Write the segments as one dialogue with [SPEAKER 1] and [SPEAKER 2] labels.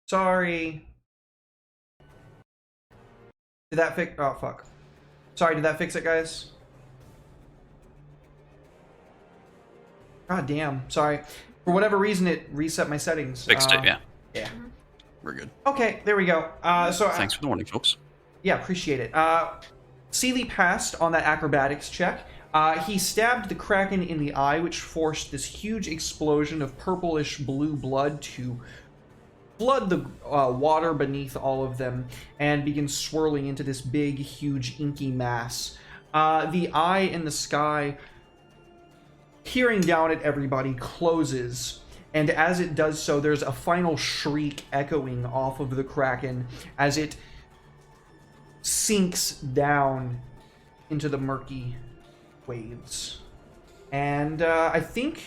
[SPEAKER 1] Sorry. Did that fix? Oh fuck. Sorry, did that fix it, guys? God damn. Sorry. For whatever reason, it reset my settings.
[SPEAKER 2] Fixed it, yeah.
[SPEAKER 1] Yeah.
[SPEAKER 2] We're good.
[SPEAKER 1] Okay, there we go.
[SPEAKER 2] Thanks for the warning, folks.
[SPEAKER 1] Yeah, appreciate it. Seeley passed on that acrobatics check. He stabbed the Kraken in the eye, which forced this huge explosion of purplish blue blood to flood the water beneath all of them and begin swirling into this big, huge, inky mass. The eye in the sky, peering down at everybody, closes. And as it does so, there's a final shriek echoing off of the Kraken as it sinks down into the murky waves. And I think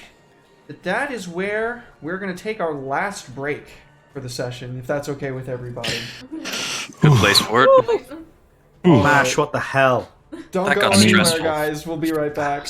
[SPEAKER 1] that is where we're going to take our last break for the session, if that's okay with everybody.
[SPEAKER 2] Good place for it.
[SPEAKER 3] Mash, what the hell?
[SPEAKER 1] Don't
[SPEAKER 2] That
[SPEAKER 1] go
[SPEAKER 2] got
[SPEAKER 1] anywhere,
[SPEAKER 2] stressful.
[SPEAKER 1] guys. We'll be right back.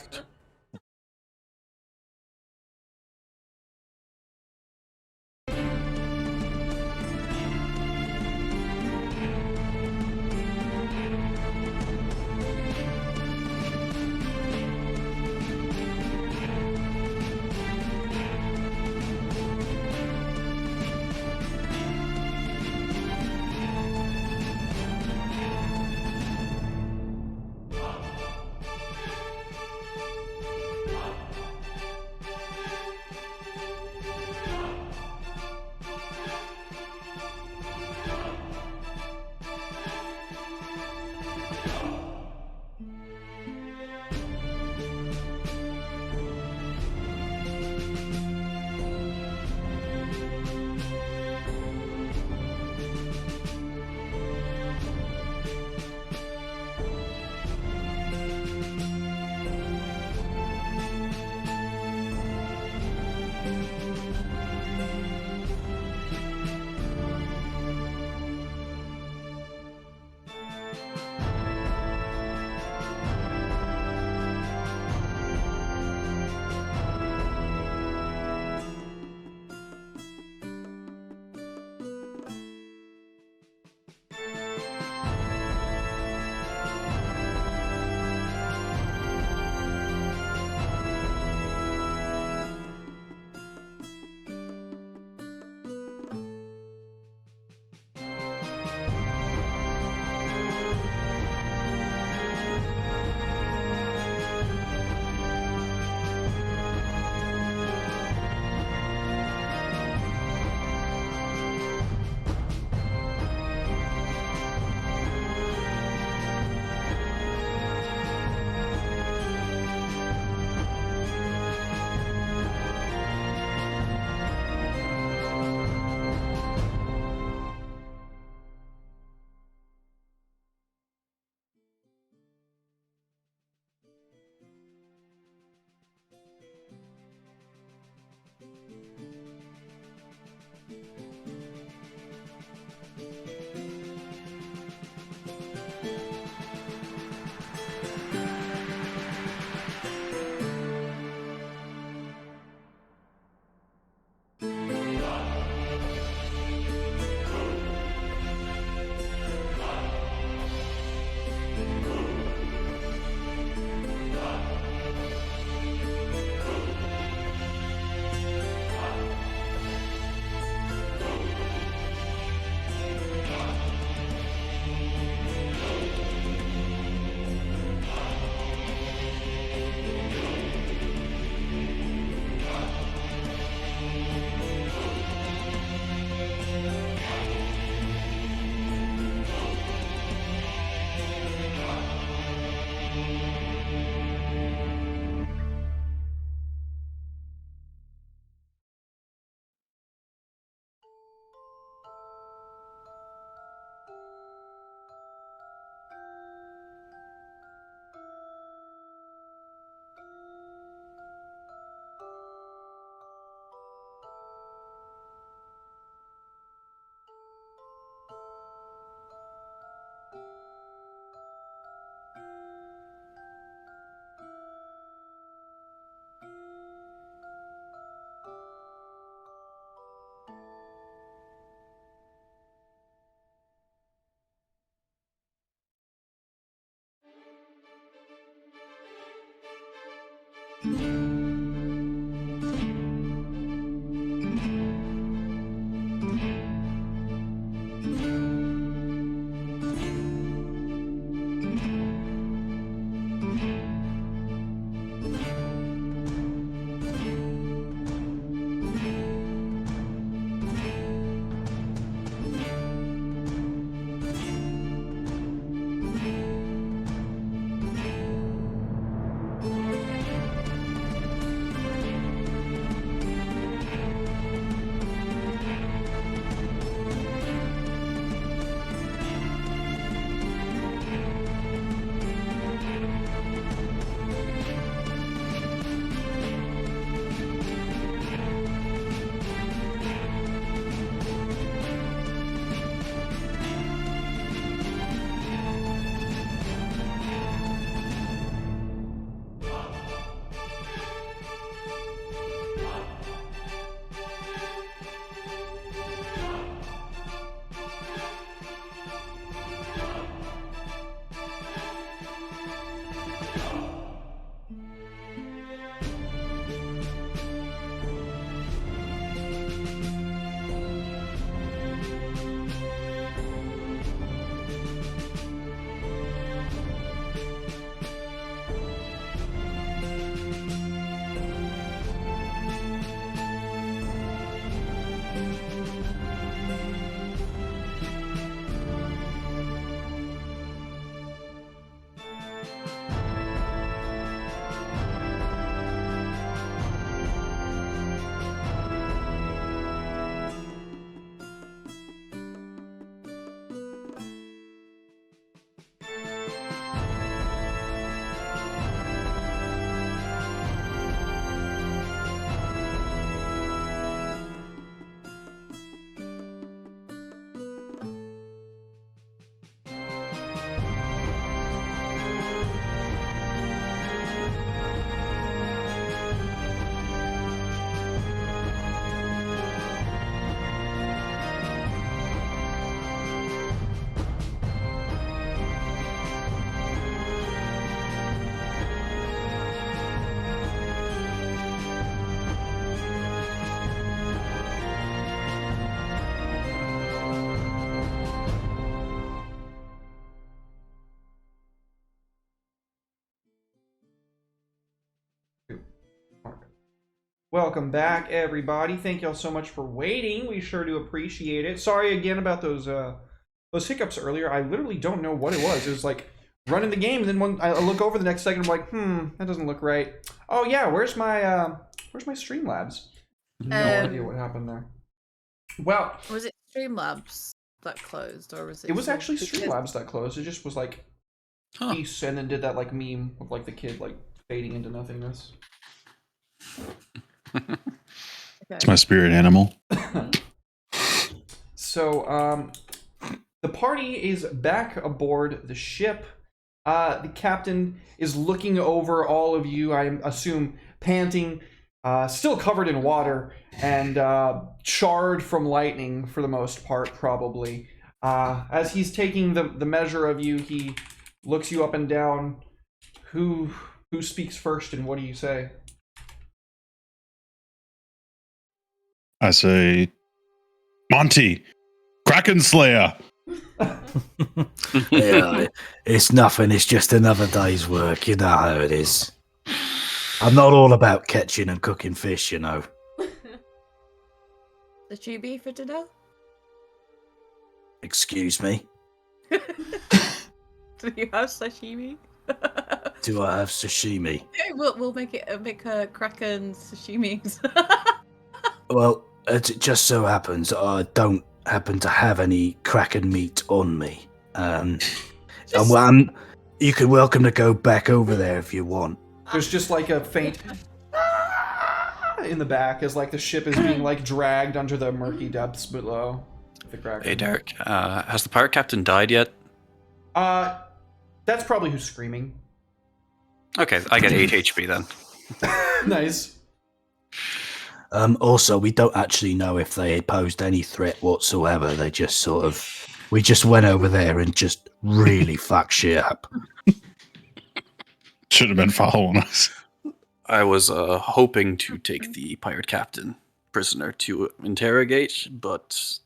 [SPEAKER 1] Welcome back, everybody. Thank y'all so much for waiting. We sure do appreciate it. Sorry again about those hiccups earlier. I literally don't know what it was. It was like running the game, and then when I look over the next second, I'm like, that doesn't look right. Oh yeah, where's my Streamlabs? No idea what happened there. Well,
[SPEAKER 4] was it Streamlabs that closed, or was it?
[SPEAKER 1] It was actually Streamlabs that closed. It just was like peace, and then did that like meme of like the kid like fading into nothingness.
[SPEAKER 5] It's my spirit animal.
[SPEAKER 1] So, the party is back aboard the ship. The captain is looking over all of you, I assume, panting, still covered in water, and charred from lightning for the most part, probably. As he's taking the measure of you, he looks you up and down. Who speaks first, and what do you say?
[SPEAKER 5] I say, Monty, Kraken Slayer.
[SPEAKER 3] Yeah, it's nothing. It's just another day's work. You know how it is. I'm not all about catching and cooking fish, you know.
[SPEAKER 4] The chibi for dinner?
[SPEAKER 3] Excuse me?
[SPEAKER 4] Do you have sashimi?
[SPEAKER 3] Do I have sashimi?
[SPEAKER 4] Yeah, we'll make a kraken sashimi.
[SPEAKER 3] Well, it just so happens I don't happen to have any kraken meat on me. You could welcome to go back over there if you want.
[SPEAKER 1] There's just like a faint in the back as like the ship is being like dragged under the murky depths below the Kraken.
[SPEAKER 2] Hey, Derek. Has the pirate captain died yet?
[SPEAKER 1] That's probably who's screaming.
[SPEAKER 2] Okay, I get 8 HP then.
[SPEAKER 1] Nice.
[SPEAKER 3] Also, we don't actually know if they posed any threat whatsoever. They just we just went over there and just really fucked shit up.
[SPEAKER 5] Should have been following us.
[SPEAKER 2] I was hoping to take the pirate captain prisoner to interrogate, but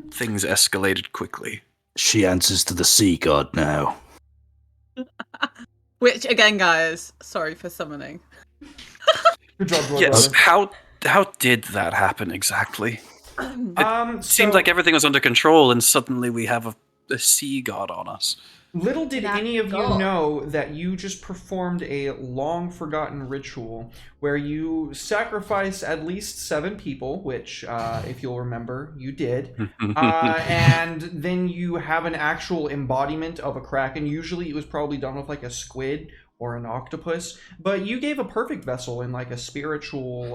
[SPEAKER 2] things escalated quickly.
[SPEAKER 3] She answers to the sea god now.
[SPEAKER 4] Which, again, guys, sorry for summoning.
[SPEAKER 1] Good job, brother.
[SPEAKER 2] Yes, how did that happen exactly? Seemed like everything was under control, and suddenly we have a sea god on us.
[SPEAKER 1] Little did
[SPEAKER 4] That
[SPEAKER 1] any of you
[SPEAKER 4] god.
[SPEAKER 1] know that you just performed a long-forgotten ritual where you sacrifice at least 7 people, which, if you'll remember, you did. And then you have an actual embodiment of a kraken. Usually it was probably done with like a squid or an octopus, but you gave a perfect vessel in like a spiritual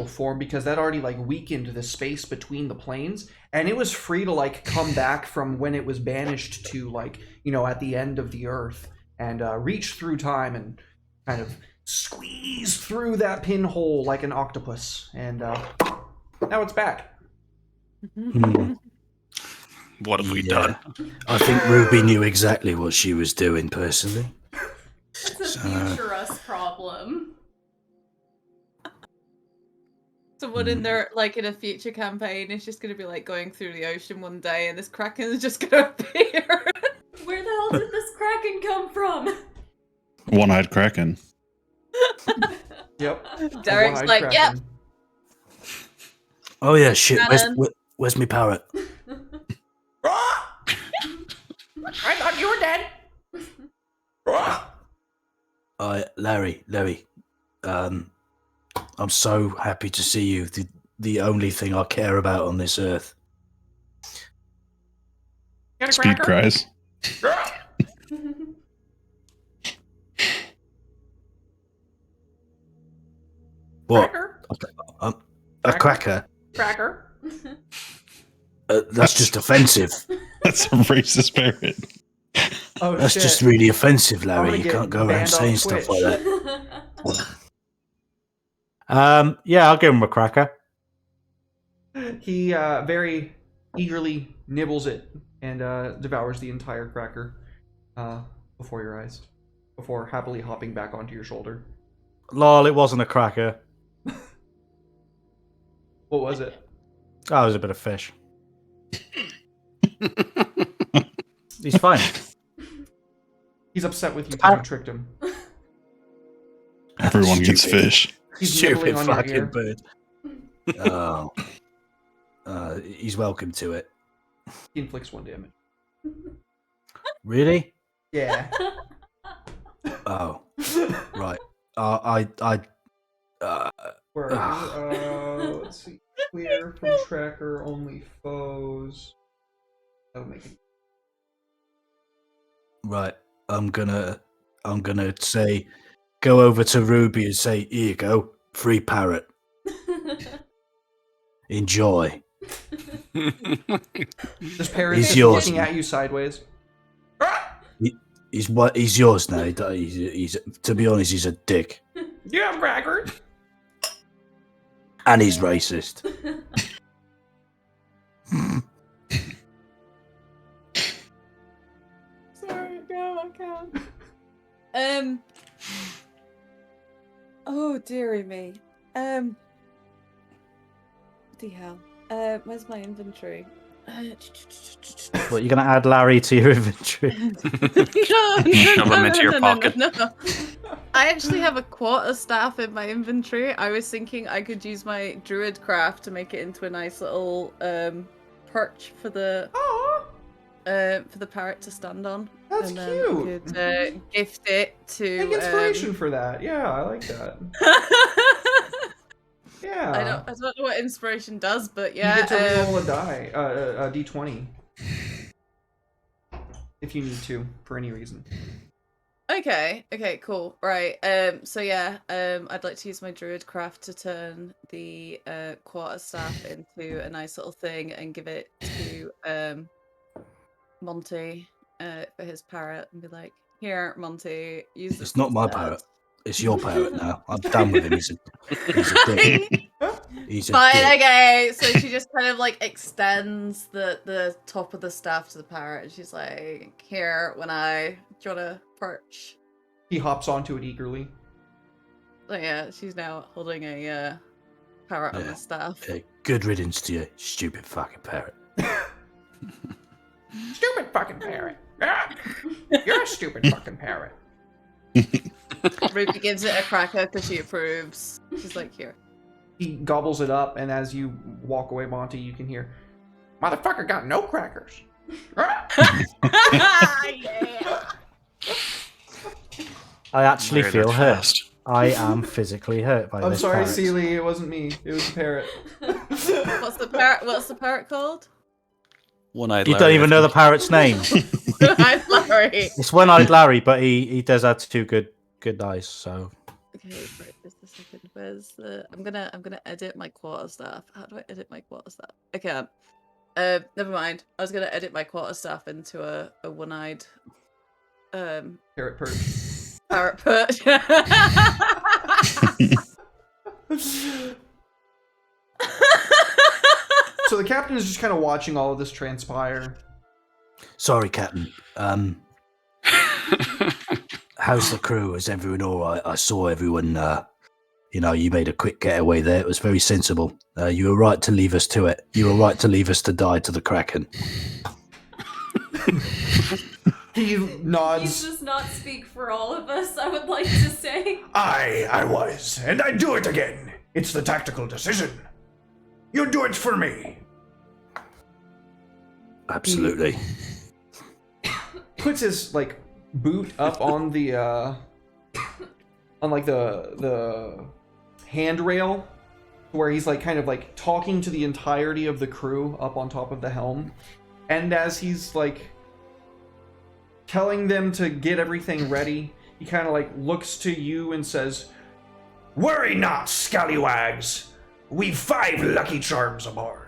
[SPEAKER 1] form, because that already like weakened the space between the planes, and it was free to like come back from when it was banished to like, you know, at the end of the earth, and reach through time and kind of squeeze through that pinhole like an octopus, and now it's back.
[SPEAKER 2] What have we
[SPEAKER 3] Yeah.
[SPEAKER 2] done?
[SPEAKER 3] I think Ruby knew exactly what she was doing personally.
[SPEAKER 6] It's a future us problem.
[SPEAKER 4] Someone in there, like in a future campaign, is just going to be like going through the ocean one day, and this kraken is just going to appear.
[SPEAKER 6] Where the hell did this kraken come from?
[SPEAKER 5] One-eyed Kraken.
[SPEAKER 1] Yep.
[SPEAKER 4] Derek's
[SPEAKER 1] One-eyed
[SPEAKER 4] like, yep.
[SPEAKER 1] kraken.
[SPEAKER 3] Oh yeah, shit.
[SPEAKER 4] Shannon.
[SPEAKER 3] Where's my parrot?
[SPEAKER 1] I thought you were dead.
[SPEAKER 3] Larry. I'm so happy to see you. The only thing I care about on this earth.
[SPEAKER 1] Got a
[SPEAKER 5] Speed
[SPEAKER 1] cracker?
[SPEAKER 5] cries.
[SPEAKER 3] What?
[SPEAKER 1] Cracker?
[SPEAKER 3] A cracker?
[SPEAKER 1] Cracker?
[SPEAKER 3] That's just offensive.
[SPEAKER 5] That's a racist parrot.
[SPEAKER 1] Oh,
[SPEAKER 3] That's
[SPEAKER 1] shit.
[SPEAKER 3] just really offensive,
[SPEAKER 1] I'm
[SPEAKER 3] Larry.
[SPEAKER 1] gonna
[SPEAKER 3] You
[SPEAKER 1] get
[SPEAKER 3] can't go around
[SPEAKER 1] banned
[SPEAKER 3] saying
[SPEAKER 1] off
[SPEAKER 3] stuff
[SPEAKER 1] Twitch.
[SPEAKER 3] like that.
[SPEAKER 7] Yeah, I'll give him a cracker.
[SPEAKER 1] He very eagerly nibbles it and devours the entire cracker before your eyes, before happily hopping back onto your shoulder.
[SPEAKER 7] Lol, it wasn't a cracker.
[SPEAKER 1] What was it?
[SPEAKER 7] Oh, it was a bit of fish. He's fine.
[SPEAKER 1] He's upset with you because you tricked him.
[SPEAKER 5] Everyone gets
[SPEAKER 3] Stupid.
[SPEAKER 5] fish.
[SPEAKER 1] He's nibbling
[SPEAKER 3] Stupid
[SPEAKER 1] on your
[SPEAKER 3] fucking
[SPEAKER 1] ear.
[SPEAKER 3] bird. Oh. He's welcome to it.
[SPEAKER 1] He inflicts 1 damage.
[SPEAKER 3] Really?
[SPEAKER 1] Yeah.
[SPEAKER 3] Oh. Right.
[SPEAKER 1] Where are you? Let's see. Clear from tracker, only foes. That'll make it.
[SPEAKER 3] Right. I'm gonna say, go over to Ruby and say, here you go, free parrot. Enjoy.
[SPEAKER 1] This parrot
[SPEAKER 3] He's
[SPEAKER 1] is
[SPEAKER 3] yours.
[SPEAKER 1] looking at you sideways.
[SPEAKER 3] He's yours now. He's to be honest, he's a dick.
[SPEAKER 1] Yeah, braggart.
[SPEAKER 3] And he's racist.
[SPEAKER 4] Sorry, no, I can't. Oh dearie me. The hell. Where's my inventory?
[SPEAKER 7] What, you're going to add Larry to your inventory?
[SPEAKER 2] Shove him into your pocket.
[SPEAKER 4] No. I actually have a quarterstaff in my inventory. I was thinking I could use my druid craft to make it into a nice little perch for the parrot to stand on.
[SPEAKER 1] That's
[SPEAKER 4] and
[SPEAKER 1] cute.
[SPEAKER 4] then could gift it to.
[SPEAKER 1] Take inspiration for that. Yeah, I like that. Yeah.
[SPEAKER 4] I don't know what inspiration does, but yeah.
[SPEAKER 1] You get to roll a die, a d20, if you need to, for any reason.
[SPEAKER 4] Okay, cool. Right. So yeah, I'd like to use my druid craft to turn the quarterstaff into a nice little thing and give it to Monty for his parrot and be like, here, Monty, use this.
[SPEAKER 3] It's not my
[SPEAKER 4] instead."
[SPEAKER 3] parrot. It's your parrot now. I'm done with him. He's a dick. He's a
[SPEAKER 4] Fine,
[SPEAKER 3] dick.
[SPEAKER 4] okay. So she just kind of like extends the top of the staff to the parrot and she's like, here, do you want to perch?
[SPEAKER 1] He hops onto it eagerly.
[SPEAKER 4] So yeah, she's now holding a parrot on
[SPEAKER 3] Yeah.
[SPEAKER 4] the staff.
[SPEAKER 3] Okay, good riddance to you, stupid fucking parrot.
[SPEAKER 1] Stupid fucking parrot. Ah! You're a stupid fucking parrot.
[SPEAKER 4] Ruby gives it a cracker because she approves. She's like, here.
[SPEAKER 1] He gobbles it up, and as you walk away, Monty, you can hear, "Motherfucker got no crackers." Ah!
[SPEAKER 4] Yeah.
[SPEAKER 7] I actually
[SPEAKER 2] Murdered
[SPEAKER 7] feel hurt.
[SPEAKER 2] fast.
[SPEAKER 7] I am physically hurt by
[SPEAKER 1] I'm
[SPEAKER 7] this
[SPEAKER 1] sorry,
[SPEAKER 7] parrot.
[SPEAKER 1] Seely. It wasn't me. It was the parrot.
[SPEAKER 4] What's the parrot called?
[SPEAKER 2] One-eyed
[SPEAKER 7] You
[SPEAKER 2] Larry,
[SPEAKER 7] don't
[SPEAKER 2] I
[SPEAKER 7] even know the
[SPEAKER 2] think.
[SPEAKER 7] parrot's name.
[SPEAKER 4] I'm Larry.
[SPEAKER 7] It's One-Eyed Larry, but he does have two good eyes. So
[SPEAKER 4] Okay, right, just a second. Where's the? I'm gonna edit my quarterstaff. How do I edit my quarterstaff? I can't. Never mind. I was gonna edit my quarterstaff into a one-eyed
[SPEAKER 1] Parrot perch.
[SPEAKER 4] parrot perch.
[SPEAKER 1] So the captain is just kind of watching all of this transpire.
[SPEAKER 3] Sorry, Captain. How's the crew? Is everyone all right? I saw everyone. You made a quick getaway there. It was very sensible. You were right to leave us to it. You were right to leave us to die to the Kraken.
[SPEAKER 1] He
[SPEAKER 6] He
[SPEAKER 1] nods.
[SPEAKER 6] does not speak for all of us, I would like to say.
[SPEAKER 8] I was, and I do it again. It's the tactical decision. You do it for me.
[SPEAKER 3] Absolutely.
[SPEAKER 1] Puts his like boot up on the on like the handrail where he's like kind of like talking to the entirety of the crew up on top of the helm. And as he's like telling them to get everything ready, he kind of like looks to you and says,
[SPEAKER 8] Worry not, scallywags. We've 5 Lucky Charms aboard.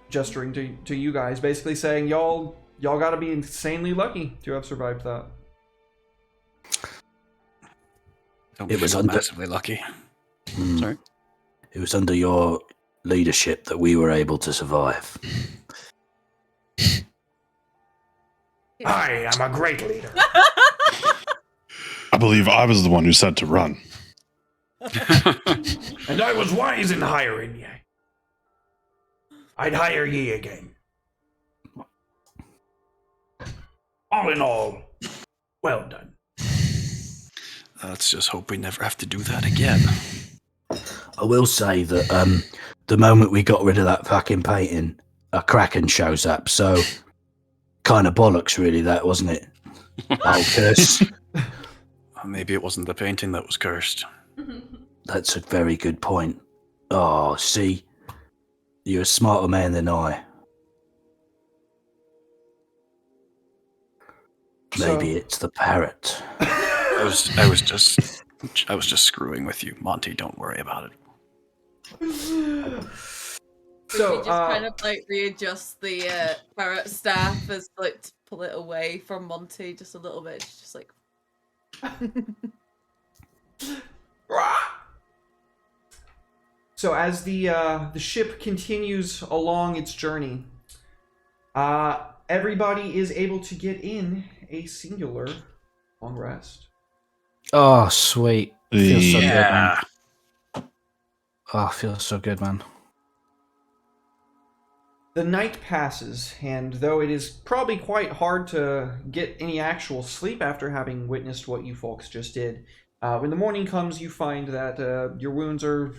[SPEAKER 1] gesturing to you guys, basically saying y'all gotta be insanely lucky to have survived that.
[SPEAKER 2] Don't
[SPEAKER 3] It was
[SPEAKER 2] feel
[SPEAKER 3] under-
[SPEAKER 2] massively lucky.
[SPEAKER 3] Mm.
[SPEAKER 2] Sorry.
[SPEAKER 3] It was under your leadership that we were able to survive.
[SPEAKER 8] I am a great leader.
[SPEAKER 5] I believe I was the one who said to run.
[SPEAKER 8] And I was wise in hiring ye. I'd hire ye again. All in all, well done.
[SPEAKER 2] Let's just hope we never have to do that again.
[SPEAKER 3] I will say that the moment we got rid of that fucking painting, a kraken shows up. So, kind of bollocks, really, that wasn't it? Oh, curse.
[SPEAKER 2] Maybe it wasn't the painting that was cursed.
[SPEAKER 3] That's a very good point. Oh, see, you're a smarter man than I. Maybe
[SPEAKER 1] So-
[SPEAKER 3] it's the parrot.
[SPEAKER 2] I was just screwing with you, Monty. Don't worry about it.
[SPEAKER 1] So,
[SPEAKER 4] we just kind of like readjust the parrot staff as like to pull it away from Monty just a little bit. She's just like,
[SPEAKER 1] So as the ship continues along its journey, everybody is able to get in a singular long rest.
[SPEAKER 7] Oh, sweet. Feels so good, man.
[SPEAKER 2] Yeah.
[SPEAKER 7] Oh, feels so good, man.
[SPEAKER 1] The night passes, and though it is probably quite hard to get any actual sleep after having witnessed what you folks just did, when the morning comes, you find that your wounds are,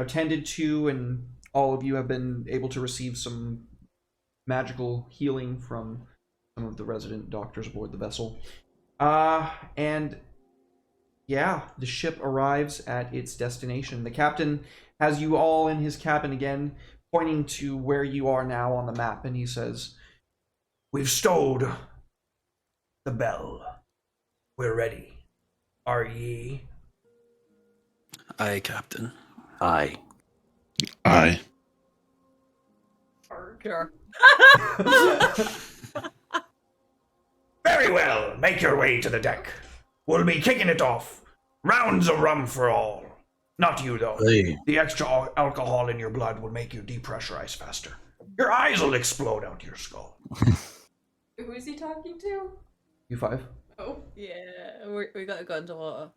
[SPEAKER 1] tended to, and all of you have been able to receive some magical healing from some of the resident doctors aboard the vessel. And yeah, the ship arrives at its destination. The captain has you all in his cabin again, pointing to where you are now on the map, and he says,
[SPEAKER 8] We've stowed the bell. We're ready. Are ye?
[SPEAKER 2] Aye, Captain.
[SPEAKER 3] Aye.
[SPEAKER 5] Aye.
[SPEAKER 4] sure.
[SPEAKER 8] Very well. Make your way to the deck. We'll be kicking it off. Rounds of rum for all. Not you, though.
[SPEAKER 3] Hey.
[SPEAKER 8] The extra alcohol in your blood will make you depressurize faster. Your eyes will explode out your skull.
[SPEAKER 6] Who is he talking to?
[SPEAKER 1] you five.
[SPEAKER 6] Oh.
[SPEAKER 4] Yeah, we gotta go underwater.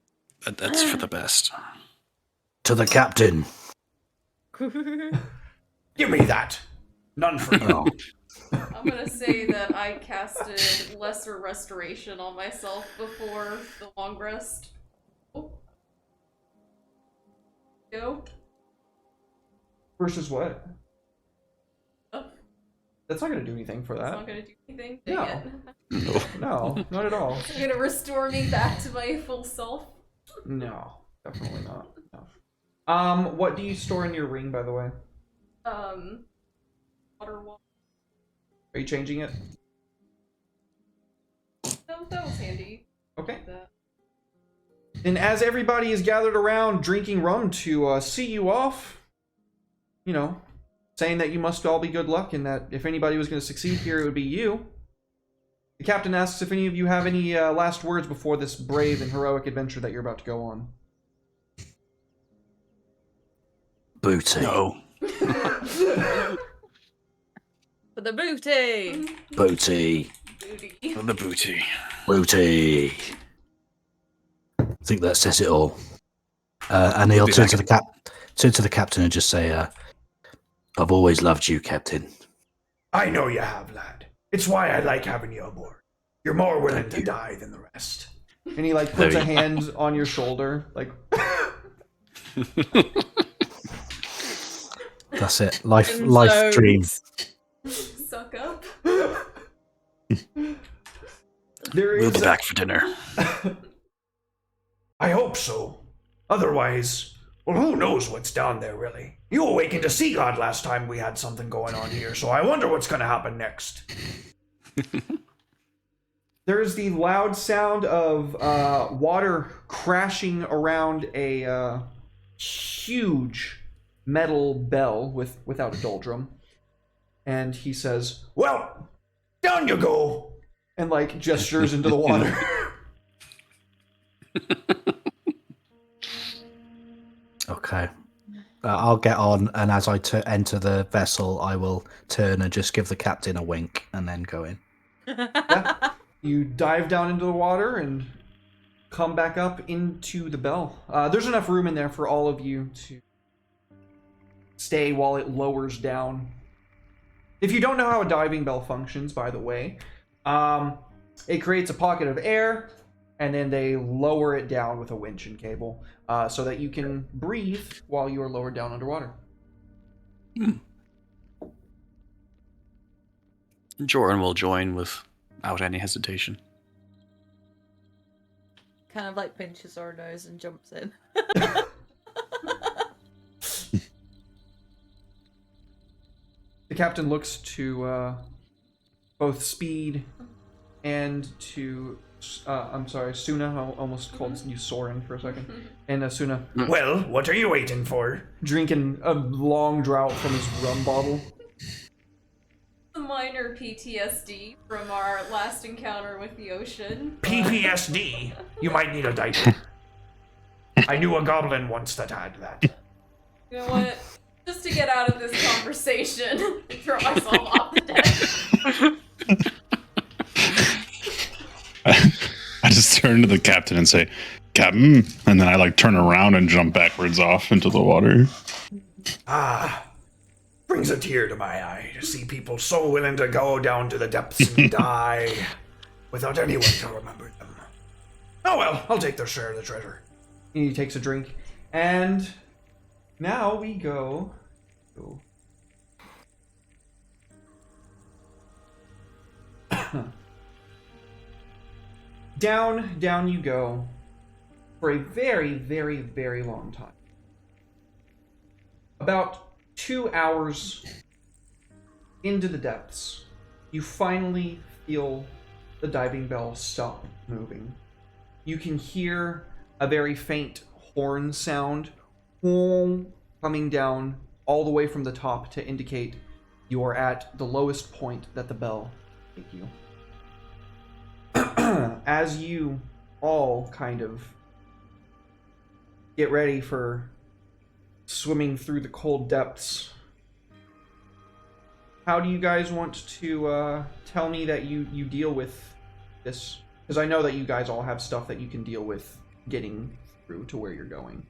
[SPEAKER 2] That's for the best.
[SPEAKER 3] To the captain.
[SPEAKER 8] Give me that. None for you.
[SPEAKER 3] Oh.
[SPEAKER 6] I'm gonna say that I casted Lesser Restoration on myself before the long rest. Oh. Go.
[SPEAKER 1] Versus what?
[SPEAKER 6] Oh,
[SPEAKER 1] That's not going to do anything for
[SPEAKER 6] it's
[SPEAKER 1] that.
[SPEAKER 6] not gonna do anything. Dang
[SPEAKER 1] No.
[SPEAKER 6] it.
[SPEAKER 2] No.
[SPEAKER 1] No, not at all.
[SPEAKER 6] It's gonna restore me back to my full self.
[SPEAKER 1] No, definitely not. No. What do you store in your ring, by the way?
[SPEAKER 6] Water wall.
[SPEAKER 1] Are you changing it?
[SPEAKER 6] No, that was handy.
[SPEAKER 1] Okay.
[SPEAKER 6] That.
[SPEAKER 1] And as everybody is gathered around drinking rum to see you off, saying that you must all be good luck and that if anybody was going to succeed here, it would be you. The captain asks if any of you have any last words before this brave and heroic adventure that you're about to go on.
[SPEAKER 3] Booty.
[SPEAKER 2] No.
[SPEAKER 4] For the booty!
[SPEAKER 3] Booty.
[SPEAKER 6] Booty.
[SPEAKER 2] For the booty.
[SPEAKER 3] Booty. I think that says it all. And he'll
[SPEAKER 2] Be
[SPEAKER 3] turn
[SPEAKER 2] back
[SPEAKER 3] to the captain and just say, I've always loved you, Captain.
[SPEAKER 8] I know you have, lad. It's why I like having you aboard. You're more willing to die than the rest.
[SPEAKER 1] And he puts
[SPEAKER 3] There
[SPEAKER 1] a
[SPEAKER 3] you-
[SPEAKER 1] hand on your shoulder,
[SPEAKER 3] That's it. Life
[SPEAKER 4] And
[SPEAKER 3] life
[SPEAKER 4] so-
[SPEAKER 3] dream.
[SPEAKER 6] Suck up.
[SPEAKER 1] there
[SPEAKER 2] We'll
[SPEAKER 1] is
[SPEAKER 2] be back for dinner.
[SPEAKER 8] I hope so. Otherwise, well, who knows what's down there, really? You awakened a sea god last time we had something going on here, so I wonder what's going to happen next.
[SPEAKER 1] There is the loud sound of water crashing around a huge metal bell without a doldrum. And he says,
[SPEAKER 8] Well, down you go.
[SPEAKER 1] and gestures into the water.
[SPEAKER 3] Okay. I'll get on, and as I enter the vessel, I will turn and just give the captain a wink and then go in.
[SPEAKER 1] You dive down into the water and come back up into the bell. There's enough room in there for all of you to stay while it lowers down. If you don't know how a diving bell functions, by the way, it creates a pocket of air, and then they lower it down with a winch and cable so that you can breathe while you are lowered down underwater.
[SPEAKER 2] Joran will join without any hesitation.
[SPEAKER 4] Kind of like pinches her nose and jumps in.
[SPEAKER 1] The captain looks to both Speed and to I'm sorry, Suna. I almost called you Soren for a second. And Suna
[SPEAKER 8] Well, what are you waiting for?
[SPEAKER 1] drinking a long drought from his rum bottle.
[SPEAKER 6] The minor PTSD from our last encounter with the ocean.
[SPEAKER 8] PPSD. You might need a diaper. I knew a goblin once that had that.
[SPEAKER 6] You know what? Just to get out of this conversation, throw myself off the deck.
[SPEAKER 5] I just turn to the captain and say, "Captain," and then I like turn around and jump backwards off into the water.
[SPEAKER 8] Ah, brings a tear to my eye to see people so willing to go down to the depths and die without anyone to remember them. Oh well, I'll take their share of the treasure.
[SPEAKER 1] He takes a drink, and now we go. Down you go for a very, very, very long time. About 2 hours into the depths, you finally feel the diving bell stop moving. You can hear a very faint horn sound coming down all the way from the top to indicate you are at the lowest point that the bell take you. As you all kind of get ready for swimming through the cold depths, how do you guys want to tell me that you deal with this? Because I know that you guys all have stuff that you can deal with getting through to where you're going.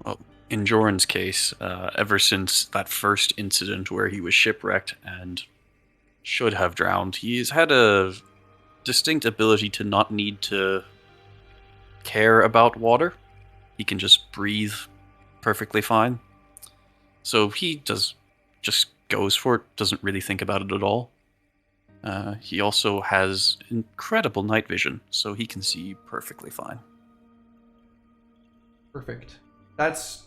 [SPEAKER 2] Well, in Joran's case, ever since that first incident where he was shipwrecked and should have drowned, he's had a distinct ability to not need to care about water. He can just breathe perfectly fine. So he just goes for it, doesn't really think about it at all. He also has incredible night vision, so he can see perfectly fine.
[SPEAKER 1] Perfect. That's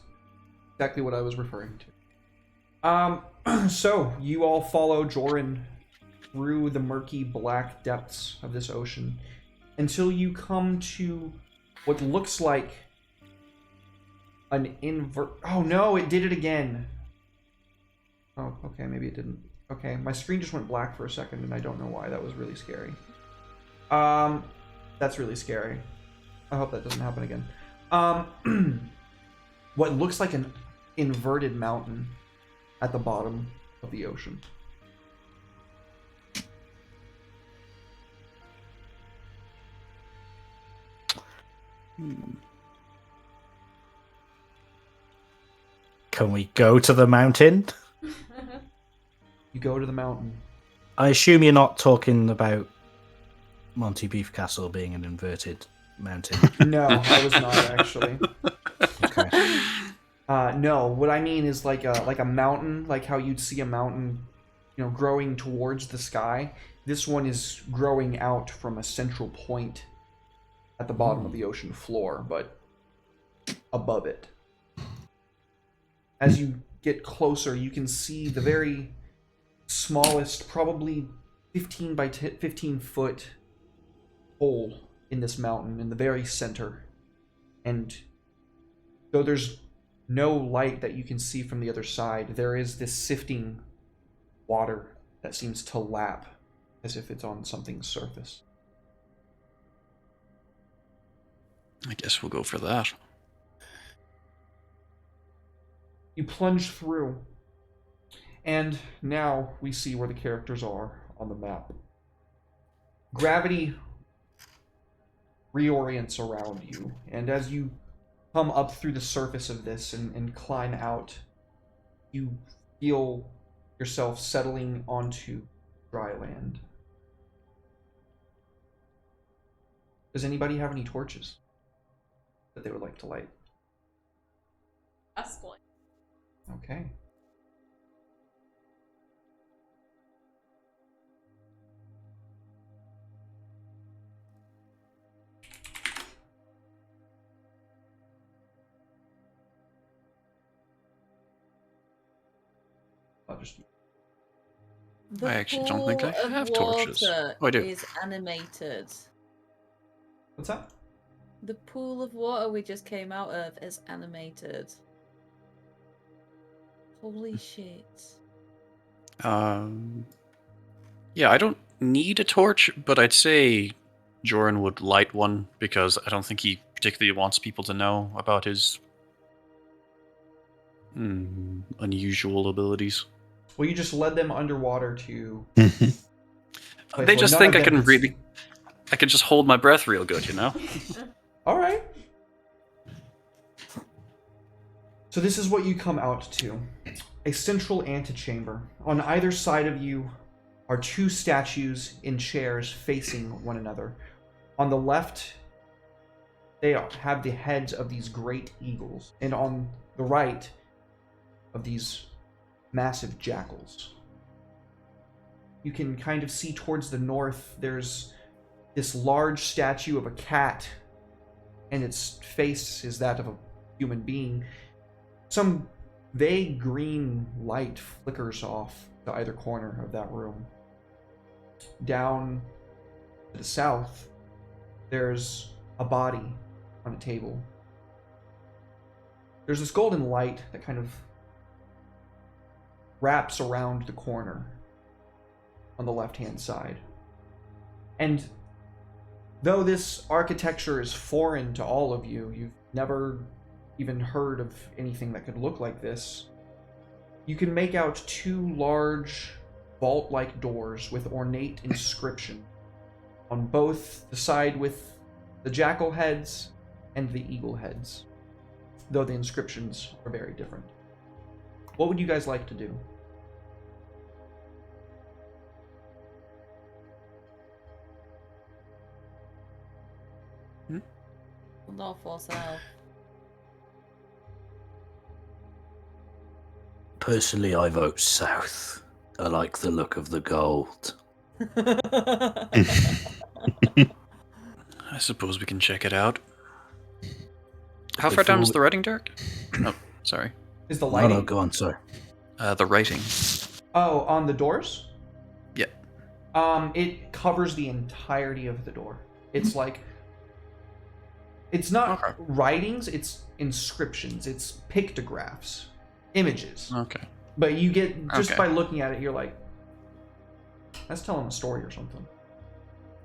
[SPEAKER 1] exactly what I was referring to. So you all follow Joran through the murky black depths of this ocean until you come to what looks like an Oh no, it did it again. Oh, okay, maybe it didn't. Okay, my screen just went black for a second and I don't know why. That was really scary. That's really scary. I hope that doesn't happen again. What looks like an inverted mountain at the bottom of the ocean.
[SPEAKER 7] Can we go to the mountain?
[SPEAKER 1] You go to the mountain.
[SPEAKER 7] I assume you're not talking about Monty Beef Castle being an inverted mountain.
[SPEAKER 1] No, I was not actually.
[SPEAKER 7] Okay.
[SPEAKER 1] No, what I mean is like a mountain, like how you'd see a mountain, growing towards the sky. This one is growing out from a central point at the bottom of the ocean floor, but above it. As you get closer, you can see the very smallest, probably 15 by 15 foot hole in this mountain in the very center. And though there's no light that you can see from the other side, there is this sifting water that seems to lap as if it's on something's surface.
[SPEAKER 2] I guess we'll go for that.
[SPEAKER 1] You plunge through, and now we see where the characters are on the map. Gravity reorients around you, and as you come up through the surface of this and climb out, you feel yourself settling onto dry land. Does anybody have any torches that they would like to light?
[SPEAKER 6] Escalate.
[SPEAKER 1] Okay. I'll just...
[SPEAKER 4] The
[SPEAKER 2] I actually don't think I
[SPEAKER 4] pool of
[SPEAKER 2] have torches.
[SPEAKER 4] water
[SPEAKER 2] Oh, I do.
[SPEAKER 4] is animated.
[SPEAKER 1] What's that?
[SPEAKER 4] The pool of water we just came out of is animated. Holy shit.
[SPEAKER 2] Yeah, I don't need a torch, but I'd say Joran would light one because I don't think he particularly wants people to know about his unusual abilities.
[SPEAKER 1] Well, you just led them underwater to...
[SPEAKER 2] They
[SPEAKER 1] Well,
[SPEAKER 2] just
[SPEAKER 1] none
[SPEAKER 2] think
[SPEAKER 1] of
[SPEAKER 2] I
[SPEAKER 1] them
[SPEAKER 2] can
[SPEAKER 1] can
[SPEAKER 2] really,
[SPEAKER 1] see.
[SPEAKER 2] I can just hold my breath real good, you know?
[SPEAKER 1] All right. So this is what you come out to. A central antechamber. On either side of you are two statues in chairs facing one another. On the left, they have the heads of these great eagles, and on the right, of these massive jackals. You can kind of see towards the north, there's this large statue of a cat, and its face is that of a human being. Some vague green light flickers off to either corner of that room. Down to the south, there's a body on a table. There's this golden light that kind of wraps around the corner on the left-hand side. And though this architecture is foreign to all of you, you've never even heard of anything that could look like this, you can make out two large vault-like doors with ornate inscription on both the side with the jackal heads and the eagle heads, though the inscriptions are very different. What would you guys like to do?
[SPEAKER 4] North or south?
[SPEAKER 3] Personally, I vote south. I like the look of the gold.
[SPEAKER 2] I suppose we can check it out. How far
[SPEAKER 3] Before
[SPEAKER 2] down is
[SPEAKER 3] we-
[SPEAKER 2] the writing, Derek? Oh, sorry.
[SPEAKER 1] Is the
[SPEAKER 3] No,
[SPEAKER 1] lighting...
[SPEAKER 3] no, go on, sorry.
[SPEAKER 2] The writing.
[SPEAKER 1] Oh, on the doors?
[SPEAKER 2] Yeah.
[SPEAKER 1] It covers the entirety of the door. It's like... It's not
[SPEAKER 2] Okay.
[SPEAKER 1] writings, it's inscriptions. It's pictographs. Images.
[SPEAKER 2] Okay.
[SPEAKER 1] But you get... Just
[SPEAKER 2] Okay.
[SPEAKER 1] by looking at it, you're like... That's telling a story or something.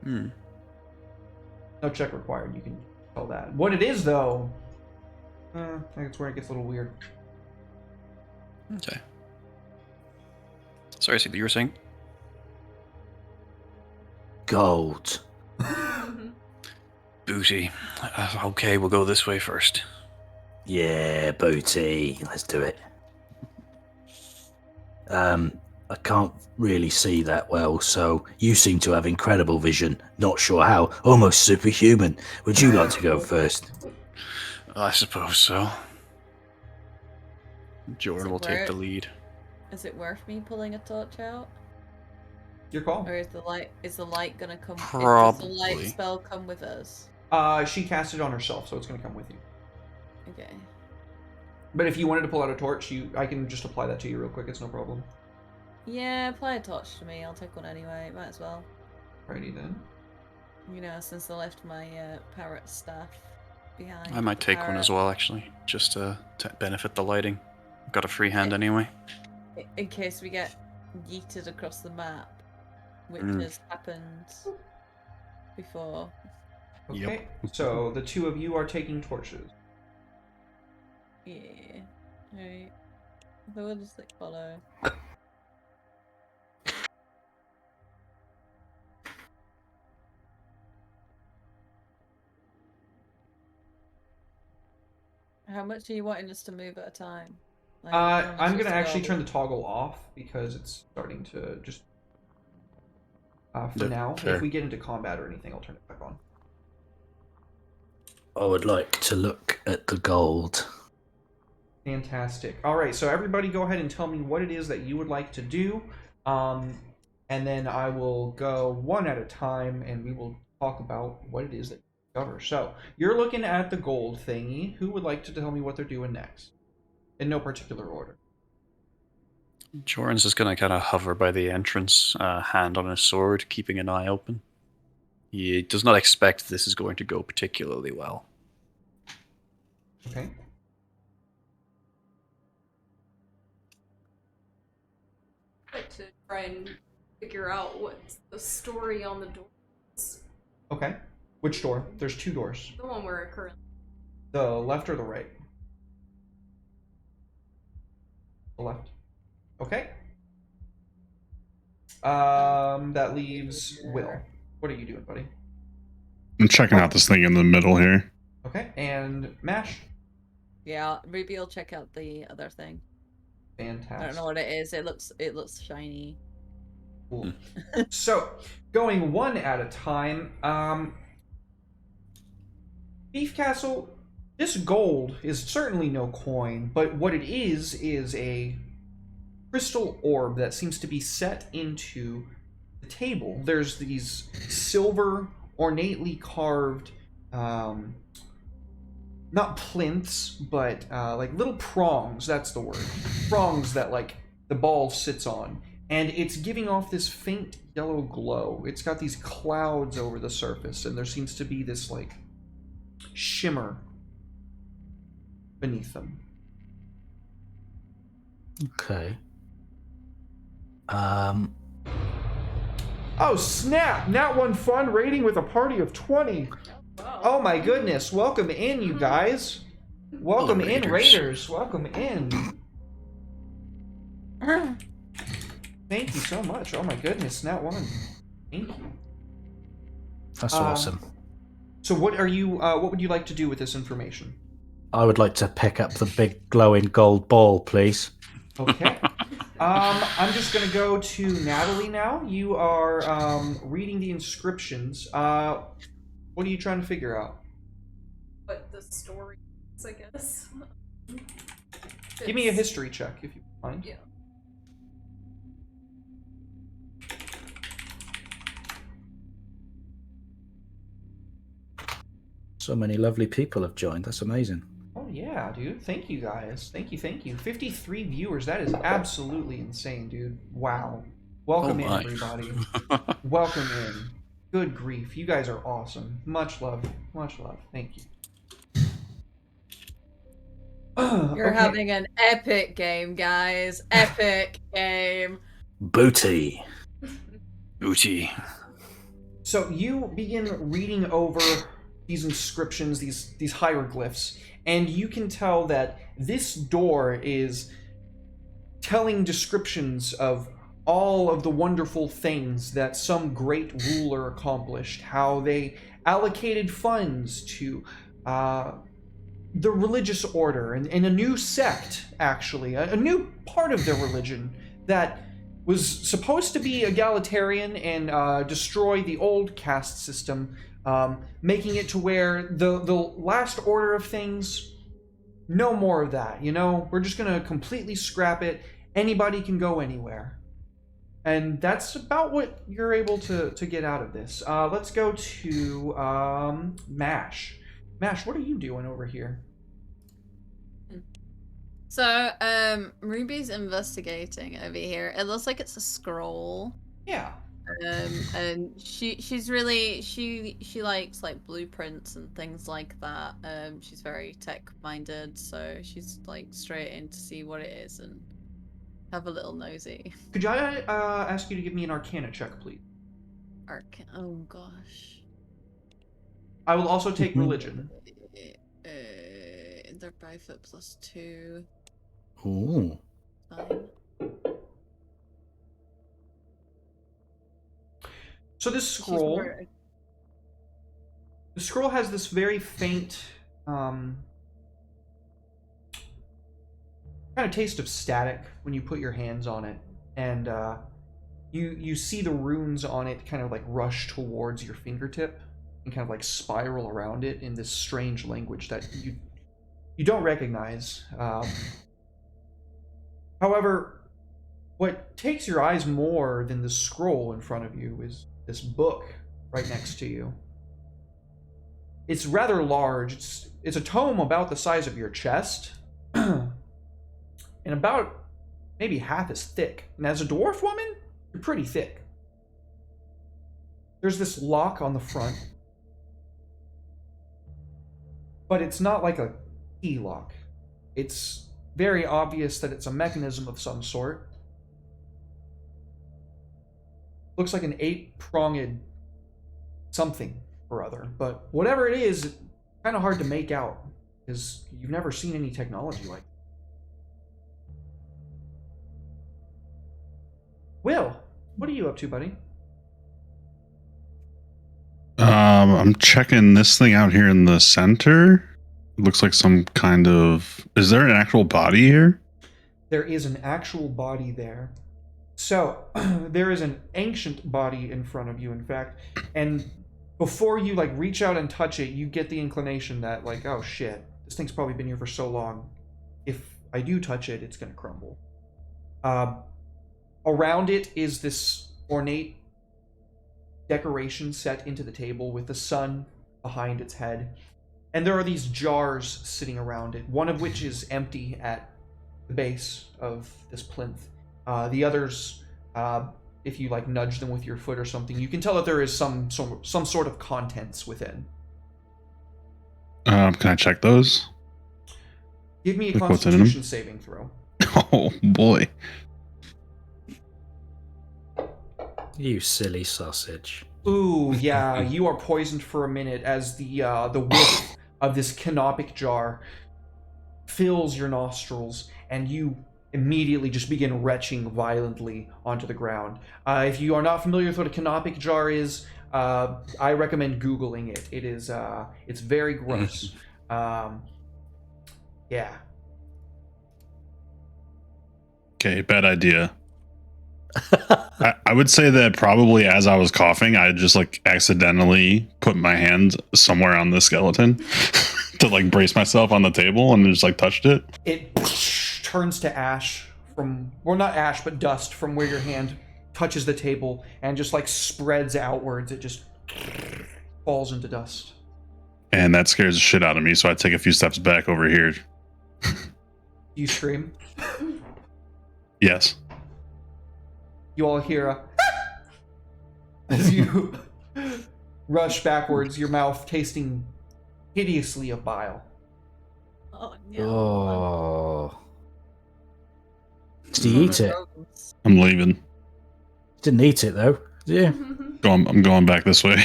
[SPEAKER 2] Hmm.
[SPEAKER 1] No check required, you can tell that. What it is, though... that's where it gets a little weird.
[SPEAKER 2] Okay. Sorry, Siggy, you were saying?
[SPEAKER 3] Gold.
[SPEAKER 2] Booty. Okay, we'll go this way first.
[SPEAKER 3] Yeah, booty. Let's do it. I can't really see that well, so you seem to have incredible vision. Not sure how. Almost superhuman. Would you like to go first?
[SPEAKER 2] I suppose so. Jordan
[SPEAKER 4] it
[SPEAKER 2] will take the
[SPEAKER 4] work?
[SPEAKER 2] lead.
[SPEAKER 4] Is it worth me pulling a torch out?
[SPEAKER 1] Your call.
[SPEAKER 4] Or is the light gonna come? Does the
[SPEAKER 2] Probably.
[SPEAKER 4] light spell come with us?
[SPEAKER 1] She cast it on herself, so it's gonna come with you.
[SPEAKER 4] Okay.
[SPEAKER 1] But if you wanted to pull out a torch, I can just apply that to you real quick. It's no problem.
[SPEAKER 4] Yeah, apply a torch to me. I'll take one anyway. Might as well.
[SPEAKER 1] Righty then.
[SPEAKER 4] You know, since I left my parrot staff behind.
[SPEAKER 2] I might take one as well, actually, just to benefit the lighting. Got a free hand anyway.
[SPEAKER 4] In case we get yeeted across the map, which has happened before.
[SPEAKER 1] Okay, so the two of you are taking torches.
[SPEAKER 4] Yeah. Right. Who will just like follow? How much are you wanting us to move at a time? Like,
[SPEAKER 1] I'm gonna actually turn the toggle off because it's starting to just. For
[SPEAKER 2] Yeah,
[SPEAKER 1] now,
[SPEAKER 2] fair.
[SPEAKER 1] if we get into combat or anything, I'll turn it back on.
[SPEAKER 3] I would like to look at the gold.
[SPEAKER 1] Fantastic. All right, so everybody go ahead and tell me what it is that you would like to do. And then I will go one at a time and we will talk about what it is that you discover. So you're looking at the gold thingy. Who would like to tell me what they're doing next? In no particular order.
[SPEAKER 2] Joran's just going to kind of hover by the entrance, hand on his sword, keeping an eye open. He does not expect this is going to go particularly well.
[SPEAKER 1] Okay.
[SPEAKER 6] Like to try and figure out what's the story on the doors.
[SPEAKER 1] Okay. Which door? There's two doors.
[SPEAKER 6] The one we're currently.
[SPEAKER 1] The left or the right? The left. Okay. That leaves Will. What are you doing, buddy?
[SPEAKER 5] I'm checking out this thing in the middle here.
[SPEAKER 1] Okay, and Mash.
[SPEAKER 4] Yeah, Ruby will check out the other thing.
[SPEAKER 1] Fantastic.
[SPEAKER 4] I don't know what it is. It looks shiny.
[SPEAKER 1] Cool. So, going one at a time, Beef Castle, this gold is certainly no coin, but what it is a crystal orb that seems to be set into the table. There's these silver, ornately carved, not plinths, but like little prongs, that's the word. Prongs that like the ball sits on. And it's giving off this faint yellow glow. It's got these clouds over the surface, and there seems to be this like shimmer beneath them.
[SPEAKER 3] Okay.
[SPEAKER 1] Oh snap! Nat 1 fun rating with a party of 20.
[SPEAKER 6] Wow.
[SPEAKER 1] Oh my goodness! Welcome in, you guys. Welcome
[SPEAKER 2] Hello,
[SPEAKER 1] in,
[SPEAKER 2] Raiders.
[SPEAKER 1] Raiders. Welcome in. Thank you so much. Oh my goodness, Nat 1. Thank you.
[SPEAKER 3] That's awesome.
[SPEAKER 1] So what are you? What would you like to do with this information?
[SPEAKER 3] I would like to pick up the big glowing gold ball, please.
[SPEAKER 1] Okay. I'm just gonna go to Natalie now. You are reading the inscriptions. What are you trying to figure out?
[SPEAKER 6] What the story is, I guess.
[SPEAKER 1] Give me a history check if you mind.
[SPEAKER 6] Yeah.
[SPEAKER 3] So many lovely people have joined. That's amazing.
[SPEAKER 1] Oh yeah, dude. Thank you guys. Thank you, thank you. 53 viewers. That is absolutely insane, dude. Wow. Welcome
[SPEAKER 2] Oh
[SPEAKER 1] in,
[SPEAKER 2] my.
[SPEAKER 1] everybody. Welcome in. Good grief. You guys are awesome. Much love. Much love. Thank you.
[SPEAKER 4] You're
[SPEAKER 1] Okay.
[SPEAKER 4] having an epic game, guys. Epic game.
[SPEAKER 3] Booty.
[SPEAKER 2] Booty.
[SPEAKER 1] So you begin reading over these inscriptions, these hieroglyphs, and you can tell that this door is telling descriptions of all of the wonderful things that some great ruler accomplished, how they allocated funds to the religious order and a new sect, actually, a new part of their religion that was supposed to be egalitarian and destroy the old caste system, making it to where the last order of things, no more of that, you know? We're just gonna completely scrap it. Anybody can go anywhere. And that's about what you're able to get out of this. Let's go to Mash. Mash, what are you doing over here?
[SPEAKER 4] So, Ruby's investigating over here. It looks like it's a scroll.
[SPEAKER 1] Yeah.
[SPEAKER 4] And she's really she likes like blueprints and things like that. She's very tech minded, so she's like straight in to see what it is and have a little nosy.
[SPEAKER 1] Could I ask you to give me an Arcana check, please?
[SPEAKER 4] Oh gosh.
[SPEAKER 1] I will also take religion.
[SPEAKER 4] They're both at +2.
[SPEAKER 3] Ooh.
[SPEAKER 4] Fine.
[SPEAKER 1] So this
[SPEAKER 4] She's
[SPEAKER 1] scroll,
[SPEAKER 4] more-
[SPEAKER 1] the scroll has this very faint kind of taste of static when you put your hands on it, and you see the runes on it kind of like rush towards your fingertip and kind of like spiral around it in this strange language that you don't recognize. However, what takes your eyes more than the scroll in front of you is this book right next to you. It's rather large. It's a tome about the size of your chest, and about maybe half as thick. And as a dwarf woman, you're pretty thick. There's this lock on the front, but it's not like a key lock. It's very obvious that it's a mechanism of some sort. Looks like an 8-pronged something or other, but whatever it is, it's kind of hard to make out because you've never seen any technology like that. Will, what are you up to, buddy?
[SPEAKER 5] I'm checking this thing out here in the center. It looks like some kind of... Is there an actual body here?
[SPEAKER 1] There is an actual body there. So, there is an ancient body in front of you, in fact, and before you, like, reach out and touch it, you get the inclination that, like, oh shit, this thing's probably been here for so long. If I do touch it, it's gonna crumble. Around it is this ornate decoration set into the table with the sun behind its head. And there are these jars sitting around it, one of which is empty at the base of this plinth. The others, if you like nudge them with your foot or something, you can tell that there is some sort of contents within.
[SPEAKER 5] Can I check those?
[SPEAKER 1] Give me a
[SPEAKER 5] Like what's in 'em?
[SPEAKER 1] Constitution saving throw.
[SPEAKER 5] Oh boy.
[SPEAKER 7] You silly sausage.
[SPEAKER 1] Ooh, yeah, you are poisoned for a minute as the whiff of this canopic jar fills your nostrils, and you immediately just begin retching violently onto the ground. If you are not familiar with what a canopic jar is, I recommend Googling it. It is, it's very gross. Yeah.
[SPEAKER 5] Okay, bad idea. I would say that probably as I was coughing, I just like accidentally put my hand somewhere on the skeleton to like brace myself on the table and just like touched it.
[SPEAKER 1] It turns to ash from, well, not ash, but dust from where your hand touches the table and just like spreads outwards. It just falls into dust.
[SPEAKER 5] And that scares the shit out of me, so I take a few steps back over here.
[SPEAKER 1] You scream.
[SPEAKER 5] Yes.
[SPEAKER 1] You all hear a as you rush backwards, your mouth tasting hideously of bile.
[SPEAKER 4] Oh no.
[SPEAKER 7] Oh. Did he eat it?
[SPEAKER 5] I'm leaving.
[SPEAKER 7] Didn't eat it though, did you?
[SPEAKER 5] I'm going back this way.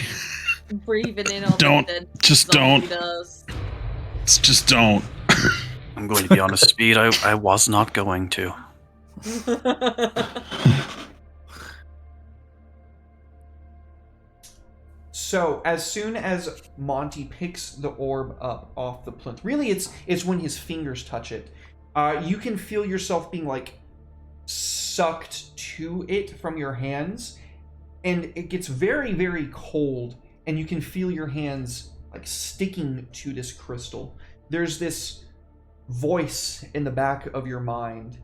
[SPEAKER 4] Breathing in all
[SPEAKER 5] Don't.
[SPEAKER 4] the dead
[SPEAKER 5] Just
[SPEAKER 4] zombie
[SPEAKER 5] don't.
[SPEAKER 4] dust.
[SPEAKER 5] Just don't.
[SPEAKER 2] I'm going to be honest, Speed. I was not going to.
[SPEAKER 1] So as soon as Monty picks the orb up off the plinth, really it's when his fingers touch it, you can feel yourself being like sucked to it from your hands, and it gets very, very cold, and you can feel your hands like sticking to this crystal. There's this voice in the back of your mind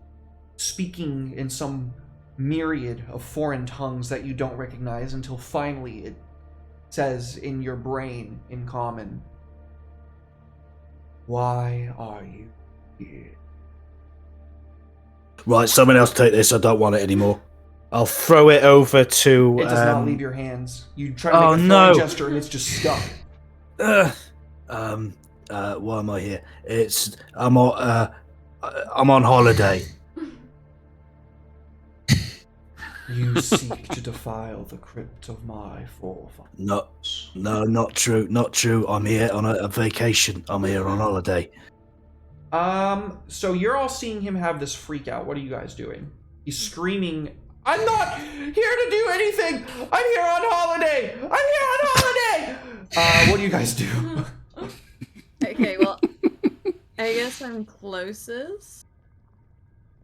[SPEAKER 1] speaking in some myriad of foreign tongues that you don't recognize until finally it says in your brain in common, "Why are you here?"
[SPEAKER 3] Right, someone else take this. I don't want it anymore.
[SPEAKER 7] I'll throw it over to.
[SPEAKER 1] It does not leave your hands. You try to
[SPEAKER 7] Oh,
[SPEAKER 1] make a throwing
[SPEAKER 7] no.
[SPEAKER 1] gesture and it's just stuck.
[SPEAKER 3] Why am I here? I'm on holiday.
[SPEAKER 1] You seek to defile the crypt of my forefathers.
[SPEAKER 3] No, not true. Not true. I'm here on a vacation. I'm here on holiday.
[SPEAKER 1] So you're all seeing him have this freak out. What are you guys doing? He's screaming, "I'm not here to do anything! I'm here on holiday! I'm here on holiday!" What do you guys do?
[SPEAKER 4] Okay, well, I guess I'm closest.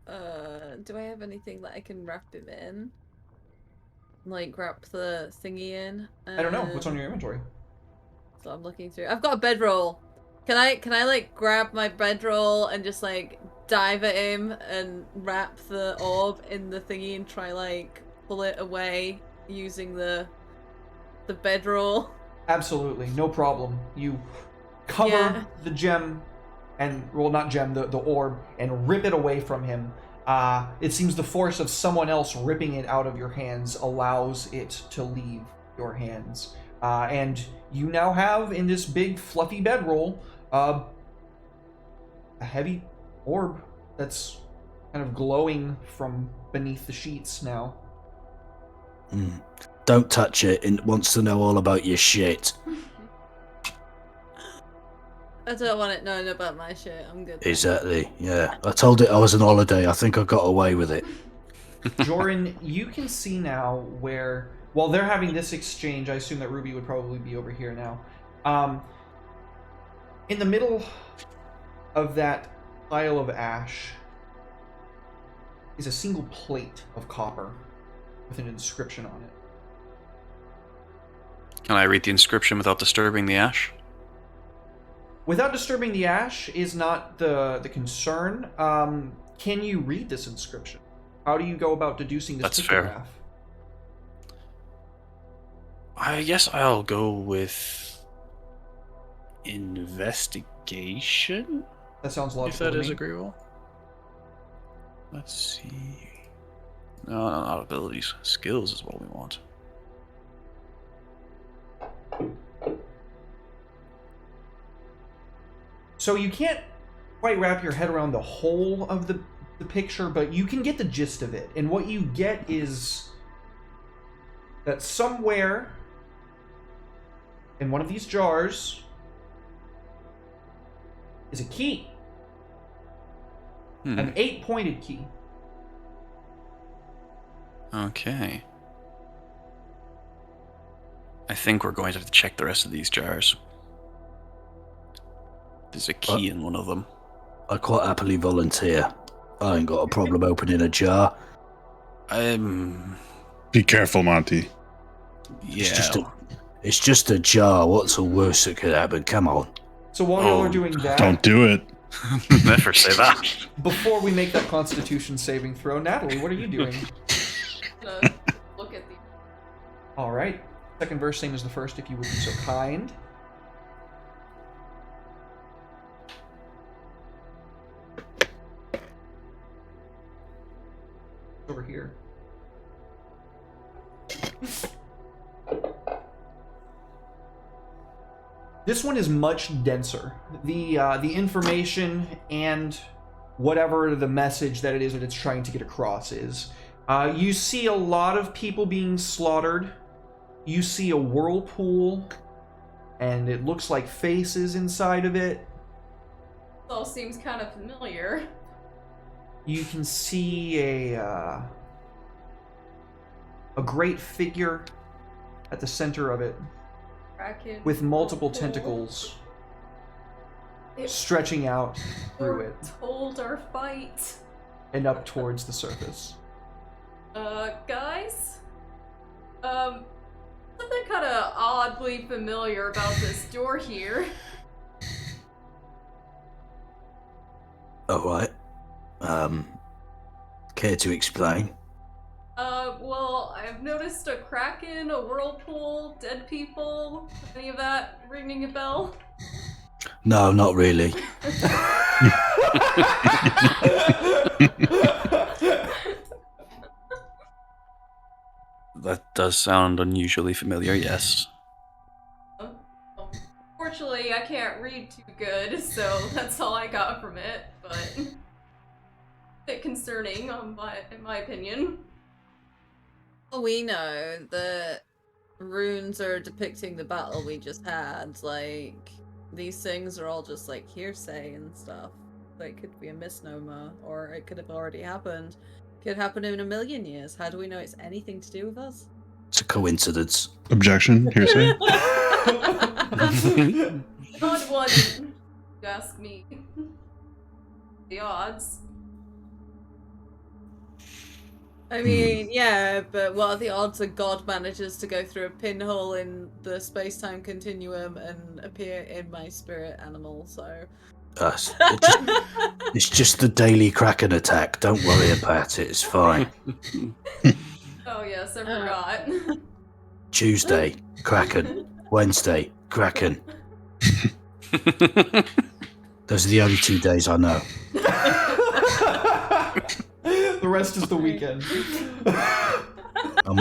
[SPEAKER 4] Do I have anything that I can wrap him in? Like wrap the thingy in?
[SPEAKER 1] I don't know. What's on your inventory?
[SPEAKER 4] So I'm looking through. I've got a bedroll. Can I like grab my bedroll and just like dive at him and wrap the orb in the thingy and try like pull it away using the bedroll?
[SPEAKER 1] Absolutely, no problem. You cover the gem and, well, not gem, the orb, and rip it away from him. It seems the force of someone else ripping it out of your hands allows it to leave your hands. And you now have, in this big fluffy bedroll, a heavy orb that's kind of glowing from beneath the sheets now.
[SPEAKER 3] Don't touch it. It wants to know all about your shit.
[SPEAKER 4] I don't want it knowing about my shit. I'm good.
[SPEAKER 3] Exactly, yeah. I told it I was on holiday. I think I got away with it.
[SPEAKER 1] Joran, you can see now where, while they're having this exchange, I assume that Ruby would probably be over here now. In the middle of that pile of ash is a single plate of copper with an inscription on it.
[SPEAKER 2] Can I read the inscription without disturbing the ash?
[SPEAKER 1] Without disturbing the ash is not the concern. Can you read this inscription? How do you go about deducing this
[SPEAKER 2] That's fair.
[SPEAKER 1] pictograph?
[SPEAKER 2] I guess I'll go with investigation,
[SPEAKER 1] That sounds
[SPEAKER 2] if
[SPEAKER 1] logical
[SPEAKER 2] that
[SPEAKER 1] to
[SPEAKER 2] is
[SPEAKER 1] me.
[SPEAKER 2] agreeable. Let's see. No, not abilities. Skills is what we want.
[SPEAKER 1] So you can't quite wrap your head around the whole of the picture, but you can get the gist of it. And what you get is that somewhere in one of these jars is a key. An 8-pointed key.
[SPEAKER 2] Okay. I think we're going to have to check the rest of these jars. There's a key in one of them.
[SPEAKER 3] I quite happily volunteer. I ain't got a problem opening a jar.
[SPEAKER 5] Be careful, Monty.
[SPEAKER 2] Yeah.
[SPEAKER 3] It's just a jar. What's the worst that could happen? Come on.
[SPEAKER 1] So while y'all are doing that,
[SPEAKER 5] Don't do it.
[SPEAKER 2] Never say that.
[SPEAKER 1] before we make that Constitution saving throw, Natalie, what are you doing?
[SPEAKER 6] Gonna look at the.
[SPEAKER 1] All right. Second verse, same as the first, if you would be so kind. Over here. This one is much denser. The information and whatever the message that it is that it's trying to get across is. You see a lot of people being slaughtered. You see a whirlpool, and it looks like faces inside of it.
[SPEAKER 6] This all seems kind of familiar.
[SPEAKER 1] You can see a great figure at the center of it,
[SPEAKER 6] Kraken.
[SPEAKER 1] with multiple
[SPEAKER 6] whirlpool.
[SPEAKER 1] tentacles
[SPEAKER 6] It-
[SPEAKER 1] stretching out through it
[SPEAKER 6] Told our fight.
[SPEAKER 1] and up towards the surface.
[SPEAKER 6] Guys? Something kind of oddly familiar about this door here.
[SPEAKER 3] Alright. Care to explain?
[SPEAKER 6] Well, I've noticed a kraken, a whirlpool, dead people. Any of that ringing a bell?
[SPEAKER 3] No, not really.
[SPEAKER 2] That does sound unusually familiar, yes.
[SPEAKER 6] Fortunately, I can't read too good, so that's all I got from it, but a bit concerning in my opinion.
[SPEAKER 4] Well, we know that runes are depicting the battle we just had. Like, these things are all just like hearsay and stuff. Like, could be a misnomer, or it could have already happened. Could happen in a million years. How do we know it's anything to do with us?
[SPEAKER 3] It's a coincidence.
[SPEAKER 5] Objection, hearsay.
[SPEAKER 6] Odd one, if you ask me. The odds.
[SPEAKER 4] I mean, yeah, but what are the odds a god manages to go through a pinhole in the space-time continuum and appear in my spirit animal? So
[SPEAKER 3] It's just the daily Kraken attack. Don't worry about it. It's fine.
[SPEAKER 6] Oh yes, I forgot.
[SPEAKER 3] Tuesday, Kraken. Wednesday, Kraken. Those are the only 2 days I know.
[SPEAKER 1] The rest is the weekend.
[SPEAKER 3] I'm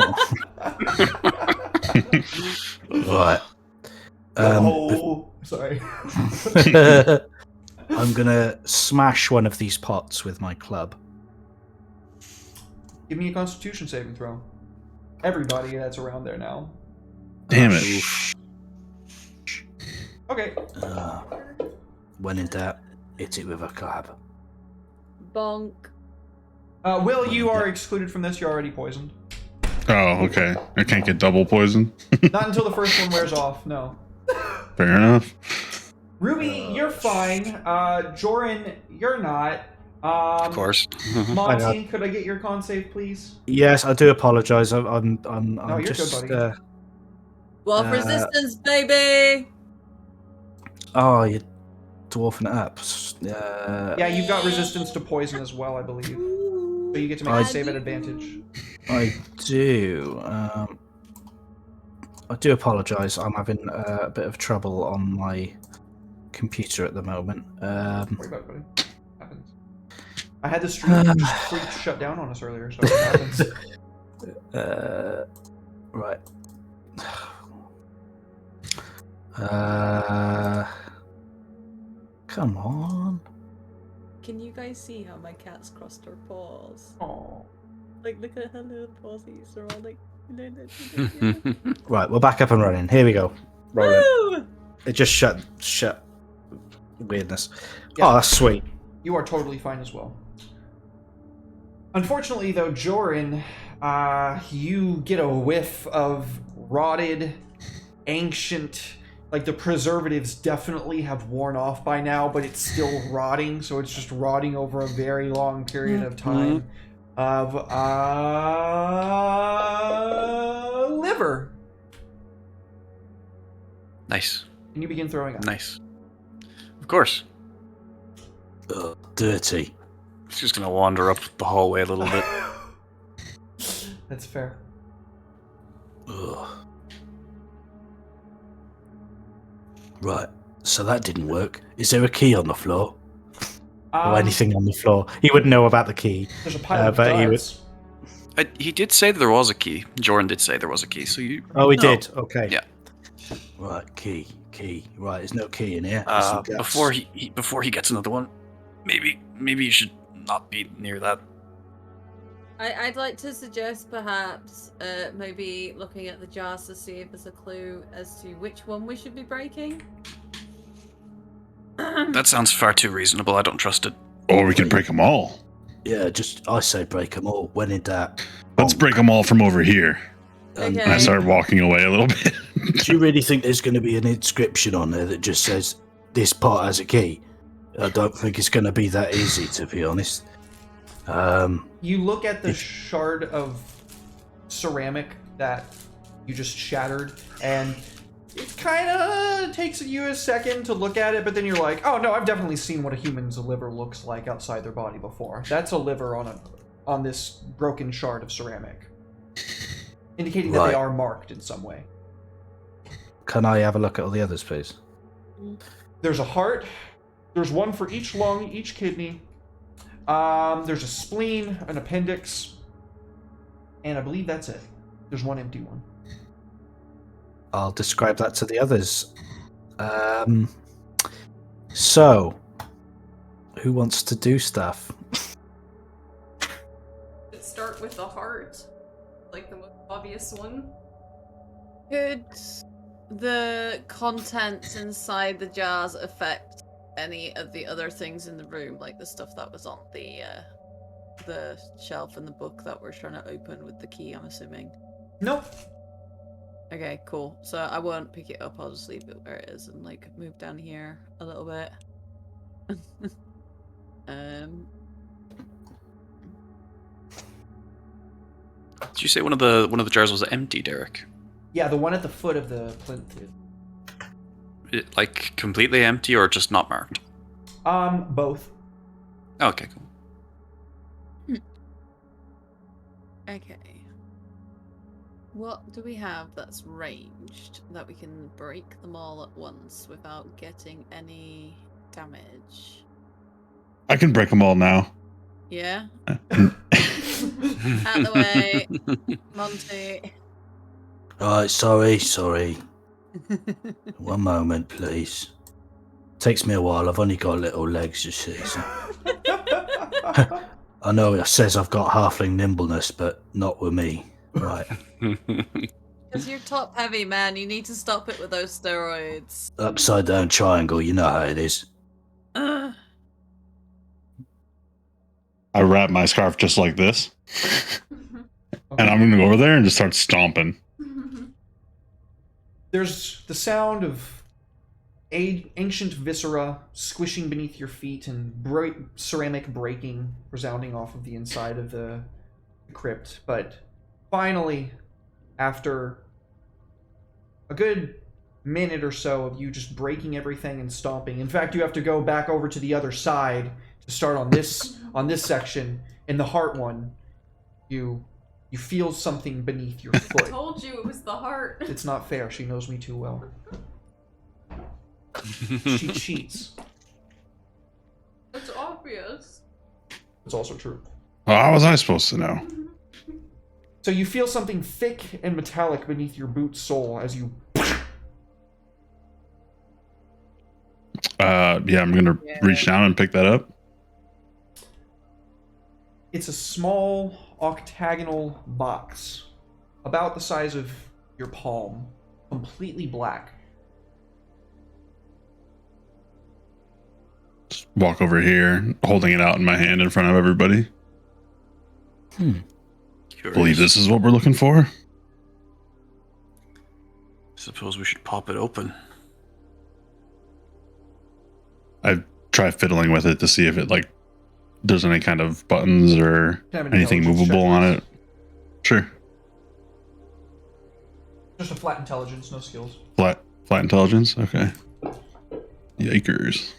[SPEAKER 3] right.
[SPEAKER 1] Sorry.
[SPEAKER 7] I'm gonna smash one of these pots with my club.
[SPEAKER 1] Give me a Constitution saving throw. Everybody that's around there now.
[SPEAKER 5] Damn it.
[SPEAKER 1] Okay.
[SPEAKER 3] When in doubt, hit it with a club.
[SPEAKER 4] bonk.
[SPEAKER 1] Will, you are excluded from this. You're already poisoned.
[SPEAKER 5] Oh, okay. I can't get double poison.
[SPEAKER 1] Not until the first one wears off. No.
[SPEAKER 5] Fair enough.
[SPEAKER 1] Ruby, you're fine. Joran, you're not.
[SPEAKER 2] Of course.
[SPEAKER 1] Monty, could I get your con save, please?
[SPEAKER 7] Yes, I do apologise. I'm
[SPEAKER 1] No, you're
[SPEAKER 7] just.
[SPEAKER 1] good, buddy.
[SPEAKER 4] Wolf resistance, baby.
[SPEAKER 7] Oh, you're dwarfing it up.
[SPEAKER 1] Yeah, you've got resistance to poison as well, I believe. So you get to make a save at advantage.
[SPEAKER 7] I do. I do apologise. I'm having a bit of trouble on my computer at the moment.
[SPEAKER 1] Don't worry about it, buddy. Happens. I had the stream just freak shut down on us earlier, so it happens.
[SPEAKER 7] Right. Come on.
[SPEAKER 4] Can you guys see how my cat's crossed her paws?
[SPEAKER 1] Aww.
[SPEAKER 4] Like, look at her little paws. They're all like.
[SPEAKER 7] Right, we're back up and running. Here we go. Rolling.
[SPEAKER 4] Woo!
[SPEAKER 7] It just shut. Weirdness.
[SPEAKER 1] Yeah.
[SPEAKER 7] Oh, that's sweet.
[SPEAKER 1] You are totally fine as well. Unfortunately, though, Joran, you get a whiff of rotted, ancient. Like, the preservatives definitely have worn off by now, but it's still rotting, so it's just rotting over a very long period of time. Of liver.
[SPEAKER 2] Nice.
[SPEAKER 1] And you begin throwing up.
[SPEAKER 2] Nice. Of course.
[SPEAKER 3] Dirty.
[SPEAKER 2] He's just gonna wander up the hallway a little bit.
[SPEAKER 1] That's fair.
[SPEAKER 3] Ugh. Right, so that didn't work. Is there a key on the floor?
[SPEAKER 7] Or anything on the floor. He wouldn't know about the key.
[SPEAKER 1] There's a pile of
[SPEAKER 7] but he
[SPEAKER 1] duds.
[SPEAKER 2] He did say there was a key. Joran did say there was a key, so you...
[SPEAKER 7] Oh, he
[SPEAKER 2] No.
[SPEAKER 7] did? Okay.
[SPEAKER 2] Yeah.
[SPEAKER 3] Right, key. Right, there's no key in here. There's some gaps.
[SPEAKER 2] Before he gets another one, maybe you should not be near that.
[SPEAKER 4] I'd like to suggest perhaps maybe looking at the jars to see if there's a clue as to which one we should be breaking.
[SPEAKER 2] That sounds far too reasonable. I don't trust it.
[SPEAKER 5] Or we can break them all.
[SPEAKER 3] Yeah, I say break them all. When in doubt.
[SPEAKER 5] Let's break them all from over here.
[SPEAKER 3] And
[SPEAKER 4] Okay.
[SPEAKER 5] And I start walking away a little bit.
[SPEAKER 3] do you really think there's going to be an inscription on there that just says, this part has a key? I don't think it's going to be that easy, to be honest.
[SPEAKER 1] You look at the shard of ceramic that you just shattered, and it kind of takes you a second to look at it, but then you're like, oh no, I've definitely seen what a human's liver looks like outside their body before. That's a liver on this broken shard of ceramic, indicating that they
[SPEAKER 3] Right.
[SPEAKER 1] are marked in some way.
[SPEAKER 7] Can I have a look at all the others, please?
[SPEAKER 1] There's a heart. There's one for each lung, each kidney. There's a spleen, an appendix, and I believe that's it. There's one empty one.
[SPEAKER 7] I'll describe that to the others. So, who wants to do stuff?
[SPEAKER 6] Let's start with the heart, like the most obvious one.
[SPEAKER 4] Could the contents inside the jars affect any of the other things in the room, like the stuff that was on the shelf and the book that we're trying to open with the key, I'm assuming?
[SPEAKER 1] Nope.
[SPEAKER 4] Okay, cool. So I won't pick it up, I'll just leave it where it is and like move down here a little bit.
[SPEAKER 2] Did you say one of the jars was empty, Derek?
[SPEAKER 1] Yeah, the one at the foot of the plinth is.
[SPEAKER 2] Like completely empty or just not marked?
[SPEAKER 1] Both.
[SPEAKER 2] Okay, cool.
[SPEAKER 4] Okay. What do we have that's ranged that we can break them all at once without getting any damage?
[SPEAKER 5] I can break them all now.
[SPEAKER 4] Yeah? Out the way, Monty.
[SPEAKER 3] Right, sorry. One moment, please. Takes me a while. I've only got little legs, you see. So. I know it says I've got halfling nimbleness, but not with me. Right.
[SPEAKER 4] Because you're top heavy, man. You need to stop it with those steroids.
[SPEAKER 3] Upside down triangle, you know how it is.
[SPEAKER 4] Ugh.
[SPEAKER 5] I wrap my scarf just like this, and I'm gonna go over there and just start stomping.
[SPEAKER 1] There's the sound of ancient viscera squishing beneath your feet and ceramic breaking resounding off of the inside of the crypt. But finally, after a good minute or so of you just breaking everything and stomping, in fact, you have to go back over to the other side to start on this section. In the heart one, you feel something beneath your
[SPEAKER 6] I
[SPEAKER 1] foot.
[SPEAKER 6] told you it was the heart.
[SPEAKER 1] It's not fair. She knows me too well. She cheats.
[SPEAKER 6] It's obvious.
[SPEAKER 1] It's also true.
[SPEAKER 5] Well, how was I supposed to know?
[SPEAKER 1] So you feel something thick and metallic beneath your boot sole as you...
[SPEAKER 5] Yeah, I'm gonna reach down and pick that up.
[SPEAKER 1] It's a small octagonal box, about the size of your palm, completely black.
[SPEAKER 5] Just walk over here, holding it out in my hand in front of everybody. Believe this is what we're looking for?
[SPEAKER 2] Suppose we should pop it open.
[SPEAKER 5] I try fiddling with it to see if it there's any kind of buttons or
[SPEAKER 1] Have an
[SPEAKER 5] anything
[SPEAKER 1] intelligence
[SPEAKER 5] movable
[SPEAKER 1] check,
[SPEAKER 5] on
[SPEAKER 1] please.
[SPEAKER 5] it. Sure.
[SPEAKER 1] Just a flat intelligence, no skills.
[SPEAKER 5] Flat intelligence. Okay. Yikers.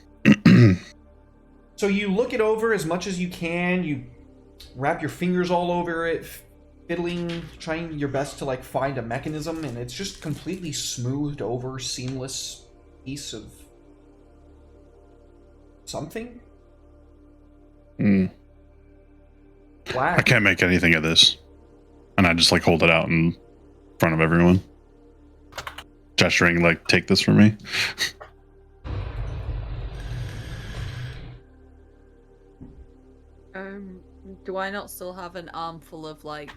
[SPEAKER 1] So you look it over as much as you can. You wrap your fingers all over it, fiddling, trying your best to find a mechanism, and it's just completely smoothed over, seamless piece of something. Black.
[SPEAKER 5] I can't make anything of this. And I just hold it out in front of everyone. Gesturing take this from me.
[SPEAKER 4] Do I not still have an armful of
[SPEAKER 1] book?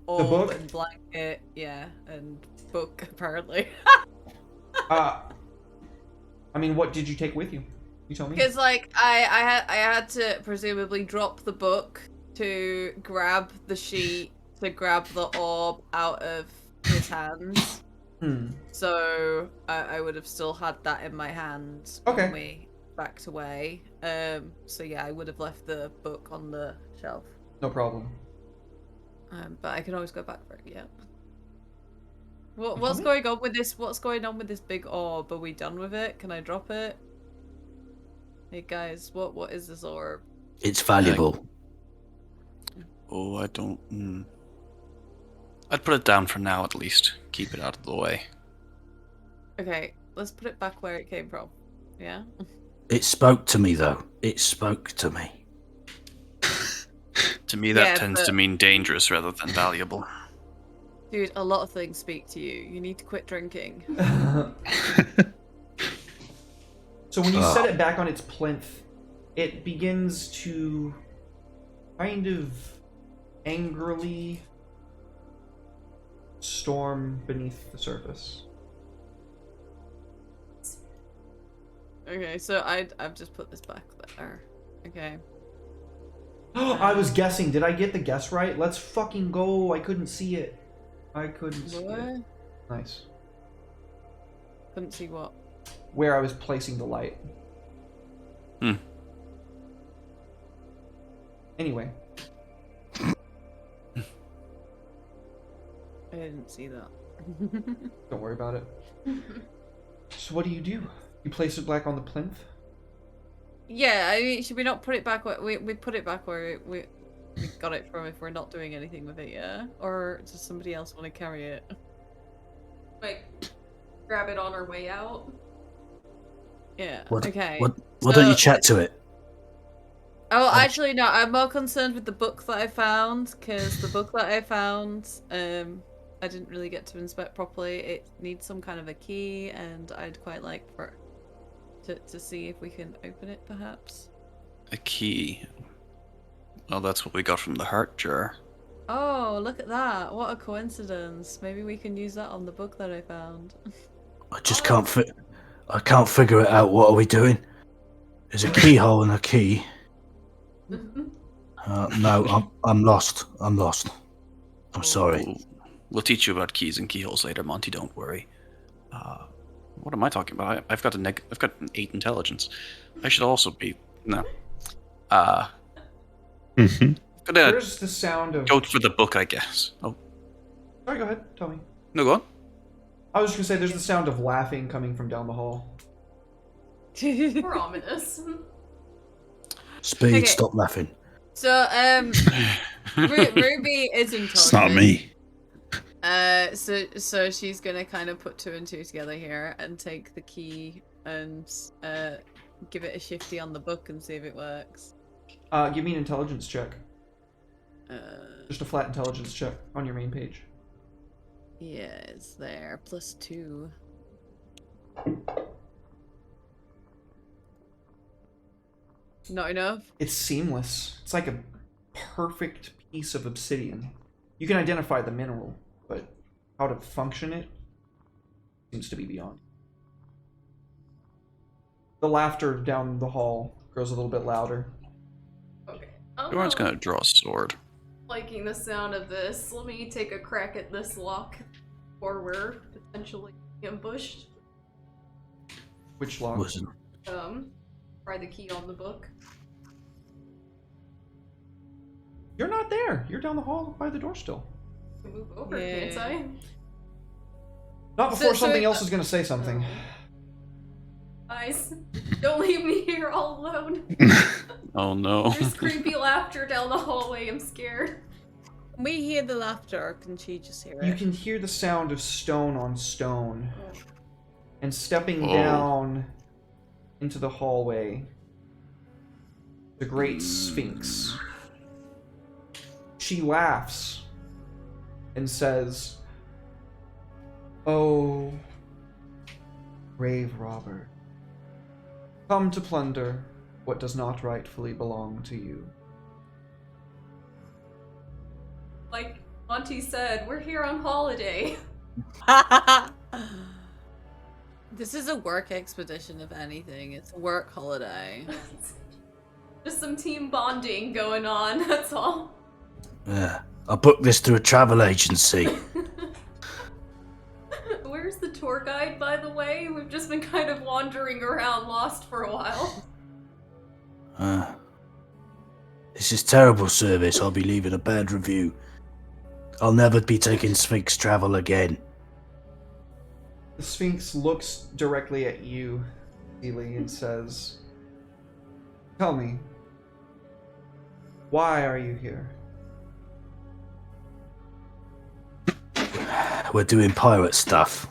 [SPEAKER 4] orb and blanket? Yeah, and book apparently.
[SPEAKER 1] I mean, what did you take with you? You tell me.
[SPEAKER 4] Because I had to presumably drop the book to grab the sheet to grab the orb out of his hands. So I would have still had that in my hand when we backed away. So yeah, I would have left the book on the shelf.
[SPEAKER 1] No problem.
[SPEAKER 4] But I can always go back for it. Yeah. What's going on with this? What's going on with this big orb? Are we done with it? Can I drop it? Hey guys, what is this orb?
[SPEAKER 3] It's valuable.
[SPEAKER 2] Oh, I don't... I'd put it down for now, at least. Keep it out of the way.
[SPEAKER 4] Okay, let's put it back where it came from. Yeah?
[SPEAKER 3] It spoke to me, though. It spoke to me.
[SPEAKER 2] To me, that
[SPEAKER 4] Yeah,
[SPEAKER 2] tends to mean dangerous rather than valuable.
[SPEAKER 4] Dude, a lot of things speak to you. You need to quit drinking.
[SPEAKER 1] So when you set it back on its plinth, it begins to kind of angrily storm beneath the surface.
[SPEAKER 4] Okay, so I've just put this back there. Okay.
[SPEAKER 1] I was guessing. Did I get the guess right? Let's fucking go. I couldn't see it. I couldn't see
[SPEAKER 4] What?
[SPEAKER 1] it. Nice.
[SPEAKER 4] Couldn't see what.
[SPEAKER 1] Where I was placing the light. Anyway.
[SPEAKER 4] I didn't see that.
[SPEAKER 1] Don't worry about it. So what do? You place it back on the plinth?
[SPEAKER 4] Yeah, I mean, should we not put it back where we put it back where we got it from if we're not doing anything with it, yeah? Or does somebody else want to carry it?
[SPEAKER 6] Like, grab it on our way out.
[SPEAKER 4] Yeah.
[SPEAKER 3] What,
[SPEAKER 4] Okay.
[SPEAKER 3] Why don't you chat to it?
[SPEAKER 4] Oh, actually, no. I'm more concerned with the book that I found, because the book that I found, I didn't really get to inspect properly. It needs some kind of a key, and I'd quite like to see if we can open it, perhaps.
[SPEAKER 2] A key. Well, that's what we got from the heart jar.
[SPEAKER 4] Oh, look at that! What a coincidence. Maybe we can use that on the book that I found.
[SPEAKER 3] I just can't I can't figure it out. What are we doing? There's a keyhole and a key. No, I'm lost. I'm sorry.
[SPEAKER 2] We'll teach you about keys and keyholes later, Monty. Don't worry. What am I talking about? I've got an 8 intelligence. I should also be no. Gonna
[SPEAKER 1] Where's the sound of?
[SPEAKER 2] go for the book, I guess. Oh,
[SPEAKER 1] Sorry, go ahead. Tell me.
[SPEAKER 2] no, go on.
[SPEAKER 1] I was just gonna say, there's the sound of laughing coming from down the hall.
[SPEAKER 6] We're ominous.
[SPEAKER 3] Speed,
[SPEAKER 4] Okay.
[SPEAKER 3] stop laughing.
[SPEAKER 4] So, Ruby is intelligent.
[SPEAKER 5] It's not me.
[SPEAKER 4] So she's gonna kind of put 2 and 2 together here and take the key and give it a shifty on the book and see if it works.
[SPEAKER 1] Give me an intelligence check. Just a flat intelligence check on your main page.
[SPEAKER 4] Yeah, it's there. +2. Not enough?
[SPEAKER 1] It's seamless. It's like a perfect piece of obsidian. You can identify the mineral, but how to function it seems to be beyond. The laughter down the hall grows a little bit louder.
[SPEAKER 6] Okay.
[SPEAKER 2] Everyone's gonna draw a sword.
[SPEAKER 6] Liking the sound of this. Let me take a crack at this lock before we're potentially ambushed.
[SPEAKER 1] Which lock?
[SPEAKER 3] Listen,
[SPEAKER 6] Try the key on the book.
[SPEAKER 1] You're not there. You're down the hall by the door still.
[SPEAKER 6] Move over,
[SPEAKER 4] Yeah.
[SPEAKER 6] can't I?
[SPEAKER 1] Not before
[SPEAKER 4] So
[SPEAKER 1] something
[SPEAKER 4] it-
[SPEAKER 1] else is gonna say something.
[SPEAKER 6] Guys, don't leave me here all alone.
[SPEAKER 2] Oh no.
[SPEAKER 6] There's creepy laughter down the hallway. I'm scared.
[SPEAKER 4] We hear the laughter. Can she just hear it?
[SPEAKER 1] You can hear the sound of stone on stone. And stepping
[SPEAKER 2] Whoa.
[SPEAKER 1] down into the hallway, the Great Sphinx. She laughs and says, "Oh, brave Robert, come to plunder what does not rightfully belong to you."
[SPEAKER 6] Like Monty said, we're here on holiday.
[SPEAKER 4] This is a work expedition, if anything. It's a work holiday.
[SPEAKER 6] Just some team bonding going on, that's all.
[SPEAKER 3] yeah, I booked this through a travel agency.
[SPEAKER 6] Where's the tour guide, by the way? We've just been kind of wandering around lost for a while.
[SPEAKER 3] This is terrible service. I'll be leaving a bad review. I'll never be taking Sphinx travel again.
[SPEAKER 1] The Sphinx looks directly at you, Seely, and says, "Tell me, why are you here?"
[SPEAKER 3] We're doing pirate stuff.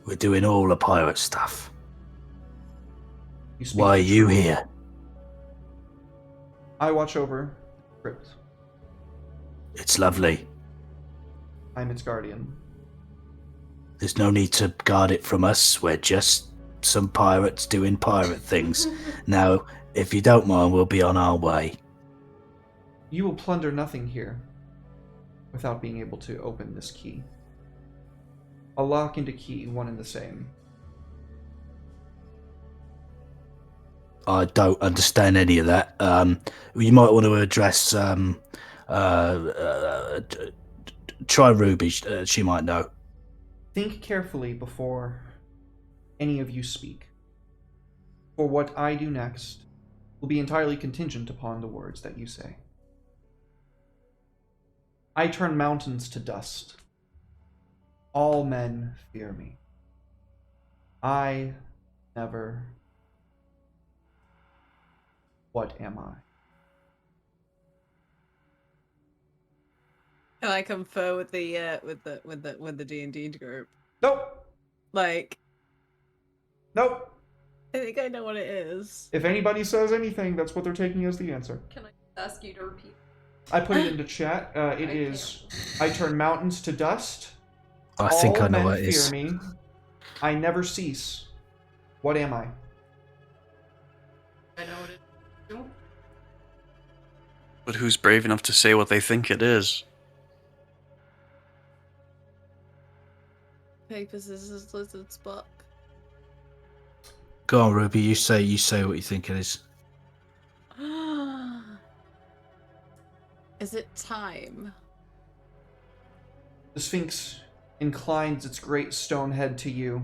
[SPEAKER 3] We're doing all the pirate stuff.
[SPEAKER 1] You speak
[SPEAKER 3] Why are
[SPEAKER 1] the
[SPEAKER 3] you
[SPEAKER 1] truth.
[SPEAKER 3] here?
[SPEAKER 1] I watch over Crypt.
[SPEAKER 3] It's lovely.
[SPEAKER 1] I'm its guardian.
[SPEAKER 3] There's no need to guard it from us. We're just some pirates doing pirate things. Now, if you don't mind, we'll be on our way.
[SPEAKER 1] You will plunder nothing here without being able to open this key. A lock and a key, one and the same.
[SPEAKER 3] I don't understand any of that. You might want to address try Ruby. She might know.
[SPEAKER 1] Think carefully before any of you speak. For what I do next will be entirely contingent upon the words that you say. I turn mountains to dust. All men fear me. I never. What am I?
[SPEAKER 4] Can I confer with the D&D group?
[SPEAKER 1] Nope.
[SPEAKER 4] Like,
[SPEAKER 1] Nope.
[SPEAKER 4] I think I know what it is.
[SPEAKER 1] If anybody says anything, that's what they're taking as the answer.
[SPEAKER 6] Can I ask you to repeat?
[SPEAKER 1] I put it into chat. It is, I turn mountains to dust.
[SPEAKER 3] I think
[SPEAKER 1] All
[SPEAKER 3] I know
[SPEAKER 1] men
[SPEAKER 3] what it is.
[SPEAKER 1] fear me. I never cease. What am I?
[SPEAKER 6] I know what it is.
[SPEAKER 2] But who's brave enough to say what they think it is?
[SPEAKER 4] Paper, scissors, lizard, Spock.
[SPEAKER 3] Go on, Ruby. You say what you think it is.
[SPEAKER 4] Is it time?
[SPEAKER 1] The Sphinx inclines its great stone head to you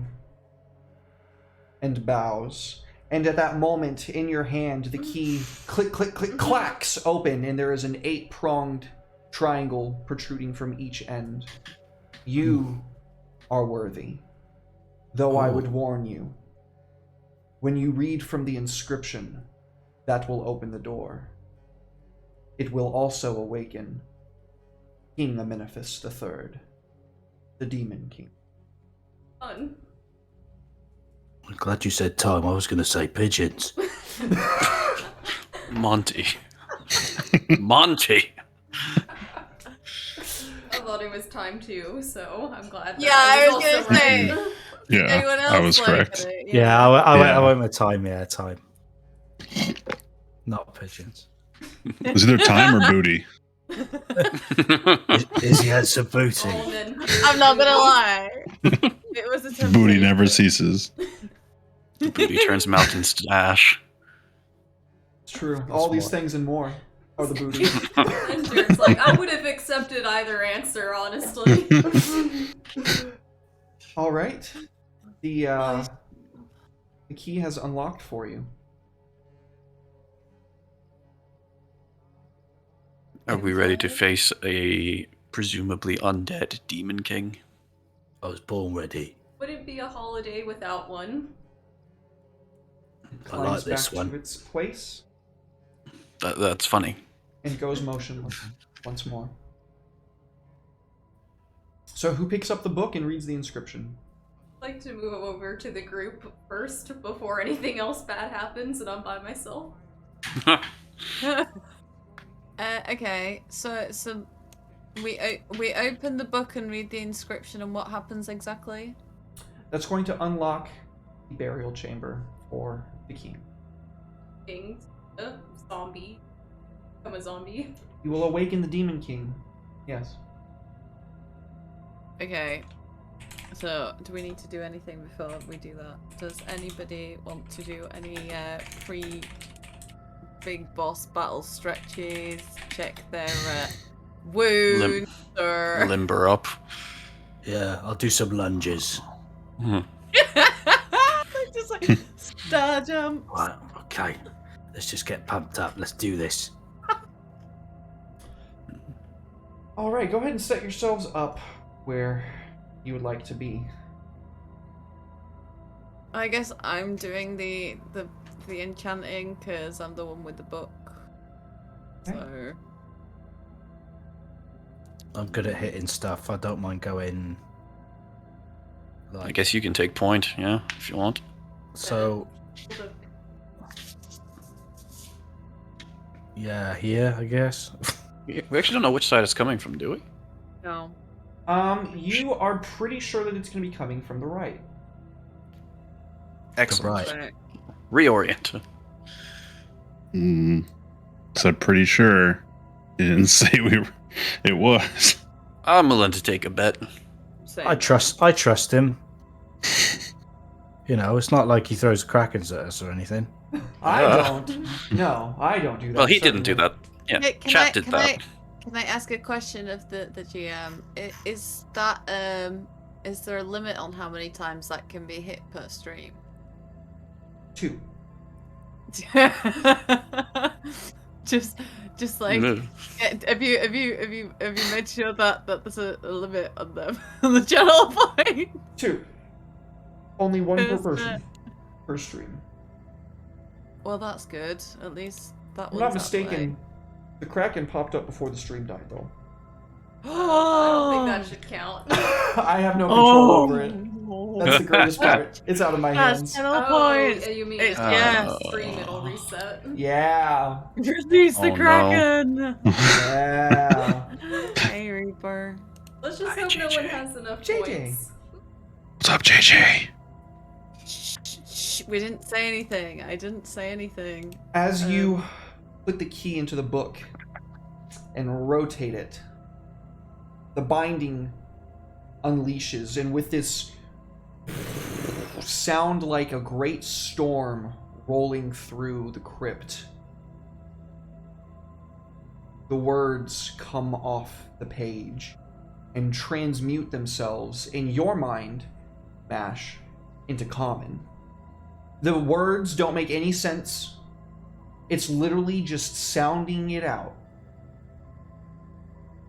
[SPEAKER 1] and bows. And at that moment, in your hand, the key click, click, click, clacks open, and there is an 8-pronged triangle protruding from each end. You are worthy. Though I would warn you, when you read from the inscription, that will open the door. It will also awaken King Amenophis III, the Demon King.
[SPEAKER 6] Fun.
[SPEAKER 3] I'm glad you said time. I was going to say pigeons.
[SPEAKER 2] Monty. Monty!
[SPEAKER 6] I thought it was time too, so I'm glad. That
[SPEAKER 4] Yeah, I was
[SPEAKER 6] also
[SPEAKER 4] gonna say.
[SPEAKER 6] right.
[SPEAKER 5] Yeah,
[SPEAKER 4] Anyone else
[SPEAKER 5] I was
[SPEAKER 4] like
[SPEAKER 5] correct.
[SPEAKER 4] it?
[SPEAKER 7] Yeah, I
[SPEAKER 5] Yeah.
[SPEAKER 7] went with time. Yeah, time. Not pigeons.
[SPEAKER 5] It was either time or booty.
[SPEAKER 3] Izzy had some booty.
[SPEAKER 6] All men
[SPEAKER 4] I'm not gonna lie. It was a temptation.
[SPEAKER 5] Booty never ceases.
[SPEAKER 2] The booty turns mountains to ash.
[SPEAKER 1] It's true. All these things and more are the booty.
[SPEAKER 6] And Jared's like, I would have accepted either answer, honestly.
[SPEAKER 1] All right. The key has unlocked for you.
[SPEAKER 2] Are we ready to face a presumably undead Demon King?
[SPEAKER 3] I was born ready.
[SPEAKER 6] Would it be a holiday without one?
[SPEAKER 1] It
[SPEAKER 3] I like
[SPEAKER 1] climbs
[SPEAKER 3] this
[SPEAKER 1] back
[SPEAKER 3] one.
[SPEAKER 1] to its place
[SPEAKER 2] That's funny.
[SPEAKER 1] and goes motionless once more. So who picks up the book and reads the inscription?
[SPEAKER 6] I'd like to move over to the group first before anything else bad happens and I'm by myself.
[SPEAKER 4] Okay, so we open the book and read the inscription, and what happens exactly?
[SPEAKER 1] That's going to unlock the burial chamber for the king.
[SPEAKER 6] King, zombie, become a zombie.
[SPEAKER 1] You will awaken the Demon King. Yes.
[SPEAKER 4] Okay. So, do we need to do anything before we do that? Does anybody want to do any pre-big boss battle stretches? Check their wounds or...
[SPEAKER 2] Limber up.
[SPEAKER 3] Yeah, I'll do some lunges.
[SPEAKER 2] Hmm.
[SPEAKER 4] Just like star jump.
[SPEAKER 3] Right, okay. Let's just get pumped up. Let's do this.
[SPEAKER 1] All right, go ahead and set yourselves up where you would like to be.
[SPEAKER 4] I guess I'm doing the enchanting because I'm the one with the book.
[SPEAKER 1] Okay.
[SPEAKER 4] So
[SPEAKER 7] I'm good at hitting stuff. I don't mind going. Like,
[SPEAKER 2] I guess you can take point, yeah, if you want.
[SPEAKER 7] so. Yeah, here I guess.
[SPEAKER 2] We actually don't know which side it's coming from, do we?
[SPEAKER 4] no.
[SPEAKER 1] You are pretty sure that it's going to be coming from the right.
[SPEAKER 2] Excellent.
[SPEAKER 7] Right.
[SPEAKER 2] Reorient.
[SPEAKER 5] So I'm pretty sure you didn't say it was.
[SPEAKER 2] I'm willing to take a bet.
[SPEAKER 4] Same.
[SPEAKER 7] I trust him. You know, it's not like he throws krakens at us or anything.
[SPEAKER 1] I don't. No, I don't do that.
[SPEAKER 2] Well, he didn't do
[SPEAKER 1] certainly.
[SPEAKER 2] that. Yeah,
[SPEAKER 4] Hey,
[SPEAKER 2] Chat did that.
[SPEAKER 4] Can I ask a question of the GM? Is that is there a limit on how many times that can be hit per stream?
[SPEAKER 1] 2.
[SPEAKER 4] just like
[SPEAKER 2] No.
[SPEAKER 4] have you made sure that there's a limit on them on the channel point?
[SPEAKER 1] 2. Only 1 per
[SPEAKER 4] Is
[SPEAKER 1] person per stream.
[SPEAKER 4] Well, that's good. At least that
[SPEAKER 1] If I'm
[SPEAKER 4] one's
[SPEAKER 1] not
[SPEAKER 4] out the
[SPEAKER 1] mistaken, the Kraken popped up before the stream died, though.
[SPEAKER 6] I don't think that should count.
[SPEAKER 1] I have no control over it.
[SPEAKER 4] Oh,
[SPEAKER 1] That's the greatest part. It's out of my
[SPEAKER 4] that's
[SPEAKER 1] hands.
[SPEAKER 4] channel
[SPEAKER 6] Oh,
[SPEAKER 4] points.
[SPEAKER 6] you mean
[SPEAKER 4] It's-
[SPEAKER 2] yeah.
[SPEAKER 6] stream it'll reset.
[SPEAKER 1] Yeah.
[SPEAKER 4] Release the
[SPEAKER 2] Oh, no.
[SPEAKER 4] Kraken.
[SPEAKER 1] Yeah.
[SPEAKER 4] Hey, Reaper.
[SPEAKER 6] Let's just
[SPEAKER 2] Hi,
[SPEAKER 6] hope no
[SPEAKER 2] JJ.
[SPEAKER 6] one has enough
[SPEAKER 1] JJ.
[SPEAKER 6] points.
[SPEAKER 5] What's up, JJ?
[SPEAKER 4] Shh, we didn't say anything. I didn't say anything.
[SPEAKER 1] As you put the key into the book and rotate it, the binding unleashes, and with this sound like a great storm rolling through the crypt, the words come off the page and transmute themselves in your mind, Mash, into common. The words don't make any sense. It's literally just sounding it out.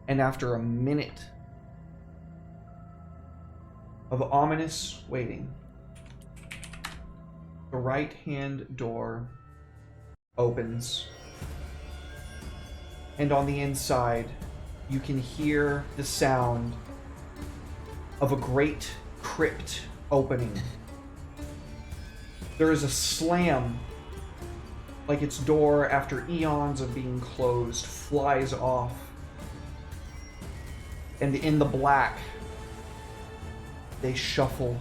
[SPEAKER 1] And after a minute of ominous waiting, the right-hand door opens. And on the inside, you can hear the sound of a great crypt opening. There is a slam, like its door, after eons of being closed, flies off. And in the black, they shuffle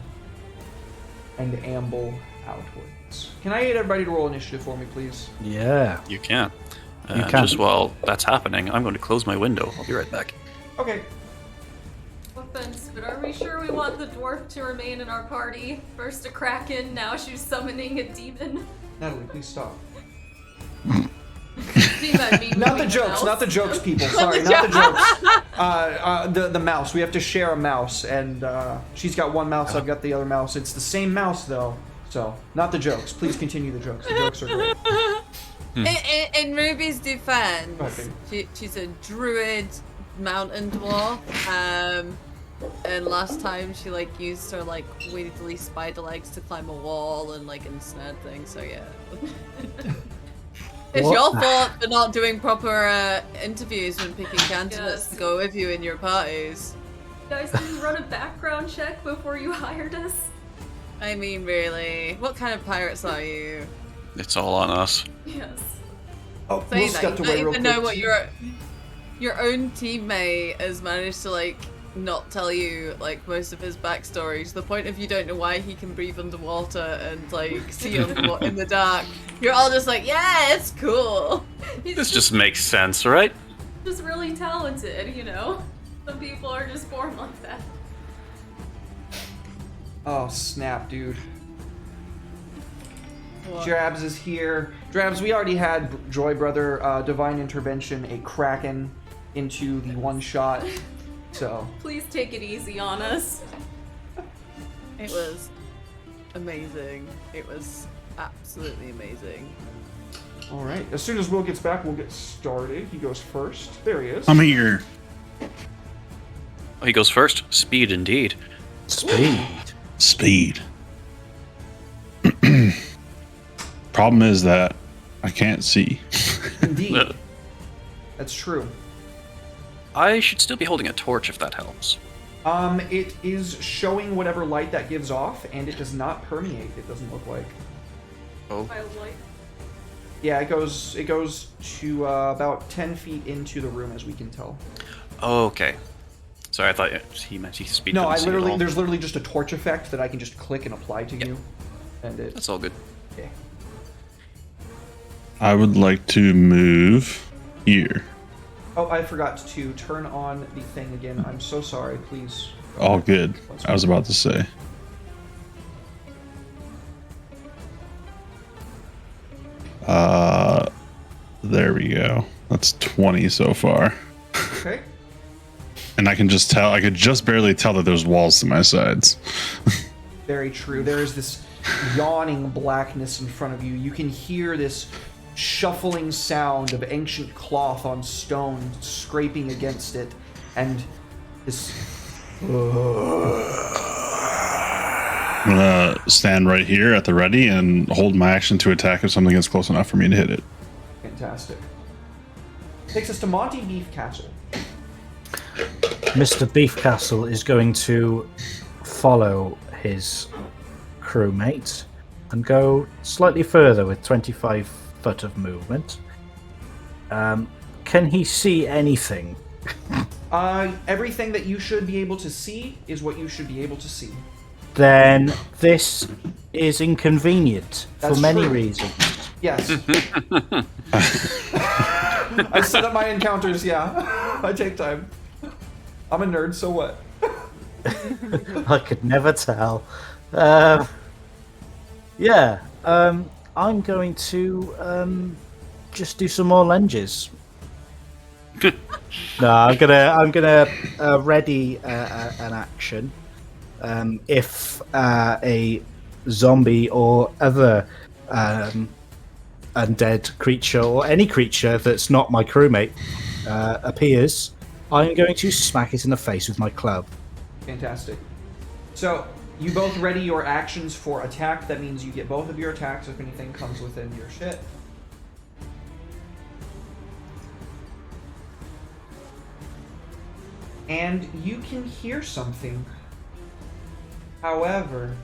[SPEAKER 1] and amble outwards. Can I get everybody to roll initiative for me, please?
[SPEAKER 7] Yeah.
[SPEAKER 2] You can.
[SPEAKER 7] You can.
[SPEAKER 2] Just while that's happening, I'm going to close my window. I'll be right back.
[SPEAKER 1] Okay.
[SPEAKER 6] Offense, but are we sure we want the dwarf to remain in our party? First a kraken, now she's summoning a demon.
[SPEAKER 1] Natalie, please stop.
[SPEAKER 6] Demon,
[SPEAKER 1] Not the jokes, not the jokes, people. Sorry, not the jokes. The mouse. We have to share a mouse, and she's got one mouse, I've got the other mouse. It's the same mouse, though. So, not the jokes. Please continue the jokes. The jokes are great.
[SPEAKER 4] In Ruby's defense,
[SPEAKER 1] Go ahead,
[SPEAKER 4] she's a druid mountain dwarf. And last time she like used her like weirdly spider legs to climb a wall and like ensnared things. So yeah. It's
[SPEAKER 7] What?
[SPEAKER 4] your fault for not doing proper interviews when picking candidates
[SPEAKER 6] Yes.
[SPEAKER 4] to go with you in your parties.
[SPEAKER 6] Guys, did you run a background check before you hired us?
[SPEAKER 4] I mean, really, what kind of pirates are you?
[SPEAKER 2] It's all on us.
[SPEAKER 6] Yes.
[SPEAKER 1] Oh, we'll
[SPEAKER 4] Saying that,
[SPEAKER 1] step
[SPEAKER 4] you
[SPEAKER 1] away
[SPEAKER 4] don't
[SPEAKER 1] real
[SPEAKER 4] even
[SPEAKER 1] quick.
[SPEAKER 4] know what your own teammate has managed to like not tell you like most of his backstory to the point of you don't know why he can breathe underwater and like see in the dark. You're all just like, yeah, it's cool.
[SPEAKER 6] He's
[SPEAKER 2] This just makes sense, right?
[SPEAKER 6] just really talented, you know? Some people are just born like that.
[SPEAKER 1] Oh, snap, dude.
[SPEAKER 4] What?
[SPEAKER 1] Drabs is here. Drabs, we already had Joy Brother Divine Intervention, a Kraken into the one shot. So,
[SPEAKER 6] Please take it easy on us.
[SPEAKER 4] It was amazing. It was absolutely amazing.
[SPEAKER 1] all right. As soon as Will gets back, we'll get started. He goes first. There he is.
[SPEAKER 5] I'm here.
[SPEAKER 2] Oh, he goes first. Speed indeed.
[SPEAKER 3] Speed.
[SPEAKER 5] Speed. Problem is that I can't see.
[SPEAKER 1] Indeed. That's true.
[SPEAKER 2] I should still be holding a torch if that helps.
[SPEAKER 1] It is showing whatever light that gives off, and it does not permeate. It doesn't look like.
[SPEAKER 2] Oh,
[SPEAKER 6] I like.
[SPEAKER 1] Yeah, it goes to about 10 feet into the room, as we can tell.
[SPEAKER 2] okay. Sorry, I thought he meant he speed.
[SPEAKER 1] No,
[SPEAKER 2] couldn't
[SPEAKER 1] I
[SPEAKER 2] see at
[SPEAKER 1] literally
[SPEAKER 2] all.
[SPEAKER 1] there's literally just a torch effect that I can just click and apply to you, and it.
[SPEAKER 2] That's all good.
[SPEAKER 1] Okay.
[SPEAKER 5] I would like to move here.
[SPEAKER 1] Oh, I forgot to turn on the thing again. I'm so sorry. Please.
[SPEAKER 5] All good. I was about to say. There we go. That's 20 so far.
[SPEAKER 1] Okay.
[SPEAKER 5] And I can just tell, I could just barely tell that there's walls to my sides.
[SPEAKER 1] Very true. There is this yawning blackness in front of you. You can hear this shuffling sound of ancient cloth on stone scraping against it, and this.
[SPEAKER 5] I'm gonna stand right here at the ready and hold my action to attack if something gets close enough for me to hit it.
[SPEAKER 1] Fantastic. Takes us to Monty Beef Castle.
[SPEAKER 7] Mr. Beefcastle is going to follow his crewmate and go slightly further with 25 foot of movement. Can he see anything?
[SPEAKER 1] Everything that you should be able to see is what you should be able to see.
[SPEAKER 7] Then this is inconvenient
[SPEAKER 1] That's
[SPEAKER 7] for many
[SPEAKER 1] true.
[SPEAKER 7] reasons.
[SPEAKER 1] Yes. I set up my encounters, yeah. I take time. I'm a nerd, so what?
[SPEAKER 7] I could never tell. I'm going to just do some more lunges. No, I'm gonna ready an action. If a zombie or other undead creature or any creature that's not my crewmate appears, I'm going to smack it in the face with my club.
[SPEAKER 1] Fantastic. So, you both ready your actions for attack. That means you get both of your attacks if anything comes within your shit. And you can hear something. However,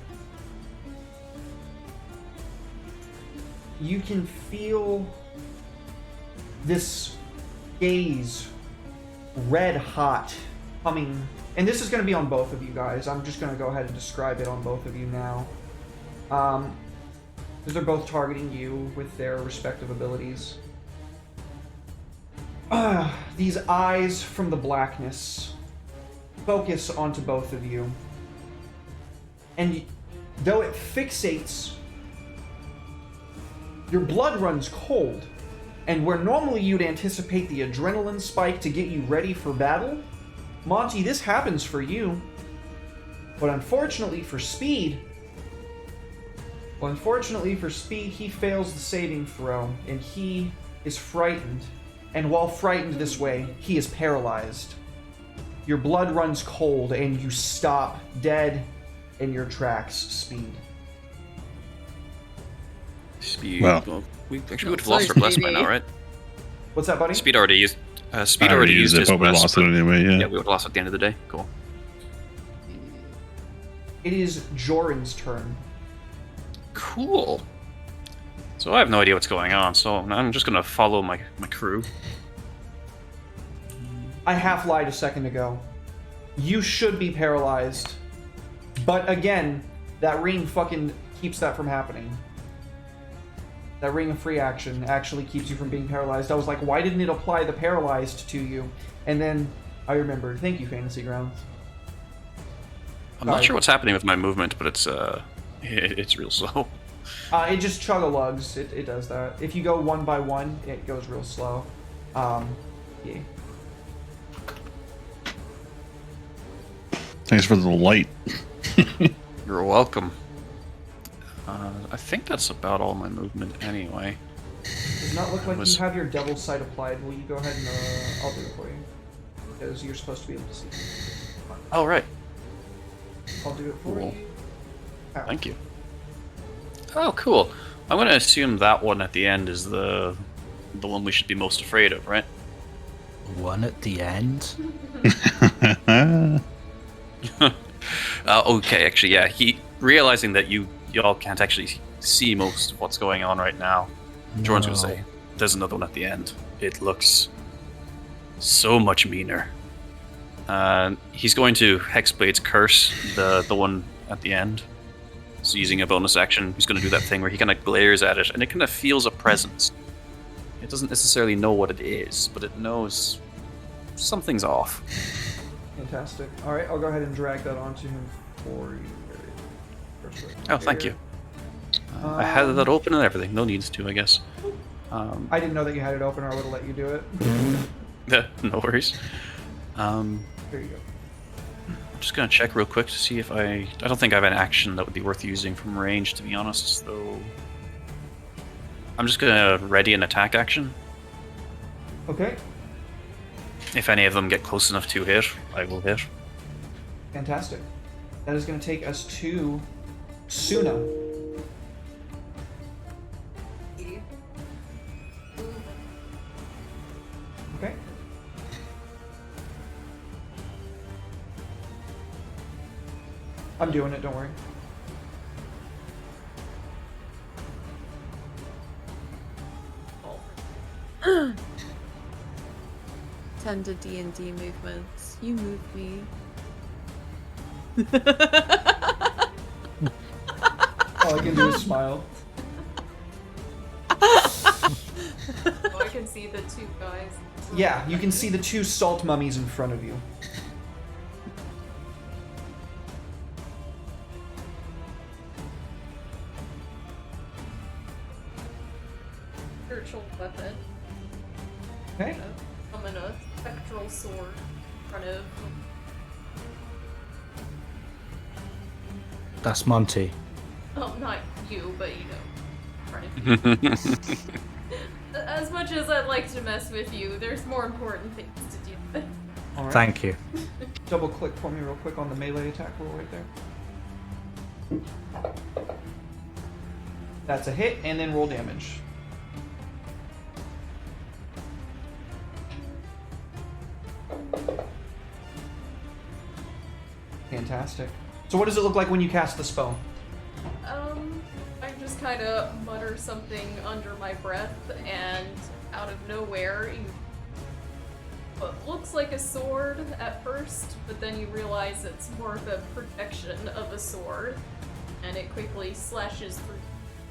[SPEAKER 1] you can feel this gaze red hot coming, and this is going to be on both of you guys. I'm just going to go ahead and describe it on both of you now, because they're both targeting you with their respective abilities. These eyes from the blackness focus onto both of you, and though it fixates, your blood runs cold. And where normally you'd anticipate the adrenaline spike to get you ready for battle, Monty, this happens for you. But unfortunately for Speed, he fails the saving throw, and he is frightened. And while frightened this way, he is paralyzed. Your blood runs cold, and you stop dead in your tracks, Speed.
[SPEAKER 2] Speed.
[SPEAKER 5] Well,
[SPEAKER 2] we actually would have lost our bless by now, right?
[SPEAKER 1] What's that, buddy?
[SPEAKER 2] Speed already used. Speed
[SPEAKER 5] I
[SPEAKER 2] already used
[SPEAKER 5] it,
[SPEAKER 2] his
[SPEAKER 5] but we
[SPEAKER 2] bless,
[SPEAKER 5] lost it anyway. Yeah.
[SPEAKER 2] Yeah, we would have lost at the end of the day. Cool.
[SPEAKER 1] It is Joran's turn.
[SPEAKER 2] Cool. So I have no idea what's going on, so I'm just gonna follow my crew.
[SPEAKER 1] I half lied a second ago. You should be paralyzed. But again, that ring fucking keeps that from happening. That ring of free action actually keeps you from being paralyzed. I was like, why didn't it apply the paralyzed to you? And then I remembered. Thank you, Fantasy Grounds.
[SPEAKER 2] I'm not sure what's happening with my movement, but it's real slow.
[SPEAKER 1] It just chug-a-lugs. It does that. If you go one by one, it goes real slow. Yeah.
[SPEAKER 5] Thanks for the light.
[SPEAKER 2] You're welcome. I think that's about all my movement anyway.
[SPEAKER 1] Does not look like you have your Devil Sight applied. Will you go ahead and I'll do it for you. Because you're supposed to be able to see.
[SPEAKER 2] Oh, right.
[SPEAKER 1] I'll do it for
[SPEAKER 2] Cool.
[SPEAKER 1] you. Ow.
[SPEAKER 2] Thank you. Oh, cool. I'm going to assume that one at the end is the one we should be most afraid of, right?
[SPEAKER 3] One at the end?
[SPEAKER 2] Okay, actually, yeah. He realizing that y'all can't actually see most of what's going on right now. Jordan's gonna say, "There's another one at the end. It looks so much meaner." He's going to Hexblade's Curse, the one at the end. So using a bonus action, he's going to do that thing where he kind of glares at it, and it kind of feels a presence. It doesn't necessarily know what it is, but it knows something's off.
[SPEAKER 1] Fantastic. Alright, I'll go ahead and drag that onto him for you.
[SPEAKER 2] Oh, thank you. I had that open and everything. No needs to, I guess.
[SPEAKER 1] I didn't know that you had it open, or I would have let you do it.
[SPEAKER 2] No worries.
[SPEAKER 1] Here you go.
[SPEAKER 2] I'm just gonna check real quick to see if I don't think I have an action that would be worth using from range, to be honest, though. I'm just gonna ready an attack action.
[SPEAKER 1] Okay,
[SPEAKER 2] If any of them get close enough to hit, I will hit.
[SPEAKER 1] fantastic. That is going to take us to Suna. Okay. I'm doing it, don't worry.
[SPEAKER 4] Tender D&D movements. You move me.
[SPEAKER 1] All I can do is smile.
[SPEAKER 6] Oh, I can see the two guys.
[SPEAKER 1] Yeah, you can see the two salt mummies in front of you.
[SPEAKER 6] Spiritual weapon.
[SPEAKER 1] Okay.
[SPEAKER 6] Summon a spectral sword in front of.
[SPEAKER 7] That's Monty.
[SPEAKER 6] Oh, not you, but you know, in front of you. As much as I'd like to mess with you, there's more important things to do with.
[SPEAKER 1] All right.
[SPEAKER 7] Thank you.
[SPEAKER 1] Double click for me real quick on the melee attack roll right there. That's a hit, and then roll damage. Fantastic. So what does it look like when you cast the spell?
[SPEAKER 6] I just kind of mutter something under my breath, and out of nowhere, what looks like a sword at first, but then you realize it's more of a protection of a sword, and it quickly slashes through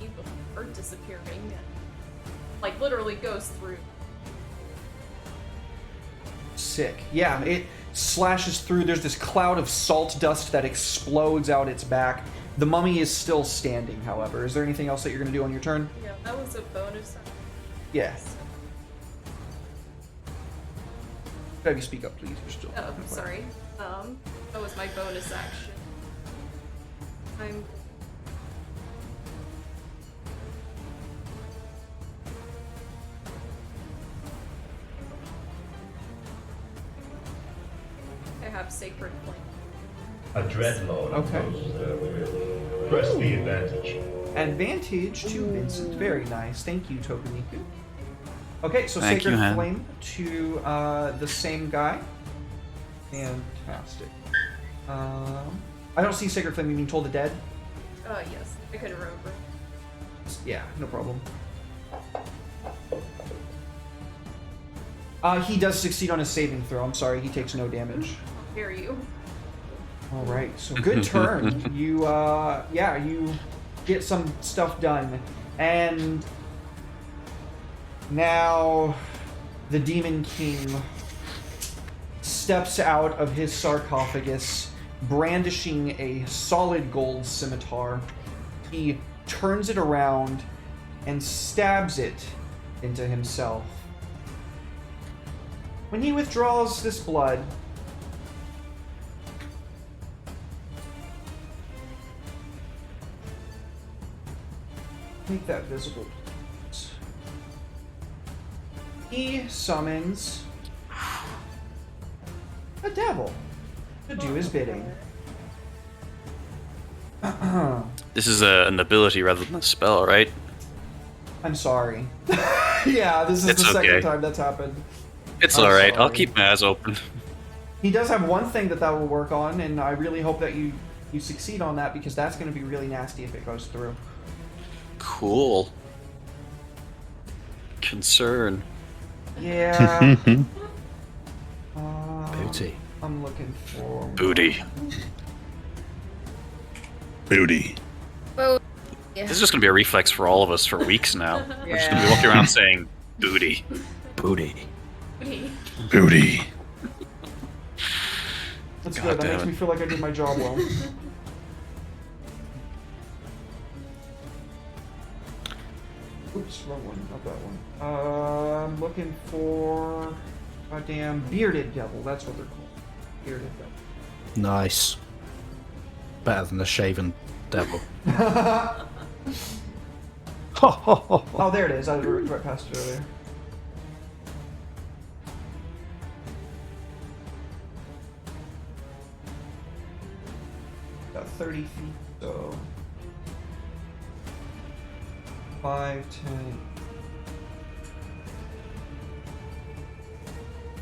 [SPEAKER 6] you before disappearing, and, like, literally goes through.
[SPEAKER 1] Sick. Yeah, it slashes through. There's this cloud of salt dust that explodes out its back. The mummy is still standing, however. Is there anything else that you're going to do on your turn?
[SPEAKER 6] Yeah, that was a bonus.
[SPEAKER 1] Yes. Have you speak up, please? You're still.
[SPEAKER 6] Oh, sorry. That was my bonus action. I have Sacred Flame.
[SPEAKER 9] A dreadlord.
[SPEAKER 1] Okay.
[SPEAKER 9] Press the advantage.
[SPEAKER 1] Advantage to Vincent. Very nice. Thank you, Tokuniku. Okay, so
[SPEAKER 2] Thank you,
[SPEAKER 1] Sacred
[SPEAKER 2] Han.
[SPEAKER 1] Flame to the same guy. Fantastic. I don't see Sacred Flame. You mean Toll the Dead?
[SPEAKER 6] Yes, I couldn't remember.
[SPEAKER 1] Yeah, no problem. He does succeed on his saving throw. I'm sorry, he takes no damage.
[SPEAKER 6] Hear you.
[SPEAKER 1] All right, so good turn. You, yeah, you get some stuff done, and now the Demon King steps out of his sarcophagus, brandishing a solid gold scimitar. He turns it around and stabs it into himself. When he withdraws this blood, make that visible. He summons a devil to do his bidding.
[SPEAKER 2] This is an ability rather than a spell, right?
[SPEAKER 1] I'm sorry. Yeah, this is
[SPEAKER 2] It's
[SPEAKER 1] the second
[SPEAKER 2] okay.
[SPEAKER 1] time that's happened.
[SPEAKER 2] It's
[SPEAKER 1] I'm
[SPEAKER 2] alright, I'll
[SPEAKER 1] sorry.
[SPEAKER 2] keep my eyes open.
[SPEAKER 1] He does have one thing that will work on, and I really hope that you succeed on that, because that's going to be really nasty if it goes through.
[SPEAKER 2] Cool. Concern.
[SPEAKER 1] Yeah.
[SPEAKER 3] Booty.
[SPEAKER 1] I'm looking for
[SPEAKER 2] Booty.
[SPEAKER 5] Booty.
[SPEAKER 2] This is just gonna be a reflex for all of us for weeks now. We're just gonna be walking around saying booty.
[SPEAKER 3] Booty.
[SPEAKER 5] Booty.
[SPEAKER 1] That's
[SPEAKER 2] God
[SPEAKER 1] good. That
[SPEAKER 2] damn
[SPEAKER 1] makes
[SPEAKER 2] it.
[SPEAKER 1] me feel like I did my job well. Oops, wrong one. Not that one. I'm looking for goddamn bearded devil. That's what they're called. Bearded devil.
[SPEAKER 7] Nice. Better than the shaven devil.
[SPEAKER 1] Oh, there it is. I right past it earlier. Got 30 feet, so 5, 10.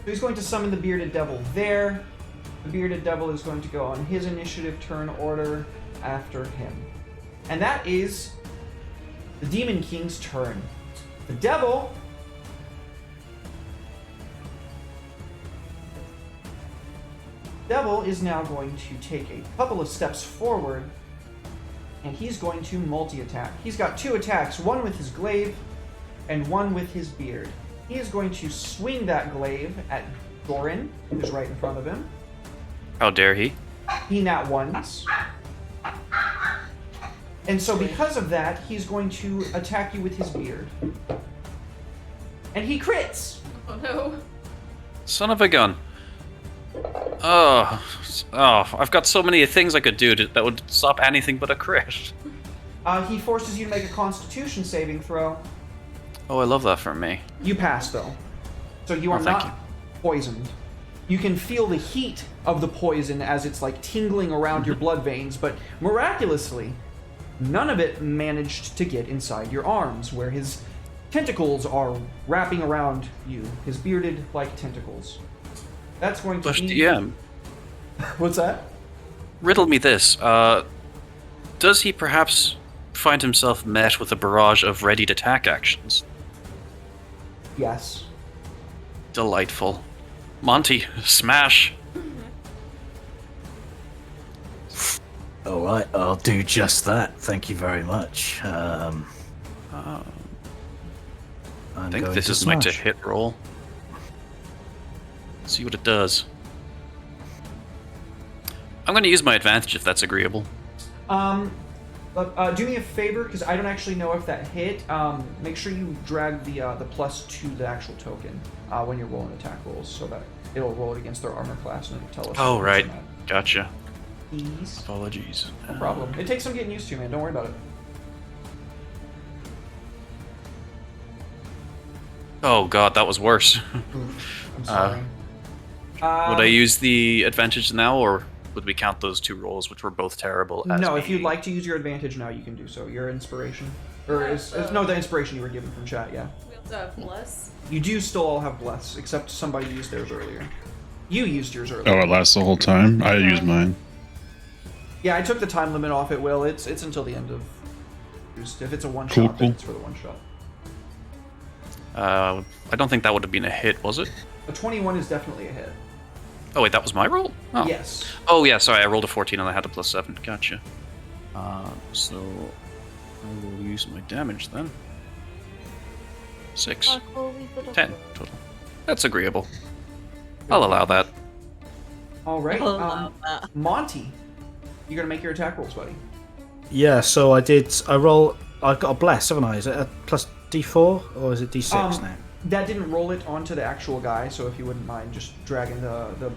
[SPEAKER 1] So he's going to summon the Bearded Devil there. The Bearded Devil is going to go on his initiative turn order after him. And that is the Demon King's turn. The Devil is now going to take a couple of steps forward, and he's going to multi-attack. He's got 2 attacks, one with his glaive and one with his beard. He is going to swing that glaive at Doran, who's right in front of him.
[SPEAKER 2] How dare he?
[SPEAKER 1] He nat ones. And so because of that, he's going to attack you with his beard. And he crits!
[SPEAKER 6] Oh no.
[SPEAKER 2] Son of a gun. Oh, I've got so many things I could do that would stop anything but a crit.
[SPEAKER 1] He forces you to make a Constitution saving throw.
[SPEAKER 2] Oh, I love that for me.
[SPEAKER 1] You pass, though. So you are
[SPEAKER 2] thank
[SPEAKER 1] not poisoned. You can feel the heat of the poison as it's like tingling around your blood veins, but miraculously, none of it managed to get inside your arms, where his tentacles are wrapping around you. His bearded, like, tentacles. That's going to
[SPEAKER 2] But
[SPEAKER 1] be...
[SPEAKER 2] DM,
[SPEAKER 1] What's that?
[SPEAKER 2] riddle me this. Does he perhaps find himself met with a barrage of ready-to-attack actions?
[SPEAKER 1] Yes.
[SPEAKER 2] Delightful. Monty, smash.
[SPEAKER 3] All right, I'll do just that. Thank you very much.
[SPEAKER 2] I
[SPEAKER 3] I'm
[SPEAKER 2] think
[SPEAKER 3] going
[SPEAKER 2] this
[SPEAKER 3] to
[SPEAKER 2] is my
[SPEAKER 3] smash.
[SPEAKER 2] to-hit roll. See what it does. I'm going to use my advantage if that's agreeable.
[SPEAKER 1] Do me a favor, because I don't actually know if that hit. Make sure you drag the plus to the actual token when you're rolling attack rolls, so that it'll roll it against their armor class and it'll tell us.
[SPEAKER 2] Oh,
[SPEAKER 1] what's
[SPEAKER 2] right.
[SPEAKER 1] in that.
[SPEAKER 2] Gotcha.
[SPEAKER 1] Please.
[SPEAKER 2] Apologies.
[SPEAKER 1] No problem. It takes some getting used to, man. Don't worry about it.
[SPEAKER 2] Oh god, that was worse.
[SPEAKER 1] Oof, I'm sorry.
[SPEAKER 2] Would I use the advantage now, or would we count those 2 rolls, which were both terrible? As
[SPEAKER 1] No, if you'd
[SPEAKER 2] being-
[SPEAKER 1] like to use your advantage now, you can do so. Your inspiration. Or no, the inspiration you were given from chat, yeah.
[SPEAKER 6] We also have Bless.
[SPEAKER 1] You do still all have bless, except somebody used theirs earlier. You used yours earlier.
[SPEAKER 5] Oh, it lasts the whole time? I used mine.
[SPEAKER 1] Yeah, I took the time limit off it, Will. It's until the end of... If it's a one-shot,
[SPEAKER 5] Cool,
[SPEAKER 1] then
[SPEAKER 5] cool.
[SPEAKER 1] it's for the one-shot.
[SPEAKER 2] I don't think that would have been a hit, was it?
[SPEAKER 1] A 21 is definitely a hit.
[SPEAKER 2] Oh wait, that was my roll? Oh.
[SPEAKER 1] Yes.
[SPEAKER 2] Oh yeah, sorry, I rolled a 14 and I had a +7. Gotcha. So I will use my damage then. 6. 10 total. That's agreeable. I'll allow that.
[SPEAKER 1] All right.
[SPEAKER 4] I'll allow that.
[SPEAKER 1] Monty, you're gonna make your attack rolls, buddy.
[SPEAKER 7] Yeah, so I got a bless, haven't I? Is it a plus D4 or is it D6 now?
[SPEAKER 1] That didn't roll it onto the actual guy, so if you wouldn't mind just dragging the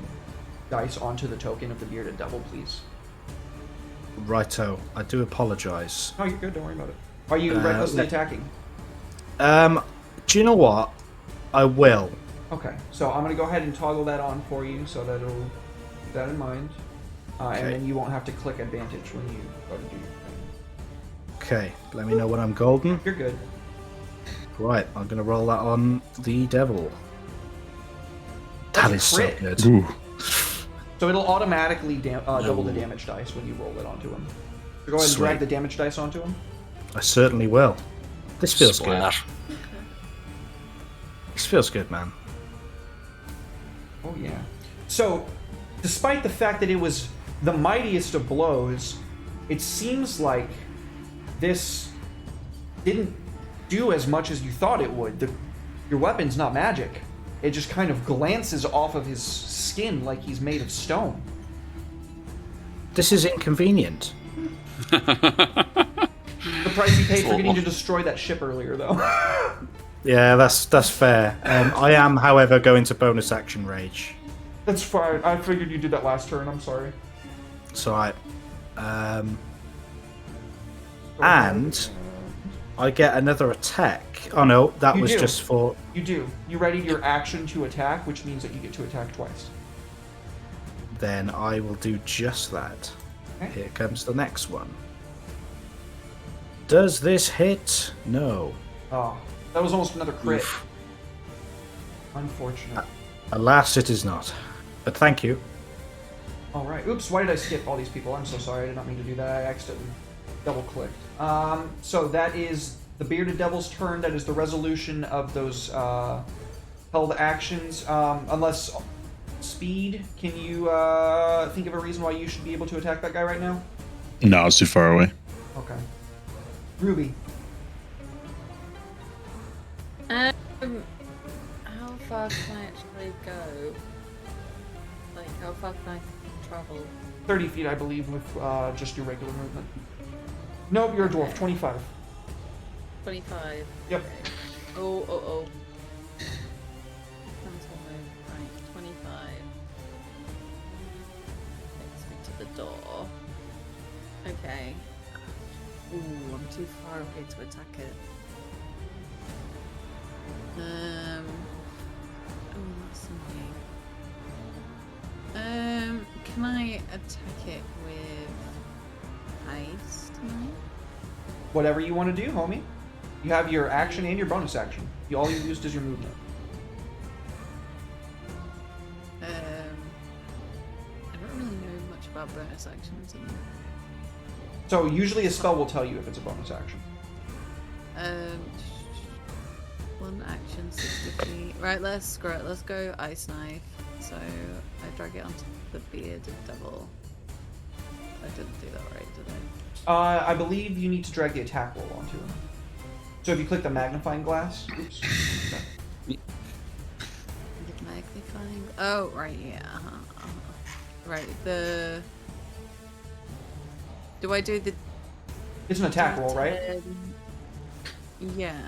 [SPEAKER 1] dice onto the token of the Bearded Devil, please.
[SPEAKER 7] Righto, I do apologise.
[SPEAKER 1] No, you're good. Don't worry about it. Are you
[SPEAKER 7] Uh,
[SPEAKER 1] recklessly
[SPEAKER 7] let-
[SPEAKER 1] attacking?
[SPEAKER 7] Do you know what? I will.
[SPEAKER 1] Okay, so I'm gonna go ahead and toggle that on for you, so that it'll keep that in mind,
[SPEAKER 7] Okay.
[SPEAKER 1] and then you won't have to click advantage when you go to do your thing.
[SPEAKER 7] Okay, let me know when I'm golden.
[SPEAKER 1] You're good.
[SPEAKER 7] Right, I'm going to roll that on the devil. That is so
[SPEAKER 1] crit.
[SPEAKER 7] good.
[SPEAKER 5] Ooh.
[SPEAKER 1] So it'll automatically double the damage dice when you roll it onto him. So go ahead and
[SPEAKER 7] Sweet.
[SPEAKER 1] drag the damage dice onto him.
[SPEAKER 7] I certainly will. This feels
[SPEAKER 2] Splat.
[SPEAKER 7] good. This feels good, man.
[SPEAKER 1] Oh yeah. So, despite the fact that it was the mightiest of blows, it seems like this didn't do as much as you thought it would. Your weapon's not magic. It just kind of glances off of his skin like he's made of stone.
[SPEAKER 7] This is inconvenient.
[SPEAKER 1] The price you paid for getting to destroy that ship earlier, though.
[SPEAKER 7] Yeah, that's fair. I am, however, going to bonus action rage.
[SPEAKER 1] That's fine. I figured you did that last turn. I'm sorry.
[SPEAKER 7] It's alright. And I get another attack. Oh no, that
[SPEAKER 1] You
[SPEAKER 7] was
[SPEAKER 1] do.
[SPEAKER 7] just for.
[SPEAKER 1] You do. You readied your action to attack, which means that you get to attack twice.
[SPEAKER 7] Then I will do just that.
[SPEAKER 1] Okay.
[SPEAKER 7] Here comes the next one. Does this hit? No.
[SPEAKER 1] Oh, that was almost another crit.
[SPEAKER 7] Oof.
[SPEAKER 1] Unfortunate.
[SPEAKER 7] Alas, it is not. But thank you.
[SPEAKER 1] All right. Oops. Why did I skip all these people? I'm so sorry. I did not mean to do that. I accidentally double-clicked. So that is the Bearded Devil's turn. That is the resolution of those held actions. Unless Speed, can you think of a reason why you should be able to attack that guy right now?
[SPEAKER 5] No, it's too far away.
[SPEAKER 1] Okay. Ruby.
[SPEAKER 4] How far can I actually go? Like, how far can I travel?
[SPEAKER 1] 30 feet, I believe, with just your regular movement. Nope, you're a dwarf. 25.
[SPEAKER 4] 25.
[SPEAKER 1] Yep.
[SPEAKER 4] Okay. Oh. Right, 25. Takes me to the door. Okay. Ooh, I'm too far away to attack it. Oh, that's annoying. Can I attack it with ice tonight?
[SPEAKER 1] Whatever you want to do, homie. You have your action and your bonus action. All you used is your movement.
[SPEAKER 4] I don't really know much about bonus actions.
[SPEAKER 1] So usually a spell will tell you if it's a bonus action.
[SPEAKER 4] One action, 60 feet. Right, let's go Ice Knife. So I drag it onto the Bearded Devil. I didn't do that right, did I?
[SPEAKER 1] I believe you need to drag the attack roll onto him. So if you click the magnifying glass, oops. Okay.
[SPEAKER 4] Magnifying. Oh, right, yeah. Right, do I do the?
[SPEAKER 1] It's an attack roll, right?
[SPEAKER 4] Yeah.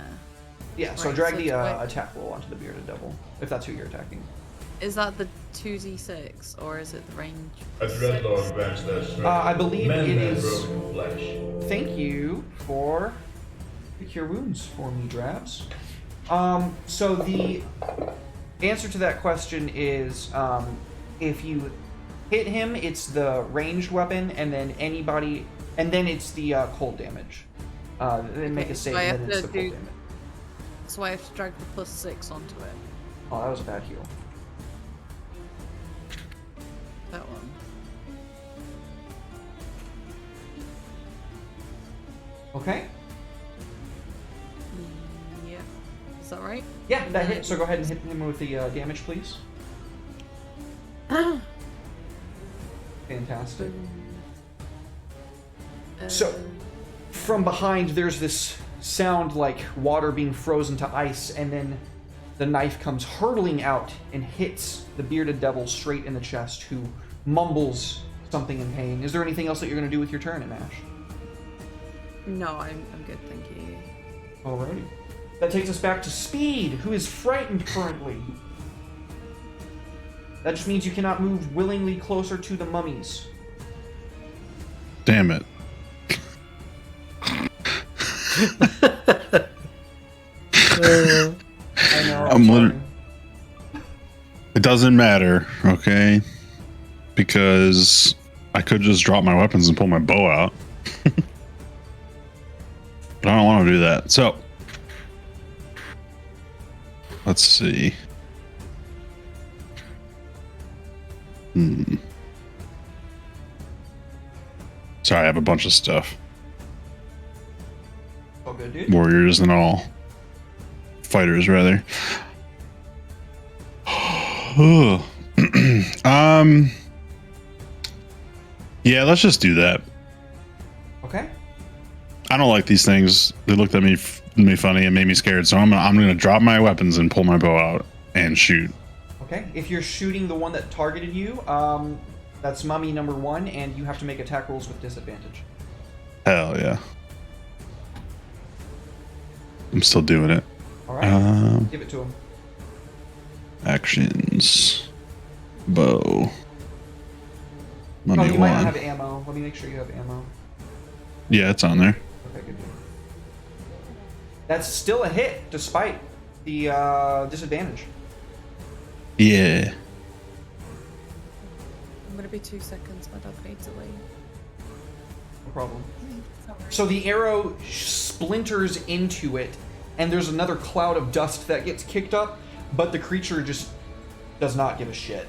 [SPEAKER 1] Yeah. So
[SPEAKER 4] Right,
[SPEAKER 1] drag
[SPEAKER 4] so
[SPEAKER 1] the
[SPEAKER 4] do I-
[SPEAKER 1] attack roll onto the Bearded Devil, if that's who you're attacking.
[SPEAKER 4] Is that the 2d6 or is it the range?
[SPEAKER 9] A dreadlord grants their strength.
[SPEAKER 1] I believe
[SPEAKER 9] Men
[SPEAKER 1] it
[SPEAKER 9] and
[SPEAKER 1] is-
[SPEAKER 9] broken flesh.
[SPEAKER 1] Thank you for the cure wounds for me, Drabs. So the answer to that question is, if you hit him, it's the ranged weapon, and then it's the cold damage. Then make
[SPEAKER 4] Okay,
[SPEAKER 1] a save,
[SPEAKER 4] so I
[SPEAKER 1] and then
[SPEAKER 4] have
[SPEAKER 1] it's
[SPEAKER 4] to
[SPEAKER 1] the cold
[SPEAKER 4] do-
[SPEAKER 1] damage.
[SPEAKER 4] So I have to drag the +6 onto it.
[SPEAKER 1] Oh, that was a bad heal.
[SPEAKER 4] That one.
[SPEAKER 1] Okay.
[SPEAKER 4] Yeah. Is that right?
[SPEAKER 1] Yeah, that hit. So go ahead and hit him with the damage, please. Fantastic. So, from behind, there's this sound like water being frozen to ice, and then the knife comes hurtling out and hits the Bearded Devil straight in the chest, who mumbles something in pain. Is there anything else that you're going to do with your turn, Amash?
[SPEAKER 4] No, I'm good, thank you.
[SPEAKER 1] Alrighty. That takes us back to Speed, who is frightened currently. That just means you cannot move willingly closer to the mummies.
[SPEAKER 5] Damn it.
[SPEAKER 1] I know.
[SPEAKER 5] I'm
[SPEAKER 1] sorry.
[SPEAKER 5] lit- It doesn't matter, okay? Because I could just drop my weapons and pull my bow out. But I don't want to do that. So, let's see. Sorry, I have a bunch of stuff.
[SPEAKER 1] All good, dude.
[SPEAKER 5] Warriors and all. Fighters, rather. Yeah, let's just do that.
[SPEAKER 1] Okay.
[SPEAKER 5] I don't like these things. They looked at me funny and made me scared. So I'm gonna drop my weapons and pull my bow out and shoot.
[SPEAKER 1] Okay. If you're shooting the one that targeted you, that's mummy number 1, and you have to make attack rolls with disadvantage.
[SPEAKER 5] Hell yeah. I'm still doing it.
[SPEAKER 1] All right. Give it to him.
[SPEAKER 5] Actions. Bow.
[SPEAKER 1] Oh,
[SPEAKER 5] Money
[SPEAKER 1] you might not
[SPEAKER 5] one.
[SPEAKER 1] have ammo. Let me make sure you have ammo.
[SPEAKER 5] Yeah, it's on there.
[SPEAKER 1] Okay, good. That's still a hit, despite the disadvantage.
[SPEAKER 5] Yeah.
[SPEAKER 4] I'm gonna be 2 seconds. My dog needs a wee.
[SPEAKER 1] No problem. So the arrow splinters into it, and there's another cloud of dust that gets kicked up, but the creature just does not give a shit.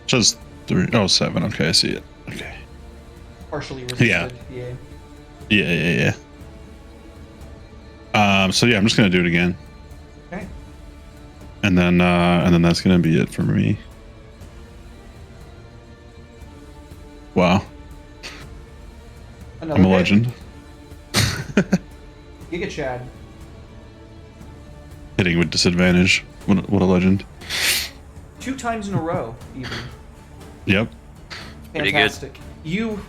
[SPEAKER 5] Just 3. Oh, 7. Okay, I see it. Okay.
[SPEAKER 1] Partially resisted.
[SPEAKER 5] Yeah.
[SPEAKER 1] Yeah.
[SPEAKER 5] So yeah, I'm just gonna do it again,
[SPEAKER 1] Okay.
[SPEAKER 5] and then that's gonna be it for me. Wow,
[SPEAKER 1] Another
[SPEAKER 5] I'm a
[SPEAKER 1] hit.
[SPEAKER 5] legend.
[SPEAKER 1] Giga Chad.
[SPEAKER 5] Hitting with disadvantage. What a legend.
[SPEAKER 1] 2 times in a row, even.
[SPEAKER 5] Yep.
[SPEAKER 2] Pretty good.
[SPEAKER 1] Fantastic. You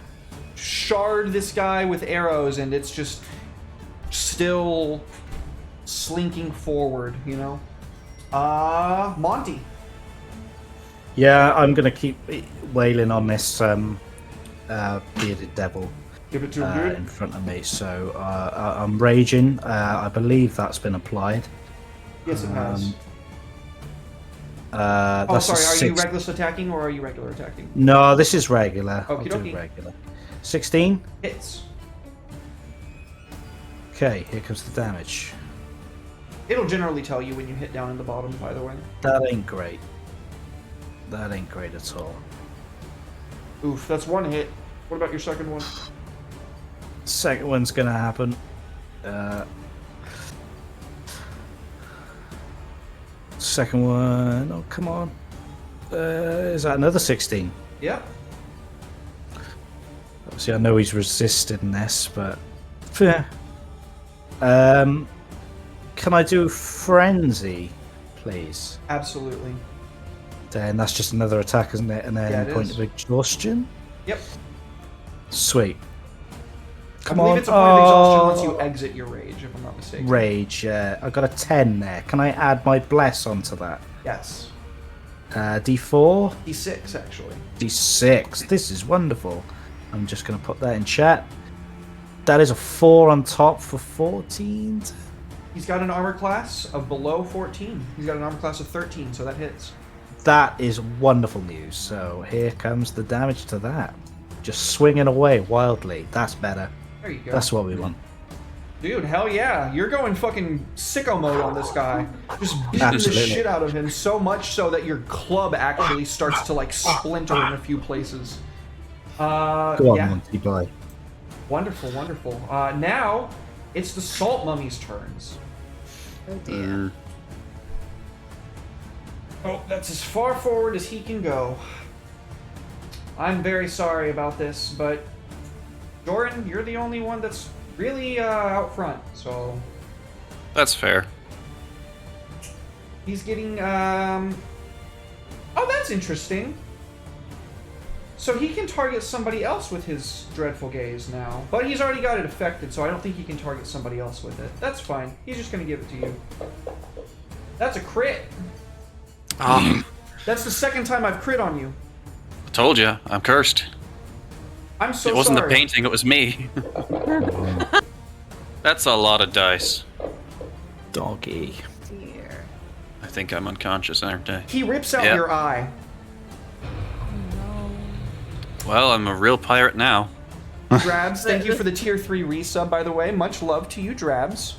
[SPEAKER 1] shard this guy with arrows, and it's just still slinking forward, you know? Monty.
[SPEAKER 7] Yeah, I'm gonna keep wailing on this bearded devil
[SPEAKER 1] Give it to him, dude.
[SPEAKER 7] in front of me. So I'm raging. I believe that's been applied.
[SPEAKER 1] Yes, it has.
[SPEAKER 7] That's a
[SPEAKER 1] sorry, are you
[SPEAKER 7] 6.
[SPEAKER 1] reckless attacking or are you regular attacking?
[SPEAKER 7] No, this is regular. I'll
[SPEAKER 1] Okie
[SPEAKER 7] do
[SPEAKER 1] dokie.
[SPEAKER 7] regular. 16.
[SPEAKER 1] Hits.
[SPEAKER 7] Okay, here comes the damage.
[SPEAKER 1] It'll generally tell you when you hit down in the bottom, by the way.
[SPEAKER 7] That ain't great. That ain't great at all.
[SPEAKER 1] Oof, that's 1 hit. What about your second one?
[SPEAKER 7] Second one's gonna happen. Second one. Oh, come on. Is that another 16?
[SPEAKER 1] Yep.
[SPEAKER 7] Obviously, I know he's resisting this, but fair. Can I do frenzy, please?
[SPEAKER 1] Absolutely.
[SPEAKER 7] Then that's just another attack, isn't it? And then
[SPEAKER 1] Yeah, it
[SPEAKER 7] point
[SPEAKER 1] is.
[SPEAKER 7] of exhaustion.
[SPEAKER 1] Yep.
[SPEAKER 7] Sweet. Come
[SPEAKER 1] I believe
[SPEAKER 7] on.
[SPEAKER 1] it's a point of exhaustion once
[SPEAKER 7] Oh.
[SPEAKER 1] you exit your rage, if I'm not mistaken.
[SPEAKER 7] Rage. I got a 10 there. Can I add my bless onto that?
[SPEAKER 1] Yes.
[SPEAKER 7] D4,
[SPEAKER 1] D6, actually.
[SPEAKER 7] D6. This is wonderful. I'm just going to put that in chat. That is a 4 on top for 14.
[SPEAKER 1] He's got an armor class of below 14. He's got an armor class of 13, so that hits.
[SPEAKER 7] That is wonderful news. So here comes the damage to that. Just swinging away wildly. That's better.
[SPEAKER 1] There you go.
[SPEAKER 7] That's what we want.
[SPEAKER 1] Dude, hell yeah. You're going fucking sicko mode on this guy. Just beating
[SPEAKER 7] Absolutely.
[SPEAKER 1] the shit out of him so much so that your club actually starts to, like, splinter in a few places.
[SPEAKER 7] Go on,
[SPEAKER 1] yeah.
[SPEAKER 7] Monty, bye.
[SPEAKER 1] Wonderful, wonderful. Now, it's the Salt Mummy's turns.
[SPEAKER 4] Oh dear.
[SPEAKER 1] Oh, that's as far forward as he can go. I'm very sorry about this, but Jordan, you're the only one that's really out front, so
[SPEAKER 2] That's fair.
[SPEAKER 1] he's getting oh, that's interesting. So he can target somebody else with his dreadful gaze now, but he's already got it affected, so I don't think he can target somebody else with it. That's fine. He's just gonna give it to you. That's a crit.
[SPEAKER 2] Oh,
[SPEAKER 1] That's the second time I've crit on you.
[SPEAKER 2] I told you, I'm cursed.
[SPEAKER 1] I'm so
[SPEAKER 2] It wasn't
[SPEAKER 1] sorry.
[SPEAKER 2] the painting, it was me. That's a lot of dice.
[SPEAKER 7] Doggy.
[SPEAKER 4] Dear.
[SPEAKER 2] I think I'm unconscious, aren't I?
[SPEAKER 1] He rips out
[SPEAKER 2] Yeah.
[SPEAKER 1] your eye.
[SPEAKER 2] Well, I'm a real pirate now.
[SPEAKER 1] Drabs, thank you for the tier 3 resub, by the way. Much love to you, Drabs.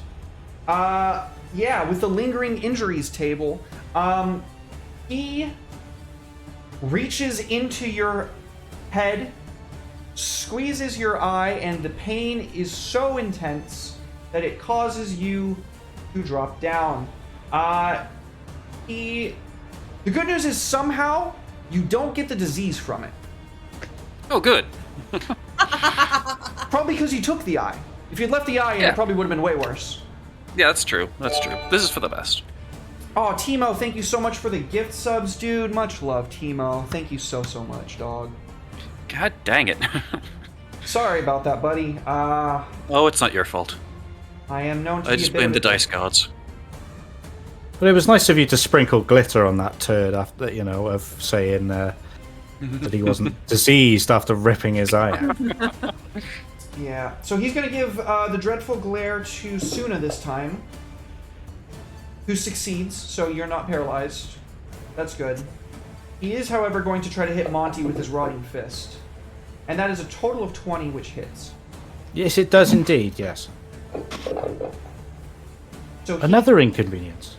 [SPEAKER 1] Yeah, with the lingering injuries table, he reaches into your head, squeezes your eye, and the pain is so intense that it causes you to drop down. The good news is somehow you don't get the disease from it.
[SPEAKER 2] Oh, good.
[SPEAKER 1] Probably because you took the eye. If you'd left the eye in,
[SPEAKER 2] Yeah.
[SPEAKER 1] it probably would have been way worse.
[SPEAKER 2] Yeah, that's true. That's true. This is for the best.
[SPEAKER 1] Oh, Timo, thank you so much for the gift subs, dude. Much love, Timo. Thank you so much, dog.
[SPEAKER 2] God dang it.
[SPEAKER 1] Sorry about that, buddy.
[SPEAKER 2] Oh, it's not your fault.
[SPEAKER 1] I am known to
[SPEAKER 2] I
[SPEAKER 1] be
[SPEAKER 2] just
[SPEAKER 1] a bit
[SPEAKER 2] blame
[SPEAKER 1] of
[SPEAKER 2] the
[SPEAKER 1] a
[SPEAKER 2] dice gods.
[SPEAKER 7] But it was nice of you to sprinkle glitter on that turd after, of saying that he wasn't diseased after ripping his eye out.
[SPEAKER 1] Yeah. So he's going to give the Dreadful Glare to Suna this time, who succeeds, so you're not paralyzed. That's good. He is, however, going to try to hit Monty with his Rotting Fist. And that is a total of 20, which hits.
[SPEAKER 7] Yes, it does indeed, yes.
[SPEAKER 1] So he
[SPEAKER 7] Another inconvenience.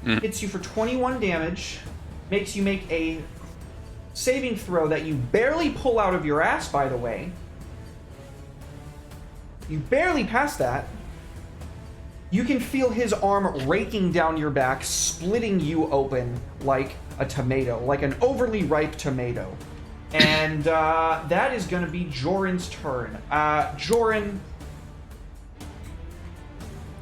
[SPEAKER 1] hits you for 21 damage, makes you make a saving throw that you barely pull out of your ass, by the way. You barely pass that. You can feel his arm raking down your back, splitting you open like a tomato, like an overly ripe tomato. And that is going to be Joran's turn. Joran,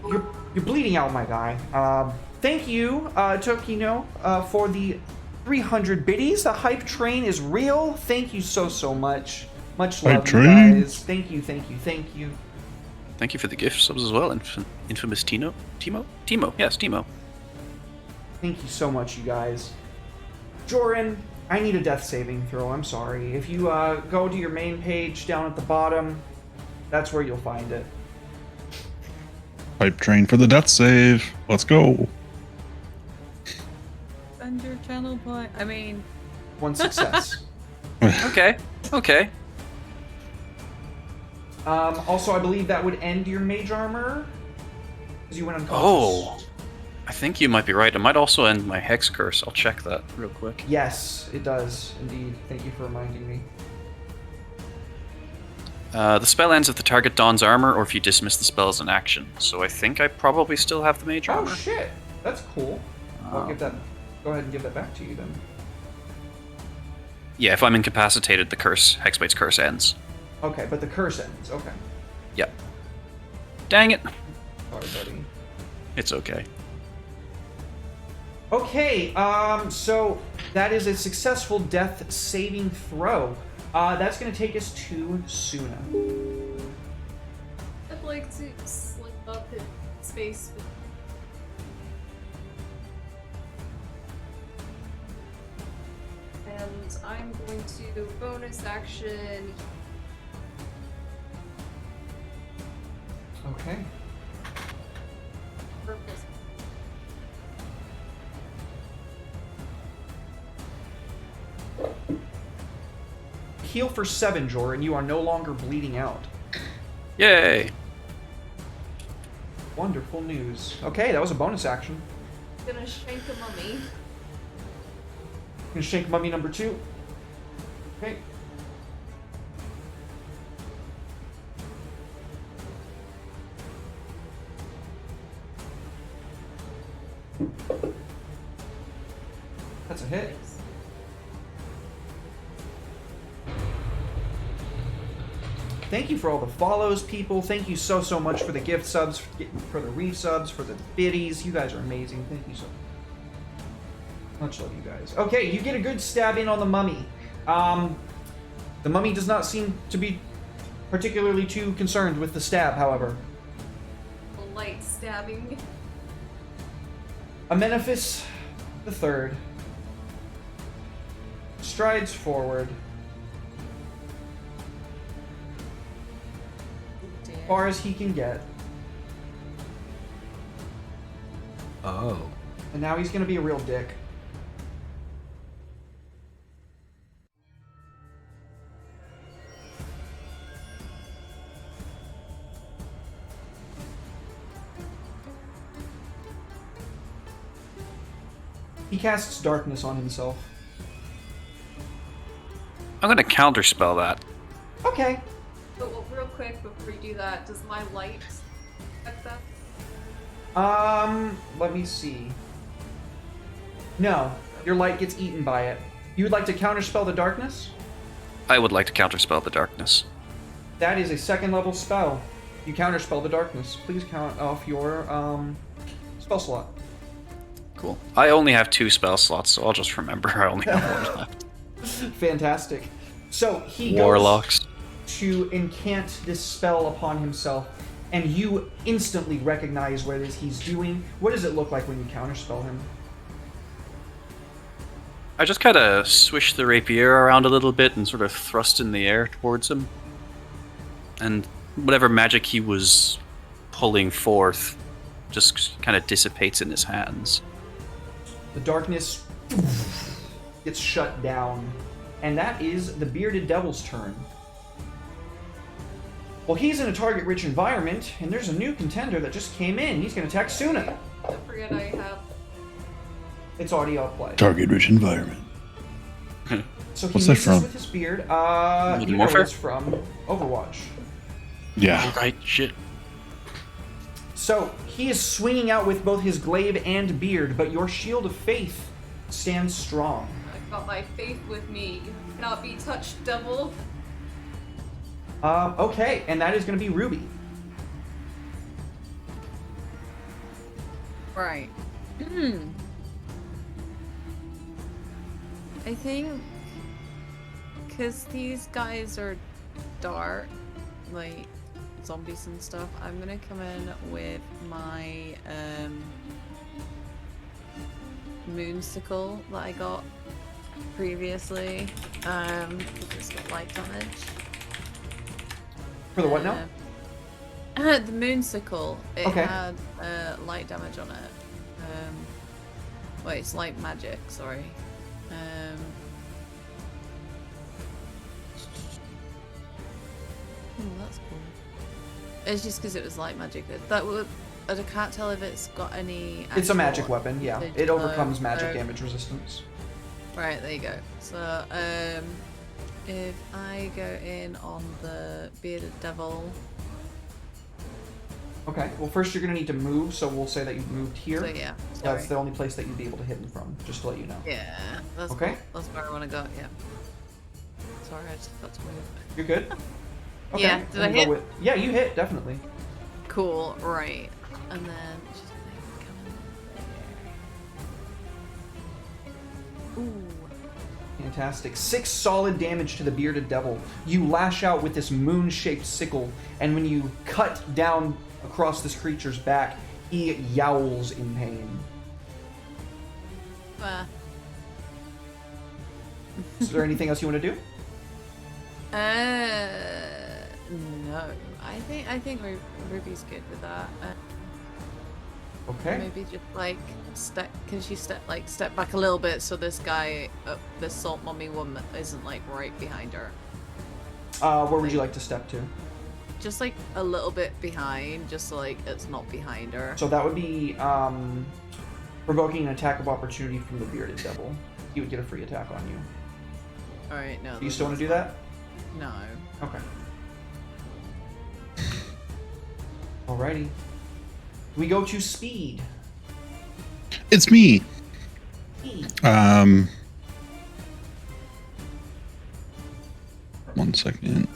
[SPEAKER 1] you're bleeding out, my guy. Thank you, Tokino, for the 300 biddies. The hype train is real. Thank you so much. Much love,
[SPEAKER 5] Hype
[SPEAKER 1] you
[SPEAKER 5] train.
[SPEAKER 1] guys. Thank you.
[SPEAKER 2] Thank you for the gift subs as well, infamous Timo. Yes, Timo.
[SPEAKER 1] Thank you so much, you guys. Joran, I need a death saving throw. I'm sorry. If you go to your main page down at the bottom, that's where you'll find it.
[SPEAKER 5] Pipe train for the death save. Let's go.
[SPEAKER 4] Spend your channel point. I mean,
[SPEAKER 1] One success.
[SPEAKER 2] Okay.
[SPEAKER 1] Also, I believe that would end your mage armor, because you went unconscious.
[SPEAKER 2] Oh, I think you might be right. It might also end my hex curse. I'll check that real quick.
[SPEAKER 1] Yes, it does, indeed. Thank you for reminding me.
[SPEAKER 2] The spell ends if the target dons armor or if you dismiss the spell as an action. So I think I probably still have the mage
[SPEAKER 1] Oh,
[SPEAKER 2] armor.
[SPEAKER 1] shit. That's cool. I'll give that... Go ahead and give that back to you, then.
[SPEAKER 2] Yeah, if I'm incapacitated, the Hexbait's curse ends.
[SPEAKER 1] Okay, but the curse ends. Okay.
[SPEAKER 2] Yep. Dang it.
[SPEAKER 1] Sorry, buddy.
[SPEAKER 2] It's okay.
[SPEAKER 1] Okay, so that is a successful death saving throw. That's going to take us to Suna.
[SPEAKER 6] I'd like to slip up his space with and I'm going to bonus action.
[SPEAKER 1] Okay.
[SPEAKER 6] Purpose.
[SPEAKER 1] Heal for 7, Joran. You are no longer bleeding out.
[SPEAKER 2] Yay!
[SPEAKER 1] Wonderful news. Okay, that was a bonus action.
[SPEAKER 6] Gonna shank a mummy.
[SPEAKER 1] Gonna shake mummy number 2. Okay. That's a hit. Thank you for all the follows, people. Thank you so much for the gift subs, for the resubs, for the biddies. You guys are amazing. Thank you so much. Love you guys. Okay, you get a good stab in on the mummy. The mummy does not seem to be particularly too concerned with the stab, however.
[SPEAKER 6] Light stabbing.
[SPEAKER 1] Amenephis the Third strides forward. Far as he can get.
[SPEAKER 3] Oh.
[SPEAKER 1] And now he's gonna be a real dick. He casts darkness on himself.
[SPEAKER 2] I'm gonna counterspell that.
[SPEAKER 1] Okay.
[SPEAKER 6] But well, real quick before you do that, does my light affect that?
[SPEAKER 1] Let me see. No, your light gets eaten by it. You would like to counterspell the darkness?
[SPEAKER 2] I would like to counterspell the darkness.
[SPEAKER 1] That is a 2nd level spell. You counterspell the darkness. Please count off your spell slot.
[SPEAKER 2] Cool. I only have 2 spell slots, so I'll just remember I only have 1 left.
[SPEAKER 1] Fantastic. So he
[SPEAKER 2] Warlocks.
[SPEAKER 1] goes to incant this spell upon himself, and you instantly recognize what it is he's doing. What does it look like when you counterspell him?
[SPEAKER 2] I just kind of swish the rapier around a little bit and sort of thrust in the air towards him. And whatever magic he was pulling forth just kind of dissipates in his hands.
[SPEAKER 1] The darkness gets shut down, and that is the bearded devil's turn. Well, he's in a target-rich environment, and there's a new contender that just came in. He's going to attack Suna.
[SPEAKER 6] Don't forget I have.
[SPEAKER 1] It's audio play.
[SPEAKER 5] Target-rich environment.
[SPEAKER 1] So he
[SPEAKER 5] What's that
[SPEAKER 1] misses
[SPEAKER 5] from?
[SPEAKER 1] with his beard.
[SPEAKER 2] Modern
[SPEAKER 1] You know
[SPEAKER 2] Warfare?
[SPEAKER 1] it's from Overwatch.
[SPEAKER 5] Yeah.
[SPEAKER 2] Right, shit.
[SPEAKER 1] So he is swinging out with both his glaive and beard, but your shield of faith stands strong.
[SPEAKER 6] I've got my faith with me. You cannot be touched, devil.
[SPEAKER 1] Okay, and that is going to be Ruby.
[SPEAKER 4] Right. I think because these guys are dark, like zombies and stuff, I'm gonna come in with my moonsicle that I got previously. It's got light damage.
[SPEAKER 1] For the what now?
[SPEAKER 4] The moonsicle. It
[SPEAKER 1] Okay.
[SPEAKER 4] had light damage on it. Wait, it's light magic. Sorry. That's cool. It's just because it was light magic. That would. I can't tell if it's got any.
[SPEAKER 1] It's a magic
[SPEAKER 4] actual
[SPEAKER 1] weapon, yeah.
[SPEAKER 4] damage.
[SPEAKER 1] It overcomes magic
[SPEAKER 4] Oh.
[SPEAKER 1] damage resistance.
[SPEAKER 4] Right, there you go. So, if I go in on the bearded devil,
[SPEAKER 1] Okay, well first you're going to need to move, so we'll say that you've moved here.
[SPEAKER 4] so yeah, sorry.
[SPEAKER 1] That's the only place that you'd be able to hit him from, just to let you know.
[SPEAKER 4] Yeah, that's
[SPEAKER 1] Okay.
[SPEAKER 4] That's where I want to go. Yeah. Sorry, I just got to move.
[SPEAKER 1] You're good? Okay.
[SPEAKER 4] Yeah, did
[SPEAKER 1] then
[SPEAKER 4] I
[SPEAKER 1] go
[SPEAKER 4] hit?
[SPEAKER 1] Yeah, you hit, definitely.
[SPEAKER 4] Cool. Right, and then just come in there. Ooh.
[SPEAKER 1] Fantastic. 6 solid damage to the bearded devil. You lash out with this moon-shaped sickle, and when you cut down across this creature's back, he yowls in pain. Is there anything else you want to do?
[SPEAKER 4] No. I think Ruby's good with that.
[SPEAKER 1] Okay.
[SPEAKER 4] Maybe just like step. Can she step back a little bit so this guy, this salt mummy woman, isn't like right behind her?
[SPEAKER 1] Where would you like to step to?
[SPEAKER 4] Just like a little bit behind, just so like it's not behind her.
[SPEAKER 1] So that would be provoking an attack of opportunity from the bearded devil. He would get a free attack on you.
[SPEAKER 4] All right, no.
[SPEAKER 1] Do you still want to do that?
[SPEAKER 4] No.
[SPEAKER 1] Okay. Alrighty. We go to speed.
[SPEAKER 5] It's me.
[SPEAKER 1] Speed.
[SPEAKER 5] 1 second.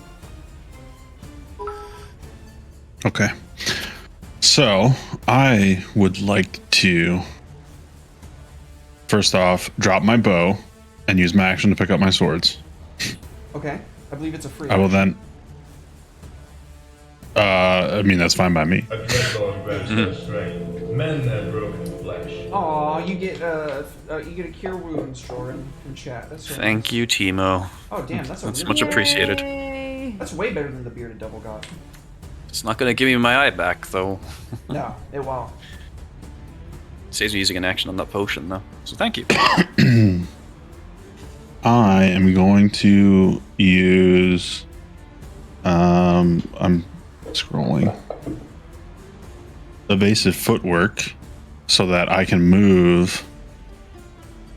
[SPEAKER 5] Okay. So, I would like to first off drop my bow and use my action to pick up my swords.
[SPEAKER 1] Okay. I believe it's a free.
[SPEAKER 5] I will then I mean that's fine by me.
[SPEAKER 9] A dreadlord grants their strength. Mend their broken flesh.
[SPEAKER 1] Aw, you get a cure wounds, Jordan, in chat. That's so
[SPEAKER 2] Thank
[SPEAKER 1] nice.
[SPEAKER 2] you, Timo.
[SPEAKER 1] Oh damn, that's
[SPEAKER 2] That's
[SPEAKER 1] a
[SPEAKER 2] much appreciated.
[SPEAKER 4] Yay!
[SPEAKER 1] That's way better than the bearded devil got.
[SPEAKER 2] It's not gonna give me my eye back, though.
[SPEAKER 1] No, it won't.
[SPEAKER 2] Saves me using an action on that potion, though. So thank you.
[SPEAKER 5] I am going to use I'm scrolling evasive footwork so that I can move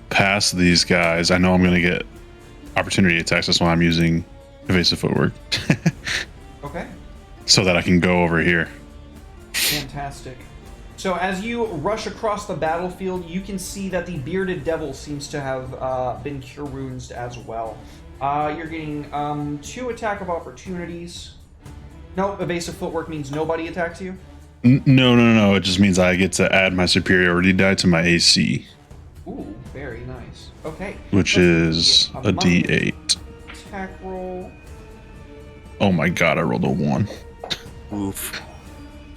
[SPEAKER 5] past these guys. I know I'm going to get opportunity attacks. That's why I'm using evasive footwork.
[SPEAKER 1] Okay.
[SPEAKER 5] So that I can go over here.
[SPEAKER 1] Fantastic. So as you rush across the battlefield, you can see that the bearded devil seems to have been cure wounds as well. You're getting 2 attack of opportunities. Nope, evasive footwork means nobody attacks you.
[SPEAKER 5] No. It just means I get to add my superiority die to my AC,
[SPEAKER 1] Ooh, very nice. Okay.
[SPEAKER 5] which
[SPEAKER 1] Let's
[SPEAKER 5] is
[SPEAKER 1] see,
[SPEAKER 5] a D8.
[SPEAKER 1] Attack roll.
[SPEAKER 5] Oh my god, I rolled a 1.
[SPEAKER 2] Oof.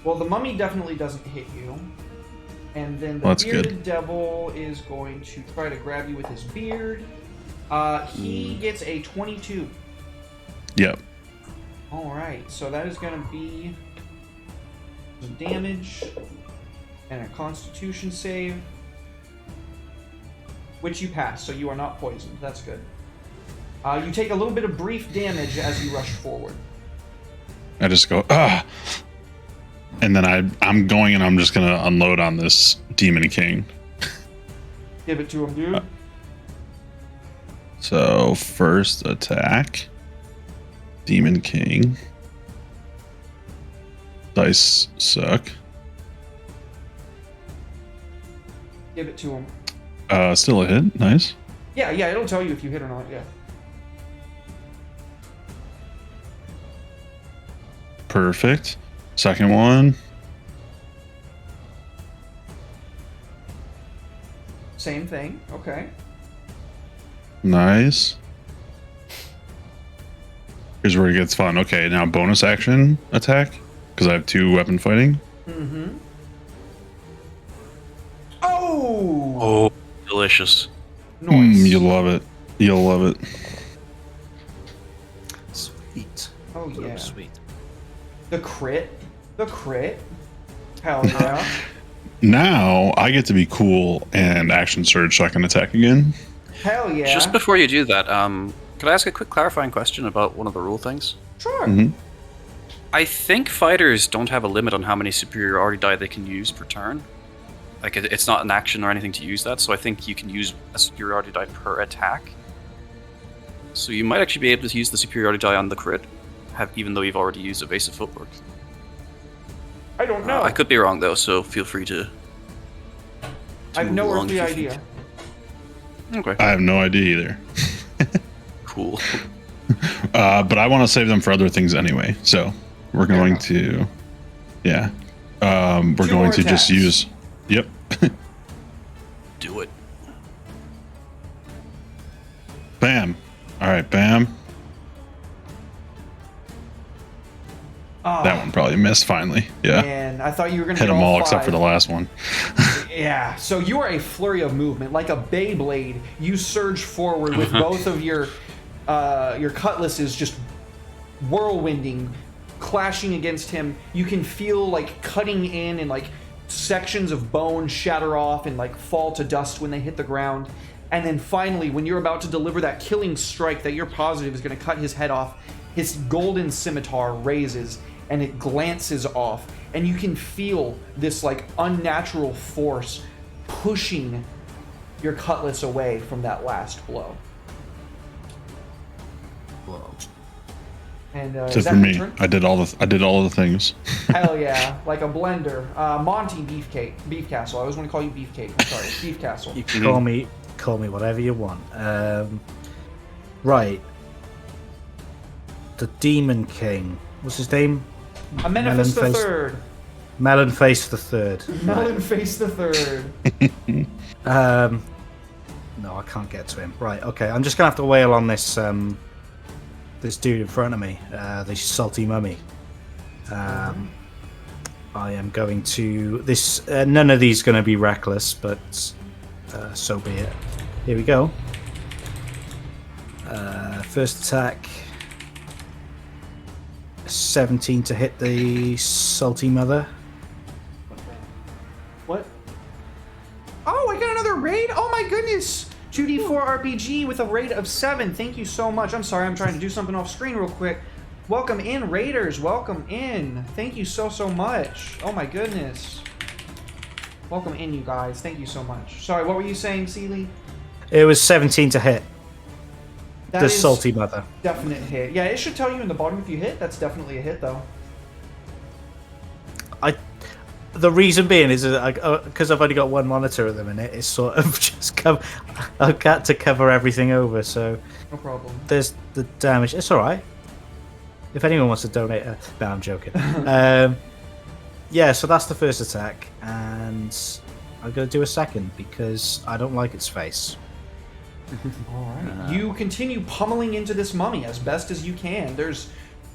[SPEAKER 1] Well, the mummy definitely doesn't hit you. And then the
[SPEAKER 5] Well, that's
[SPEAKER 1] bearded
[SPEAKER 5] good.
[SPEAKER 1] devil is going to try to grab you with his beard. He gets a 22.
[SPEAKER 5] Yep.
[SPEAKER 1] Alright, so that is going to be some damage and a constitution save, which you pass, so you are not poisoned. That's good. You take a little bit of brief damage as you rush forward.
[SPEAKER 5] I just go, ah! And then I'm going and I'm just going to unload on this Demon King.
[SPEAKER 1] Give it to him, dude.
[SPEAKER 5] So, first attack. Demon King. Dice suck.
[SPEAKER 1] Give it to him.
[SPEAKER 5] Still a hit. Nice.
[SPEAKER 1] Yeah, it'll tell you if you hit or not, yeah.
[SPEAKER 5] Perfect. Second one.
[SPEAKER 1] Same thing, okay.
[SPEAKER 5] Nice. Here's where it gets fun. Okay, now bonus action attack. Because I have 2 weapon fighting.
[SPEAKER 1] Mm-hmm. Oh!
[SPEAKER 2] Oh, delicious.
[SPEAKER 1] Nice.
[SPEAKER 5] You love it. You'll love it.
[SPEAKER 7] Sweet.
[SPEAKER 1] Oh, yeah.
[SPEAKER 7] Sweet.
[SPEAKER 1] The crit. Hell yeah.
[SPEAKER 5] Now I get to be cool and action surge so I can attack again.
[SPEAKER 1] Hell yeah.
[SPEAKER 2] Just before you do that, could I ask a quick clarifying question about one of the rule things?
[SPEAKER 1] Sure.
[SPEAKER 5] Mhm.
[SPEAKER 2] I think fighters don't have a limit on how many superiority die they can use per turn. Like, it's not an action or anything to use that, so I think you can use a superiority die per attack. So you might actually be able to use the superiority die on the crit, even though you've already used evasive footwork.
[SPEAKER 1] I don't know.
[SPEAKER 2] I could be wrong, though, so feel free to
[SPEAKER 1] I have no
[SPEAKER 2] move along
[SPEAKER 1] earthly
[SPEAKER 2] if you
[SPEAKER 1] idea.
[SPEAKER 2] think. Okay,
[SPEAKER 5] I have no idea either.
[SPEAKER 2] cool.
[SPEAKER 5] But I want to save them for other things anyway. So we're going to, yeah. We're
[SPEAKER 1] 2
[SPEAKER 5] going
[SPEAKER 1] more
[SPEAKER 5] to just
[SPEAKER 1] attacks.
[SPEAKER 5] use, yep.
[SPEAKER 2] Do it.
[SPEAKER 5] Bam. All right, bam.
[SPEAKER 1] Oh,
[SPEAKER 5] That one probably missed finally. Yeah.
[SPEAKER 1] man, I thought you were going to
[SPEAKER 5] Hit
[SPEAKER 1] get
[SPEAKER 5] them all
[SPEAKER 1] 5.
[SPEAKER 5] except for the last one.
[SPEAKER 1] Yeah, so you are a flurry of movement. Like a Beyblade, you surge forward with both of your cutlasses just whirlwinding, clashing against him. You can feel like cutting in and like sections of bone shatter off and like fall to dust when they hit the ground. And then finally, when you're about to deliver that killing strike that you're positive is going to cut his head off, his golden scimitar raises and it glances off, and you can feel this like unnatural force pushing your cutlass away from that last blow.
[SPEAKER 7] Whoa.
[SPEAKER 1] And is
[SPEAKER 5] Except
[SPEAKER 1] that
[SPEAKER 5] for
[SPEAKER 1] your
[SPEAKER 5] me,
[SPEAKER 1] turn?
[SPEAKER 5] I did all the things.
[SPEAKER 1] Hell yeah, like a blender. Monty Beef Castle. I always want to call you Beefcake. I'm sorry, Beef Castle.
[SPEAKER 7] You can call me whatever you want. Right. The Demon King. What's his name?
[SPEAKER 1] Amenephis the
[SPEAKER 7] Melonface.
[SPEAKER 1] Third.
[SPEAKER 7] Melonface the Third.
[SPEAKER 1] Melonface the Third.
[SPEAKER 7] No, I can't get to him. Right, okay. I'm just gonna have to wail on this this dude in front of me, the salty mummy. I am going to this. None of these going to be reckless, but so be it. Here we go. First attack. 17 to hit the salty mother.
[SPEAKER 1] What? Oh, I got another raid? Oh my goodness! 2d4 RPG with a rate of 7. Thank you so much. I'm sorry, I'm trying to do something off screen real quick. Welcome in, Raiders. Welcome in. Thank you so much. Oh my goodness. Welcome in, you guys. Thank you so much. Sorry, what were you saying, Seeley?
[SPEAKER 7] It was 17 to hit
[SPEAKER 1] That
[SPEAKER 7] the
[SPEAKER 1] is
[SPEAKER 7] salty mother.
[SPEAKER 1] definite hit. Yeah, it should tell you in the bottom if you hit. That's definitely a hit, though.
[SPEAKER 7] The reason being is because I've only got one monitor at the minute. It's sort of just I've got to cover everything over. So
[SPEAKER 1] No problem.
[SPEAKER 7] there's the damage. It's all right. If anyone wants to donate, no, I'm joking. Yeah, so that's the first attack, and I'm gonna do a second because I don't like its face.
[SPEAKER 1] All right. You continue pummeling into this mummy as best as you can. There's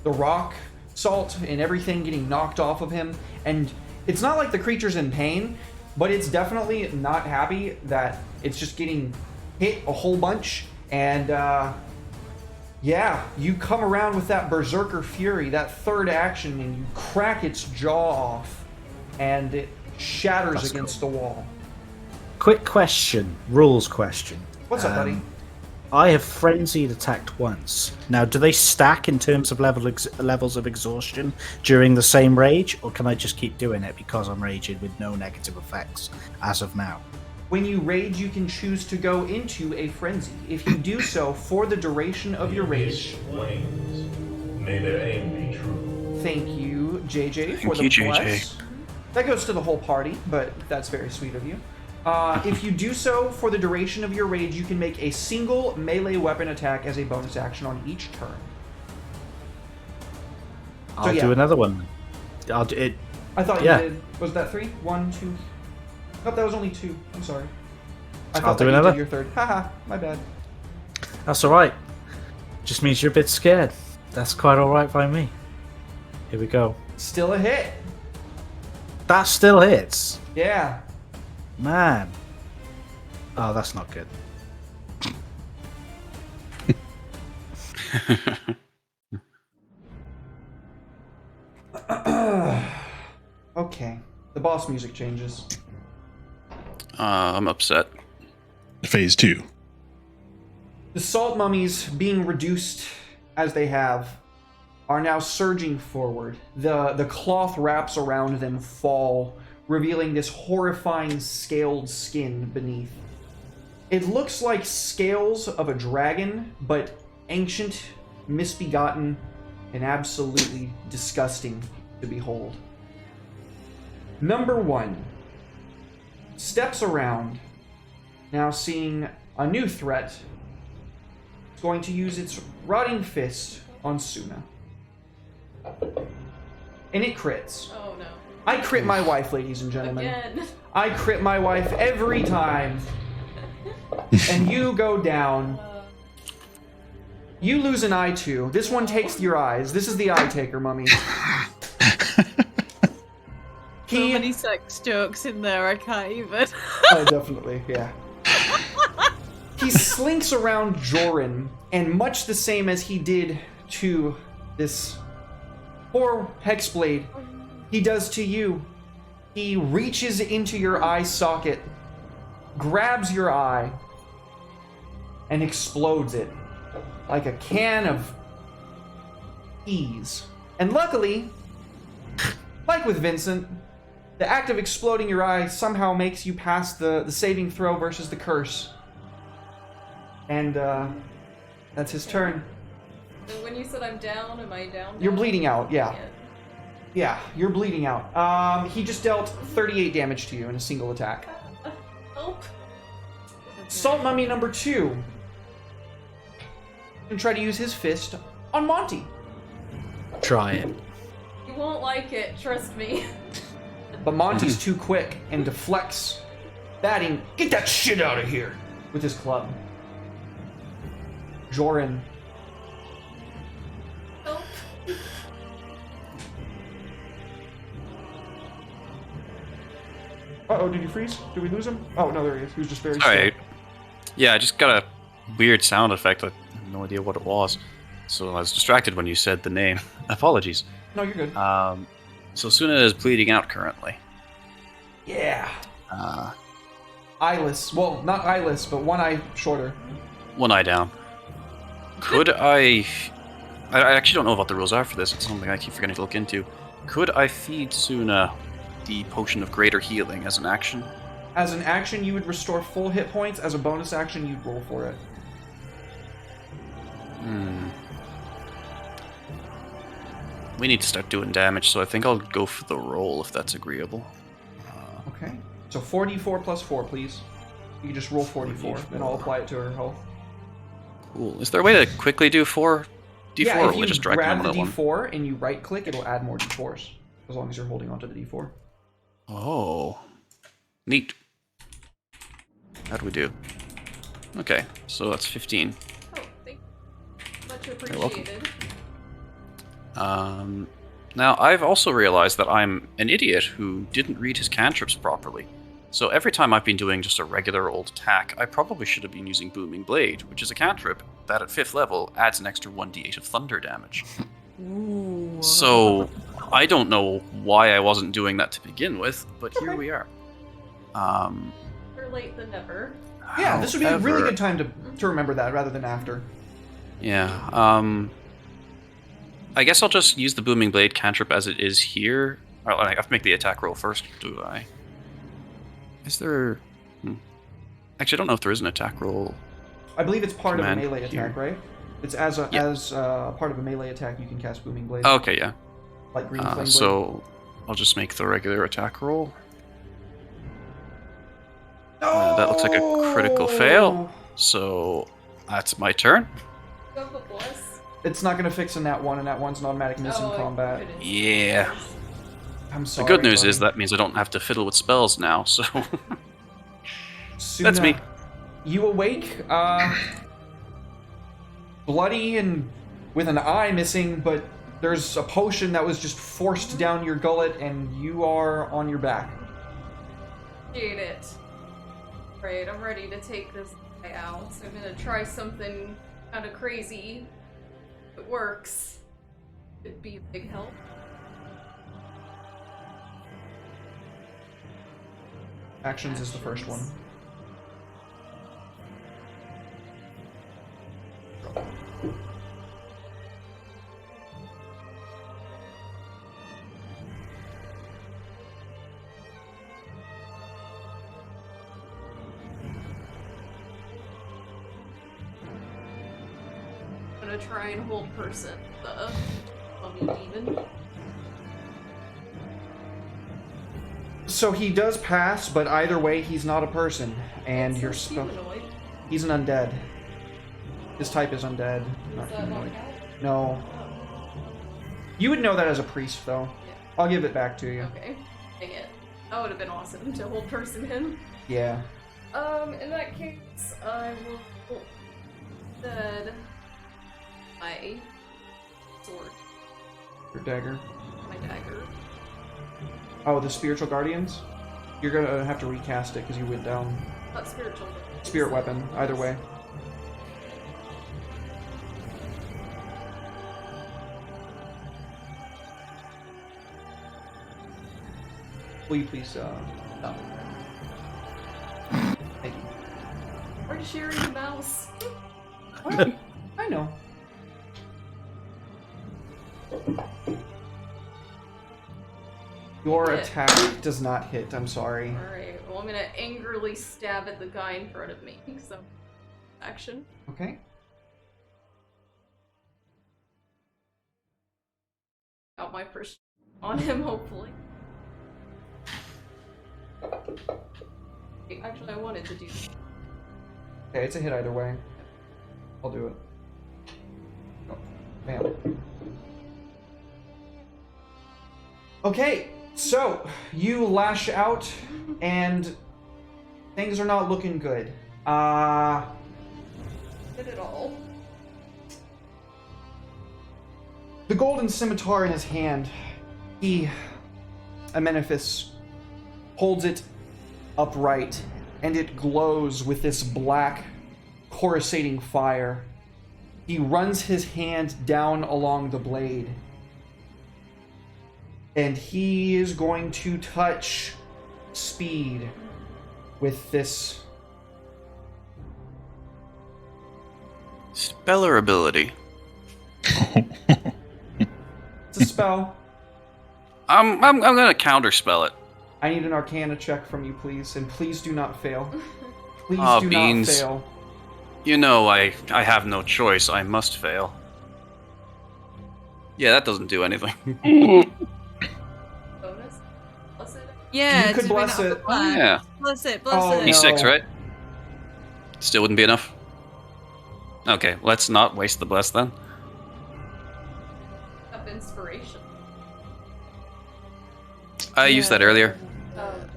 [SPEAKER 1] the rock, salt, and everything getting knocked off of him, and it's not like the creature's in pain, but it's definitely not happy that it's just getting hit a whole bunch, and Yeah, you come around with that Berserker Fury, that third action, and you crack its jaw off, and it shatters
[SPEAKER 7] That's
[SPEAKER 1] against
[SPEAKER 7] cool.
[SPEAKER 1] the wall.
[SPEAKER 7] Quick question, rules question.
[SPEAKER 1] What's up, buddy?
[SPEAKER 7] I have frenzied attacked once. Now, do they stack in terms of levels of exhaustion during the same rage, or can I just keep doing it because I'm raging with no negative effects as of now?
[SPEAKER 1] When you rage, you can choose to go into a frenzy. If you do so for the duration of your rage,
[SPEAKER 9] Wings. May their aim be true.
[SPEAKER 1] thank you, JJ, for
[SPEAKER 2] Thank
[SPEAKER 1] the
[SPEAKER 2] you, JJ.
[SPEAKER 1] bless. That goes to the whole party, but that's very sweet of you. If you do so for the duration of your rage, you can make a single melee weapon attack as a bonus action on each turn.
[SPEAKER 7] I'll
[SPEAKER 1] yeah.
[SPEAKER 7] do another one. I'll do it.
[SPEAKER 1] I thought
[SPEAKER 7] Yeah.
[SPEAKER 1] you did. Was that 3? 1, 2. Nope, that was only 2. I'm sorry. I
[SPEAKER 7] I'll
[SPEAKER 1] thought
[SPEAKER 7] do
[SPEAKER 1] that you
[SPEAKER 7] another.
[SPEAKER 1] did your third. Haha, my bad.
[SPEAKER 7] That's all right. Just means you're a bit scared. That's quite all right by me. Here we go.
[SPEAKER 1] Still a hit.
[SPEAKER 7] That still hits.
[SPEAKER 1] Yeah.
[SPEAKER 7] Man. Oh, that's not good.
[SPEAKER 1] Okay. The boss music changes.
[SPEAKER 2] I'm upset.
[SPEAKER 5] Phase 2.
[SPEAKER 1] The salt mummies, being reduced as they have, are now surging forward. The cloth wraps around them fall, revealing this horrifying scaled skin beneath. It looks like scales of a dragon, but ancient, misbegotten, and absolutely disgusting to behold. Number 1 steps around, now seeing a new threat. It's going to use its rotting fist on Suna. And it crits.
[SPEAKER 6] Oh no.
[SPEAKER 1] I crit my wife, ladies and gentlemen.
[SPEAKER 6] Again.
[SPEAKER 1] I crit my wife every time. And you go down. You lose an eye too. This one takes your eyes. This is the eye taker, mummy.
[SPEAKER 4] So many sex jokes in there, I can't even.
[SPEAKER 1] Oh, definitely, yeah. He slinks around Joran, and much the same as he did to this poor Hexblade, he does to you. He reaches into your eye socket, grabs your eye, and explodes it like a can of peas. And luckily, like with Vincent, the act of exploding your eye somehow makes you pass the saving throw versus the curse. And that's his turn.
[SPEAKER 6] So when you said I'm down, am I down?
[SPEAKER 1] You're
[SPEAKER 6] down?
[SPEAKER 1] bleeding out, yeah.
[SPEAKER 6] Yeah.
[SPEAKER 1] Yeah, you're bleeding out. He just dealt 38 damage to you in a single attack.
[SPEAKER 6] Help.
[SPEAKER 1] Salt Mummy number 2 and try to use his fist on Monty.
[SPEAKER 7] Try it.
[SPEAKER 6] You won't like it, trust me.
[SPEAKER 1] But Monty's too quick and deflects, batting, "Get that shit out of here!" with his club. Joran.
[SPEAKER 6] Help.
[SPEAKER 1] Uh-oh, did you freeze? Did we lose him? Oh, no, there he is. He was just very still.
[SPEAKER 2] Alright. Yeah, I just got a weird sound effect. I have no idea what it was. So I was distracted when you said the name. Apologies.
[SPEAKER 1] No, you're good.
[SPEAKER 2] So Suna is bleeding out currently.
[SPEAKER 1] Yeah.
[SPEAKER 2] Uh,
[SPEAKER 1] Eyeless. Well, not eyeless, but one eye shorter.
[SPEAKER 2] one eye down. Could I actually don't know what the rules are for this. It's something I keep forgetting to look into. Could I feed Suna the potion of greater healing as an action?
[SPEAKER 1] As an action, you would restore full hit points. As a bonus action, you'd roll for it.
[SPEAKER 2] We need to start doing damage, so I think I'll go for the roll if that's agreeable.
[SPEAKER 1] Okay. So 4d4 plus 4, please. You can just roll 44, and I'll apply it to her health.
[SPEAKER 2] Cool. Is there a way to quickly do 4d4,
[SPEAKER 1] Yeah,
[SPEAKER 2] or
[SPEAKER 1] if
[SPEAKER 2] will
[SPEAKER 1] you
[SPEAKER 2] it just drag
[SPEAKER 1] grab
[SPEAKER 2] them
[SPEAKER 1] the
[SPEAKER 2] on one?
[SPEAKER 1] d4 and you right-click, it'll add more d4s. As long as you're holding onto the d4.
[SPEAKER 2] Oh. Neat. How do we do? Okay, so that's 15.
[SPEAKER 6] Oh, thank much
[SPEAKER 2] You're welcome.
[SPEAKER 6] appreciated.
[SPEAKER 2] Now, I've also realized that I'm an idiot who didn't read his cantrips properly. So every time I've been doing just a regular old attack, I probably should have been using Booming Blade, which is a cantrip that at 5th level adds an extra 1d8 of thunder damage.
[SPEAKER 4] Ooh.
[SPEAKER 2] So I don't know why I wasn't doing that to begin with, but here we are.
[SPEAKER 6] Better late than never.
[SPEAKER 1] Yeah, this would be a really
[SPEAKER 2] However-
[SPEAKER 1] good time to remember that rather than after.
[SPEAKER 2] Yeah, I guess I'll just use the Booming Blade cantrip as it is here. Oh, I have to make the attack roll first, do I? Is there... Actually, I don't know if there is an attack roll.
[SPEAKER 1] I believe it's part of a
[SPEAKER 2] Command
[SPEAKER 1] melee
[SPEAKER 2] here.
[SPEAKER 1] attack, right? It's as a
[SPEAKER 2] Yeah.
[SPEAKER 1] as part of a melee attack you can cast Booming Blade.
[SPEAKER 2] Okay, yeah.
[SPEAKER 1] Like Green Flame Blade.
[SPEAKER 2] So I'll just make the regular attack roll.
[SPEAKER 1] Oh!
[SPEAKER 2] That looks like a critical fail. So that's my turn.
[SPEAKER 6] Go for bless.
[SPEAKER 1] It's not going to fix a nat 1, and nat 1's an automatic miss in
[SPEAKER 6] Oh,
[SPEAKER 1] combat.
[SPEAKER 6] it is.
[SPEAKER 2] Yeah.
[SPEAKER 1] I'm
[SPEAKER 2] The
[SPEAKER 1] sorry.
[SPEAKER 2] good news
[SPEAKER 1] buddy.
[SPEAKER 2] is that means I don't have to fiddle with spells now, so...
[SPEAKER 1] Suna,
[SPEAKER 2] That's me.
[SPEAKER 1] You awake, bloody and with an eye missing, but there's a potion that was just forced down your gullet, and you are on your back.
[SPEAKER 6] Appreciate it. Right, I'm ready to take this guy out. So I'm gonna try something kind of crazy. If it works, it'd be a big help.
[SPEAKER 1] Actions is the first one.
[SPEAKER 6] I'm gonna try and hold person the mummy demon.
[SPEAKER 1] So he does pass, but either way, he's not a person, and
[SPEAKER 6] It's
[SPEAKER 1] your
[SPEAKER 6] a
[SPEAKER 1] spell.
[SPEAKER 6] humanoid.
[SPEAKER 1] He's an undead. His type is undead, not
[SPEAKER 6] Does that not
[SPEAKER 1] humanoid.
[SPEAKER 6] count?
[SPEAKER 1] No. You would know that as a priest, though.
[SPEAKER 6] Yeah.
[SPEAKER 1] I'll give it back to you.
[SPEAKER 6] Okay. Dang it. That would have been awesome to hold person in.
[SPEAKER 1] Yeah.
[SPEAKER 6] In that case, I will instead my sword,
[SPEAKER 1] Your dagger.
[SPEAKER 6] my dagger.
[SPEAKER 1] Oh, the spiritual guardians? You're gonna have to recast it because you went down.
[SPEAKER 6] Not spiritual.
[SPEAKER 1] Spirit weapon, either way. Will you please, stop? Thank you.
[SPEAKER 6] We're sharing the mouse.
[SPEAKER 1] I know. Your
[SPEAKER 6] Hit.
[SPEAKER 1] attack does not hit, I'm sorry.
[SPEAKER 6] Alright, well, I'm gonna angrily stab at the guy in front of me. So, action.
[SPEAKER 1] Okay.
[SPEAKER 6] Got my first on him, hopefully. Actually, I wanted to do.
[SPEAKER 1] Okay, it's a hit either way. I'll do it. Oh, bam. Okay, so you lash out, and things are not looking good.
[SPEAKER 6] Did it all.
[SPEAKER 1] The golden scimitar in his hand, Amenephis, holds it upright, and it glows with this black, coruscating fire. He runs his hand down along the blade, and he is going to touch Speed with this.
[SPEAKER 2] Speller ability.
[SPEAKER 1] It's a spell.
[SPEAKER 2] I'm gonna counterspell it.
[SPEAKER 1] I need an Arcana check from you, please, and please do not fail. Please
[SPEAKER 2] Aw,
[SPEAKER 1] do
[SPEAKER 2] beans.
[SPEAKER 1] not fail.
[SPEAKER 2] You know I have no choice. I must fail. Yeah, that doesn't do anything.
[SPEAKER 6] Bonus. Plus it.
[SPEAKER 4] Yeah,
[SPEAKER 1] You could
[SPEAKER 4] to bring
[SPEAKER 1] bless
[SPEAKER 4] up
[SPEAKER 1] it.
[SPEAKER 4] the flag.
[SPEAKER 2] Yeah.
[SPEAKER 4] Bless it, bless
[SPEAKER 1] Oh,
[SPEAKER 4] it.
[SPEAKER 1] no.
[SPEAKER 2] D6, right? Still wouldn't be enough? Okay, let's not waste the bless then.
[SPEAKER 6] Up inspiration.
[SPEAKER 2] I used that earlier.
[SPEAKER 6] Oh, okay.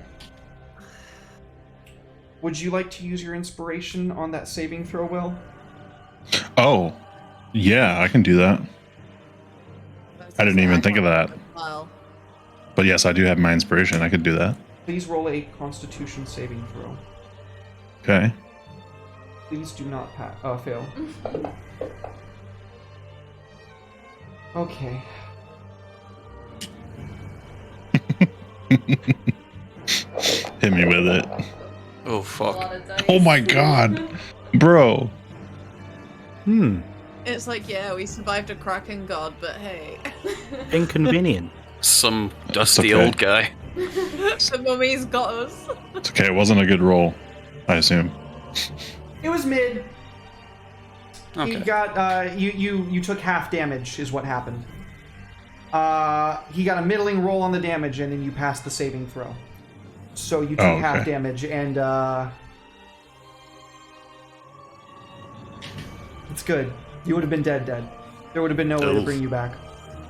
[SPEAKER 1] Would you like to use your inspiration on that saving throw, Will?
[SPEAKER 5] Oh, yeah, I can do that. I didn't even think of that.
[SPEAKER 4] Well,
[SPEAKER 5] But yes, I do have my inspiration. I could do that.
[SPEAKER 1] Please roll a Constitution saving throw.
[SPEAKER 5] Okay.
[SPEAKER 1] Please do not fail. Okay.
[SPEAKER 5] Hit me with it.
[SPEAKER 2] Oh
[SPEAKER 6] A
[SPEAKER 2] fuck.
[SPEAKER 6] lot of dice.
[SPEAKER 5] Oh my god. Bro.
[SPEAKER 4] It's like, yeah, we survived a Kraken god, but hey.
[SPEAKER 7] Inconvenient.
[SPEAKER 2] Some dusty
[SPEAKER 5] okay.
[SPEAKER 2] old guy.
[SPEAKER 4] The mummy's got us.
[SPEAKER 5] It's okay. It wasn't a good roll, I assume.
[SPEAKER 1] It was mid.
[SPEAKER 2] Okay.
[SPEAKER 1] He got you took half damage is what happened. He got a middling roll on the damage and then you passed the saving throw. So you took
[SPEAKER 5] Oh,
[SPEAKER 1] half
[SPEAKER 5] okay.
[SPEAKER 1] damage and it's good. You would have been dead. There would have been no way to
[SPEAKER 2] Oof.
[SPEAKER 1] bring you back.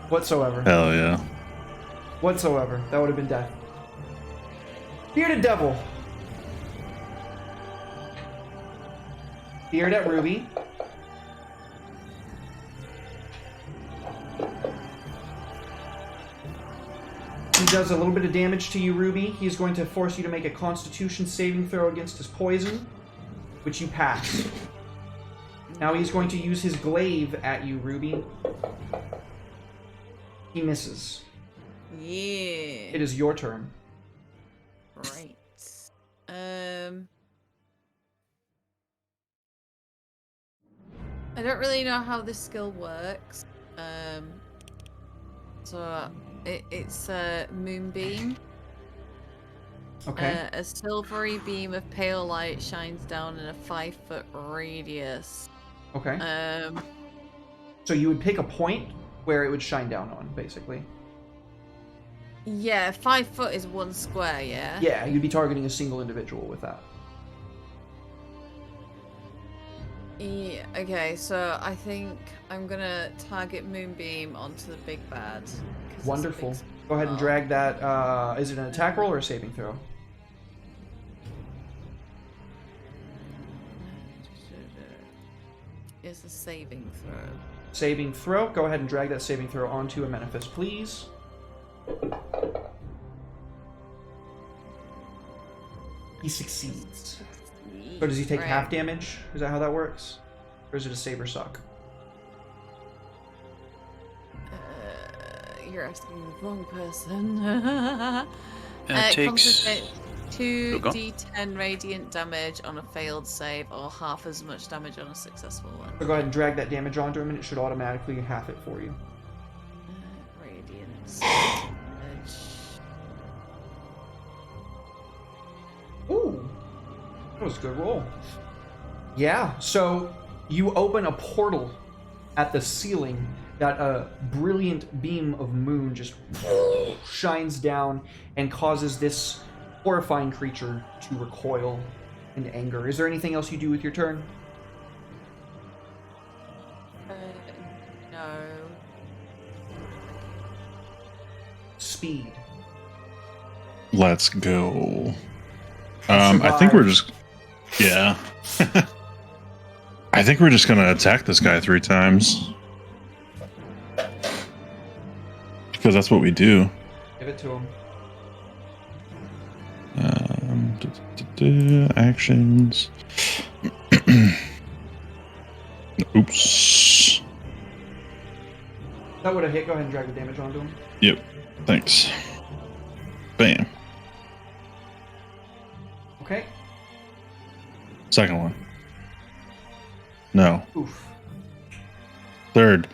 [SPEAKER 1] Whatsoever.
[SPEAKER 5] Hell yeah.
[SPEAKER 1] Whatsoever. That would have been death. Bearded Devil. Beard at Ruby. He does a little bit of damage to you, Ruby. He's going to force you to make a Constitution saving throw against his poison, which you pass. Now he's going to use his glaive at you, Ruby. He misses.
[SPEAKER 4] Yeah.
[SPEAKER 1] It is your turn.
[SPEAKER 4] Right. I don't really know how this skill works. So it's a moonbeam.
[SPEAKER 1] Okay.
[SPEAKER 4] A silvery beam of pale light shines down in a 5-foot radius.
[SPEAKER 1] Okay.
[SPEAKER 4] Um,
[SPEAKER 1] So you would pick a point where it would shine down on, basically.
[SPEAKER 4] yeah, 5 foot is 1 square, yeah?
[SPEAKER 1] Yeah, you'd be targeting a single individual with that.
[SPEAKER 4] Yeah, okay, so I think I'm gonna target Moonbeam onto the big bad. 'cause it's a
[SPEAKER 1] Wonderful.
[SPEAKER 4] big
[SPEAKER 1] Go ahead and
[SPEAKER 4] spell.
[SPEAKER 1] drag that. Is it an attack roll or a saving throw?
[SPEAKER 4] It's a saving throw.
[SPEAKER 1] Saving throw. Go ahead and drag that saving throw onto a Amenephis, please. He succeeds. So does he take
[SPEAKER 4] Right.
[SPEAKER 1] half damage? Is that how that works? Or is it a save or suck?
[SPEAKER 4] You're asking the wrong person.
[SPEAKER 2] It takes.
[SPEAKER 4] Concentrate
[SPEAKER 2] Oh, go on.
[SPEAKER 4] 2d10 radiant damage on a failed save, or half as much damage on a successful one.
[SPEAKER 1] So go ahead and drag that damage onto him, and it should automatically half it for you.
[SPEAKER 4] Radiant damage.
[SPEAKER 1] Ooh, that was a good roll. Yeah, so you open a portal at the ceiling that a brilliant beam of moon just shines down and causes this horrifying creature to recoil in anger. Is there anything else you do with your turn?
[SPEAKER 4] No.
[SPEAKER 1] Speed.
[SPEAKER 5] Let's go. I think we're just. Yeah. I think we're just gonna attack this guy 3 times. Because that's what we do.
[SPEAKER 1] Give it to him.
[SPEAKER 5] Actions. Oops.
[SPEAKER 1] That would have hit. Go ahead and drag the damage onto him.
[SPEAKER 5] Yep. Thanks. Bam.
[SPEAKER 1] Okay.
[SPEAKER 5] Second one. No.
[SPEAKER 1] Oof.
[SPEAKER 5] Third.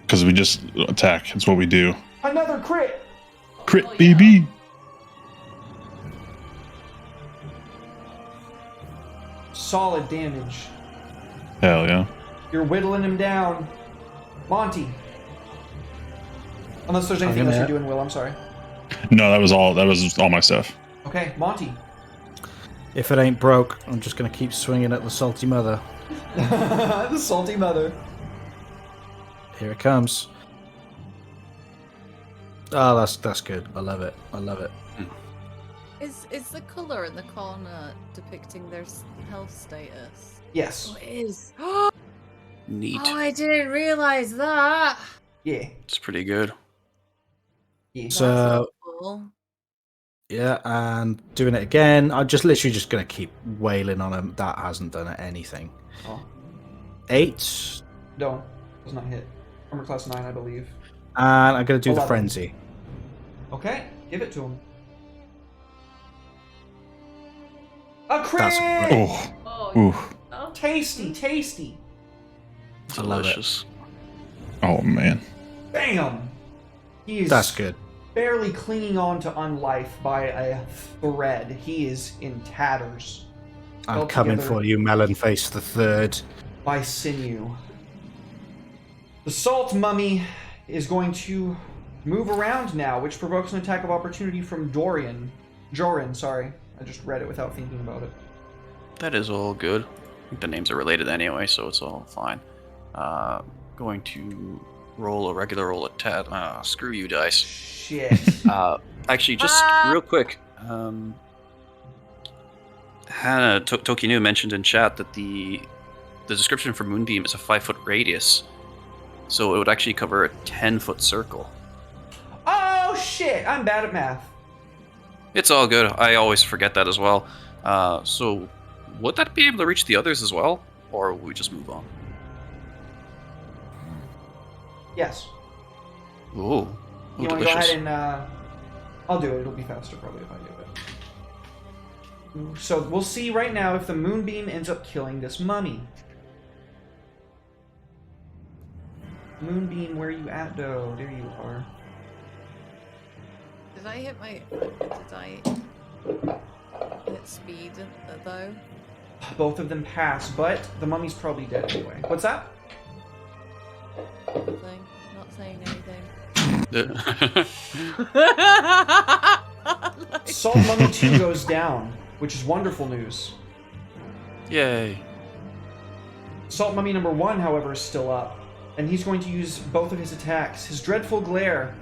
[SPEAKER 5] Because we just attack. It's what we do.
[SPEAKER 1] Another crit!
[SPEAKER 5] Crit,
[SPEAKER 6] Oh, yeah.
[SPEAKER 5] baby.
[SPEAKER 1] Solid damage.
[SPEAKER 5] Hell yeah.
[SPEAKER 1] You're whittling him down. Monty. Unless there's
[SPEAKER 7] I'm
[SPEAKER 1] anything else
[SPEAKER 7] gonna-
[SPEAKER 1] you're doing, Will, I'm sorry.
[SPEAKER 5] No, that was all. That was all my stuff.
[SPEAKER 1] Okay, Monty.
[SPEAKER 7] If it ain't broke, I'm just gonna keep swinging at the salty mother.
[SPEAKER 1] The salty mother.
[SPEAKER 7] Here it comes. Oh, that's good. I love it. I love it.
[SPEAKER 4] Is the colour in the corner depicting their health status?
[SPEAKER 1] Yes.
[SPEAKER 4] Oh, it is. Oh,
[SPEAKER 2] Neat.
[SPEAKER 4] I didn't realise that.
[SPEAKER 1] Yeah.
[SPEAKER 2] It's pretty good.
[SPEAKER 1] Yeah.
[SPEAKER 7] So,
[SPEAKER 4] That's helpful.
[SPEAKER 7] Yeah, and doing it again. I'm just literally just going to keep wailing on him. That hasn't done anything.
[SPEAKER 1] Oh,
[SPEAKER 7] 8.
[SPEAKER 1] don't. Does not hit. Armor class 9, I believe.
[SPEAKER 7] And I'm going to do the
[SPEAKER 1] 11.
[SPEAKER 7] frenzy.
[SPEAKER 1] Okay, give it to him. A crit!
[SPEAKER 7] That's-
[SPEAKER 5] Oh,
[SPEAKER 6] Oh,
[SPEAKER 5] oof.
[SPEAKER 6] oh.
[SPEAKER 1] Tasty, tasty.
[SPEAKER 7] I love it.
[SPEAKER 2] Delicious.
[SPEAKER 5] Oh man.
[SPEAKER 1] Bam! He is
[SPEAKER 7] That's good.
[SPEAKER 1] barely clinging on to unlife by a thread. He is in tatters.
[SPEAKER 7] I'm
[SPEAKER 1] held
[SPEAKER 7] coming
[SPEAKER 1] together
[SPEAKER 7] for you, Melonface the Third.
[SPEAKER 1] by sinew. The salt mummy is going to move around now, which provokes an attack of opportunity from Jorin, sorry. I just read it without thinking about it.
[SPEAKER 2] That is all good. I think the names are related anyway, so it's all fine. Going to roll a regular roll at Tad. Screw you, dice.
[SPEAKER 1] Shit.
[SPEAKER 2] Actually, just real quick. Hannah Tokinu mentioned in chat that the description for Moonbeam is a 5-foot radius, so it would actually cover a 10-foot circle.
[SPEAKER 1] Oh shit! I'm bad at math.
[SPEAKER 2] It's all good. I always forget that as well. So, would that be able to reach the others as well, or would we just move on?
[SPEAKER 1] Yes.
[SPEAKER 2] Ooh,
[SPEAKER 1] You want to go
[SPEAKER 2] delicious.
[SPEAKER 1] ahead and I'll do it. It'll be faster probably if I do it. So we'll see right now if the moonbeam ends up killing this mummy. Moonbeam, where you at, though? There you are.
[SPEAKER 4] Did I hit my? Did I hit speed though?
[SPEAKER 1] Both of them pass, but the mummy's probably dead anyway. What's that?
[SPEAKER 4] Nothing. Not saying anything.
[SPEAKER 1] Salt Mummy 2 goes down, which is wonderful news.
[SPEAKER 2] Yay.
[SPEAKER 1] Salt Mummy number 1, however, is still up, and he's going to use both of his attacks. His Dreadful Glare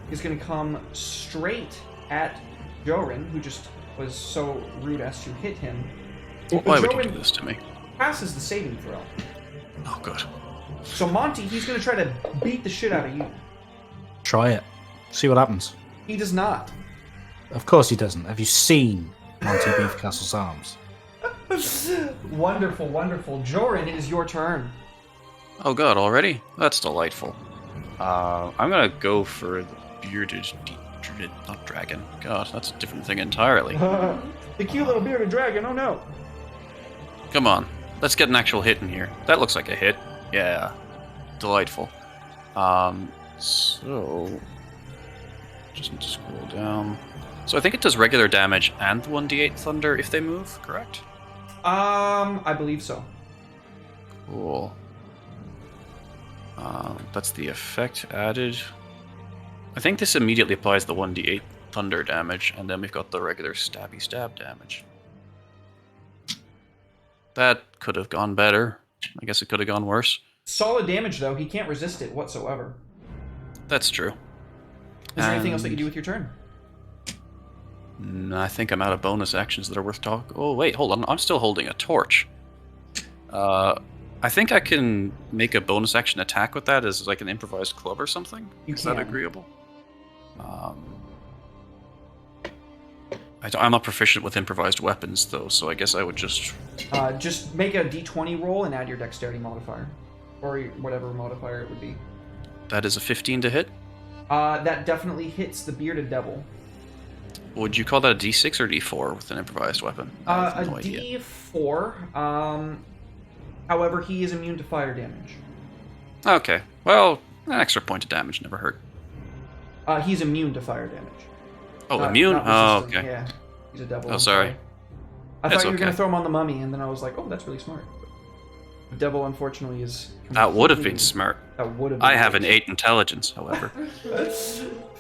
[SPEAKER 1] is going to come straight at Jorin, who just was so rude as to hit him.
[SPEAKER 2] Why would you
[SPEAKER 1] Jorin
[SPEAKER 2] do this to me?
[SPEAKER 1] passes the saving throw.
[SPEAKER 2] Oh, good.
[SPEAKER 1] So Monty, he's going to try to beat the shit out of you.
[SPEAKER 7] Try it. See what happens.
[SPEAKER 1] He does not.
[SPEAKER 7] Of course he doesn't. Have you seen Monty Beefcastle's arms?
[SPEAKER 1] Wonderful, wonderful. Jorin, it is your turn.
[SPEAKER 2] Oh god, already? That's delightful. I'm gonna go for the bearded, not dragon. God, that's a different thing entirely.
[SPEAKER 1] The cute little bearded dragon, oh no.
[SPEAKER 2] Come on, let's get an actual hit in here. That looks like a hit. Yeah, delightful. So just need to scroll down. So I think it does regular damage and 1d8 thunder if they move, correct?
[SPEAKER 1] I believe so.
[SPEAKER 2] Cool. That's the effect added. I think this immediately applies the 1d8 thunder damage, and then we've got the regular stabby stab damage. That could have gone better. I guess it could have gone worse.
[SPEAKER 1] Solid damage, though. He can't resist it whatsoever.
[SPEAKER 2] That's true.
[SPEAKER 1] Is there anything else that you do with your turn?
[SPEAKER 2] I think I'm out of bonus actions that are worth talking. Oh, wait, hold on. I'm still holding a torch. I think I can make a bonus action attack with that as like an improvised club or something.
[SPEAKER 1] You
[SPEAKER 2] Is that
[SPEAKER 1] can.
[SPEAKER 2] agreeable? I'm not proficient with improvised weapons, though, so I guess I would just...
[SPEAKER 1] Just make a d20 roll and add your dexterity modifier. Or whatever modifier it would be.
[SPEAKER 2] That is a 15 to hit?
[SPEAKER 1] That definitely hits the bearded devil.
[SPEAKER 2] Would you call that a d6 or d4 with an improvised weapon? I have
[SPEAKER 1] A
[SPEAKER 2] no idea.
[SPEAKER 1] d4. However, he is immune to fire damage.
[SPEAKER 2] Okay, well, an extra point of damage never hurt.
[SPEAKER 1] He's immune to fire damage.
[SPEAKER 2] Oh,
[SPEAKER 1] Not-
[SPEAKER 2] immune?
[SPEAKER 1] not
[SPEAKER 2] Oh,
[SPEAKER 1] resistant.
[SPEAKER 2] okay.
[SPEAKER 1] Yeah, he's a devil.
[SPEAKER 2] Oh,
[SPEAKER 1] I'm
[SPEAKER 2] sorry.
[SPEAKER 1] I
[SPEAKER 2] That's
[SPEAKER 1] thought you were going to
[SPEAKER 2] okay.
[SPEAKER 1] throw him on the mummy, and then I was like, oh, that's really smart. The devil, unfortunately, is...
[SPEAKER 2] That would have been
[SPEAKER 1] completely-
[SPEAKER 2] smart.
[SPEAKER 1] That would have been
[SPEAKER 2] I have an
[SPEAKER 1] great.
[SPEAKER 2] 8 intelligence, however.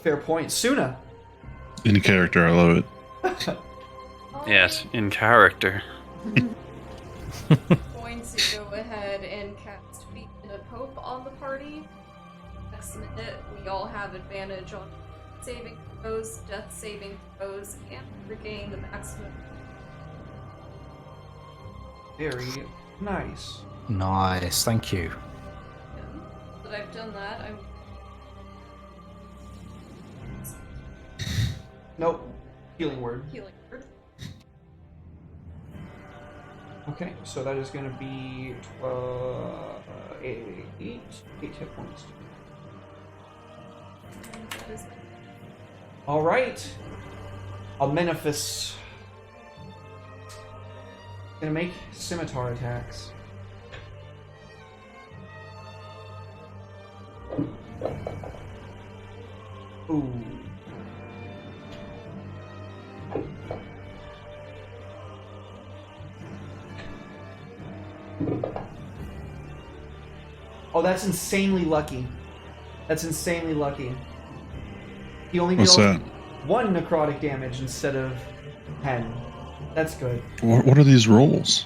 [SPEAKER 1] Fair point. Suna.
[SPEAKER 5] In character, I love it.
[SPEAKER 2] Yes, in character.
[SPEAKER 6] Going to go ahead and cast Beacon of Hope on the party. Next minute, we all have advantage on saving throws, death saving throws, and regain the maximum.
[SPEAKER 1] Very nice.
[SPEAKER 7] Nice, thank you.
[SPEAKER 6] But I've done that. I'm
[SPEAKER 1] Nope. Healing word.
[SPEAKER 6] Healing word.
[SPEAKER 1] Okay, so that is going to be 8 hit points.
[SPEAKER 6] And that is
[SPEAKER 1] All right. Almenophis. Gonna make scimitar attacks. Ooh. Oh, that's insanely lucky. That's insanely lucky. He only
[SPEAKER 5] What's
[SPEAKER 1] deals
[SPEAKER 5] that?
[SPEAKER 1] 1 necrotic damage instead of 10. That's good.
[SPEAKER 5] What are these rolls?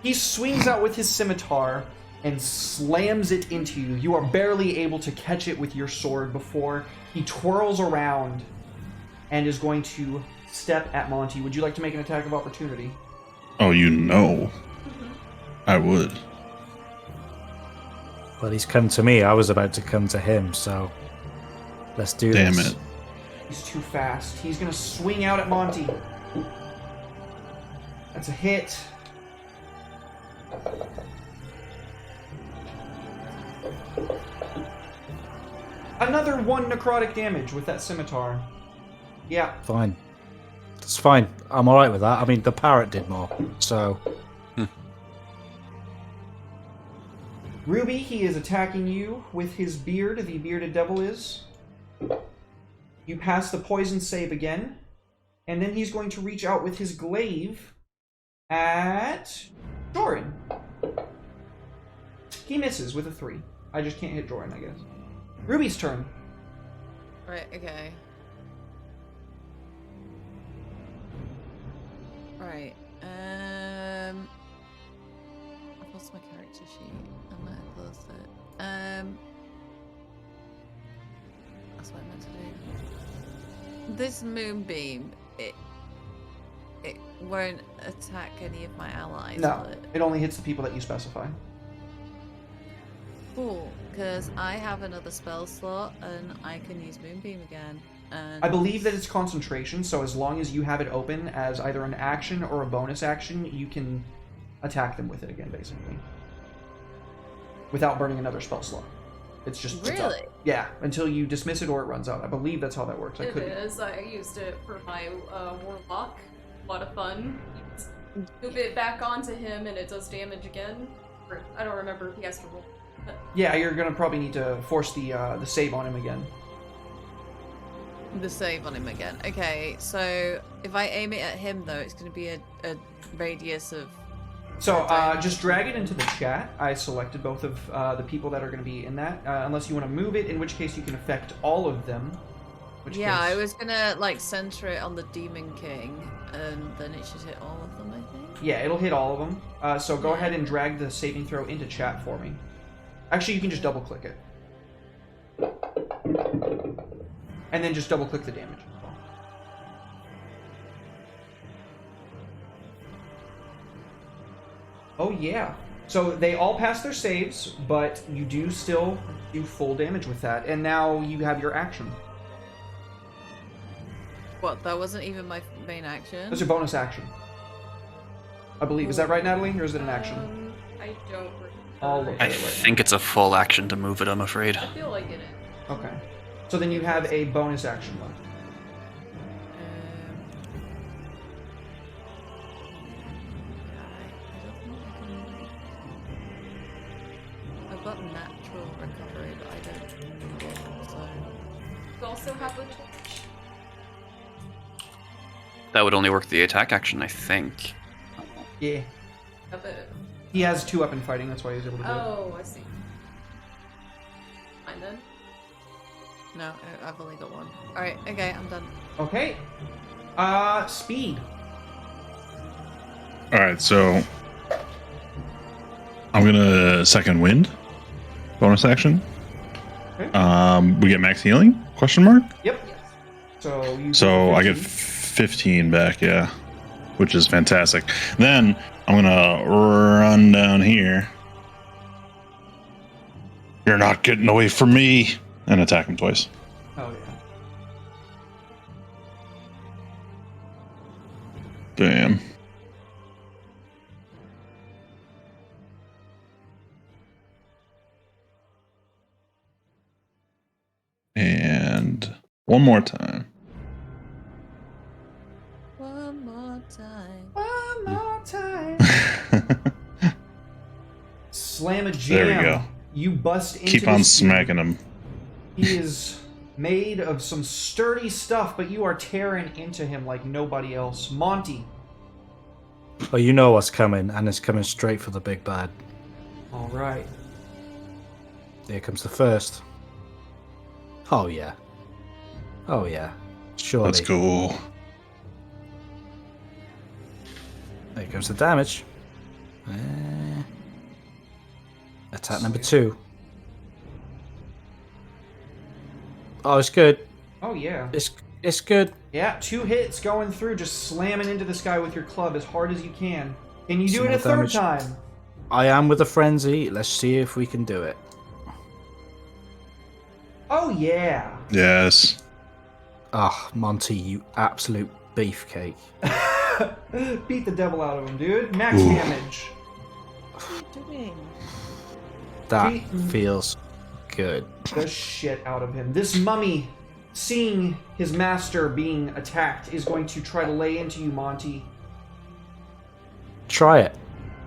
[SPEAKER 1] He swings out with his scimitar and slams it into you. You are barely able to catch it with your sword before he twirls around and is going to step at Monty. Would you like to make an attack of opportunity?
[SPEAKER 5] Oh, you know. I would.
[SPEAKER 7] Well, he's come to me. I was about to come to him, so let's do
[SPEAKER 5] Damn
[SPEAKER 7] this.
[SPEAKER 5] it.
[SPEAKER 1] He's too fast. He's going to swing out at Monty. That's a hit. Another 1 necrotic damage with that scimitar. Yeah.
[SPEAKER 7] Fine. That's fine. I'm alright with that. I mean, the parrot did more, so...
[SPEAKER 1] Ruby, he is attacking you with his beard. The bearded devil is. You pass the poison save again. And then he's going to reach out with his glaive at Joran. He misses with a 3. I just can't hit Joran, I guess. Ruby's turn.
[SPEAKER 4] Right, okay. Right, I've lost my character sheet. I might have closed it. That's what I meant to do. This moonbeam, it won't attack any of my allies, will
[SPEAKER 1] No,
[SPEAKER 4] it?
[SPEAKER 1] it only hits the people that you specify.
[SPEAKER 4] Cool, because I have another spell slot and I can use moonbeam again. And
[SPEAKER 1] I believe that it's concentration, so as long as you have it open as either an action or a bonus action, you can attack them with it again, basically. Without burning another spell slot. It's just... it's up.
[SPEAKER 4] Really?
[SPEAKER 1] Yeah, until you dismiss it or it runs out. I believe that's how that works. I
[SPEAKER 6] It
[SPEAKER 1] could
[SPEAKER 6] is. I used it for my warlock. A lot of fun. You move it back onto him and it does damage again. Or, I don't remember if he has to roll.
[SPEAKER 1] Yeah, you're gonna probably need to force the save on him again.
[SPEAKER 4] The save on him again. Okay, so if I aim it at him though, it's going to be a radius of...
[SPEAKER 1] So just drag it into the chat. I selected both of the people that are going to be in that. Unless you want to move it, in which case you can affect all of them.
[SPEAKER 4] Yeah, I was going to like center it on the Demon King, and then it should hit all of them, I think.
[SPEAKER 1] Yeah, it'll hit all of them. So go ahead and drag the saving throw into chat for me. Actually, you can just double click it. And then just double click the damage. Oh yeah. So they all pass their saves, but you do still do full damage with that. And now you have your action.
[SPEAKER 4] What, that wasn't even my main action?
[SPEAKER 1] That's your bonus action. I believe. Is that right, Natalie? Or is it an action?
[SPEAKER 6] I don't remember.
[SPEAKER 1] I'll look
[SPEAKER 2] I
[SPEAKER 1] at it right
[SPEAKER 2] think it's a full action to move it, I'm afraid.
[SPEAKER 6] I feel like it is.
[SPEAKER 1] now. Okay. So then you have a bonus action left.
[SPEAKER 4] I've got natural recovery, but I don't need it, so...
[SPEAKER 6] You also have a torch.
[SPEAKER 2] That would only work the attack action, I think.
[SPEAKER 1] Yeah.
[SPEAKER 6] Have it.
[SPEAKER 1] He has 2 up in fighting, that's why he's able to do it.
[SPEAKER 6] Oh, I see. Fine then.
[SPEAKER 4] No, I've only got 1. Alright, okay, I'm done.
[SPEAKER 1] Okay. Speed.
[SPEAKER 5] Alright, so I'm gonna second wind. Bonus action.
[SPEAKER 1] Okay.
[SPEAKER 5] We get max healing? Question mark?
[SPEAKER 1] Yep.
[SPEAKER 6] Yes.
[SPEAKER 1] So you.
[SPEAKER 5] So I get
[SPEAKER 1] 15.
[SPEAKER 5] 15 back, yeah. Which is fantastic. Then I'm gonna run down here. You're not getting away from me! And attack him twice.
[SPEAKER 1] Oh
[SPEAKER 5] Damn. And one more time.
[SPEAKER 4] One more time.
[SPEAKER 1] One more time. Slam a jam.
[SPEAKER 5] There we go.
[SPEAKER 1] You bust into
[SPEAKER 5] Keep on
[SPEAKER 1] this dude.
[SPEAKER 5] smacking him.
[SPEAKER 1] He is made of some sturdy stuff, but you are tearing into him like nobody else. Monty.
[SPEAKER 7] Oh, you know what's coming, and it's coming straight for the big bad.
[SPEAKER 1] All right.
[SPEAKER 7] Here comes the first. Oh yeah. Oh yeah. Surely.
[SPEAKER 5] Let's go.
[SPEAKER 7] There goes the damage. Attack number 2. Oh, it's good.
[SPEAKER 1] Oh yeah.
[SPEAKER 7] It's good.
[SPEAKER 1] Yeah, 2 hits going through, just slamming into this guy with your club as hard as you can. Can you do
[SPEAKER 7] Some
[SPEAKER 1] it a
[SPEAKER 7] more
[SPEAKER 1] third
[SPEAKER 7] damage.
[SPEAKER 1] time?
[SPEAKER 7] I am with a frenzy. Let's see if we can do it.
[SPEAKER 1] Oh yeah.
[SPEAKER 5] Yes.
[SPEAKER 7] Ah, Monty, you absolute beefcake.
[SPEAKER 1] Beat the devil out of him, dude. Max
[SPEAKER 5] Ooh.
[SPEAKER 1] damage.
[SPEAKER 4] What are you doing?
[SPEAKER 7] That
[SPEAKER 1] Beaten.
[SPEAKER 7] feels good.
[SPEAKER 1] The shit out of him. This mummy, seeing his master being attacked, is going to try to lay into you, Monty.
[SPEAKER 7] Try it.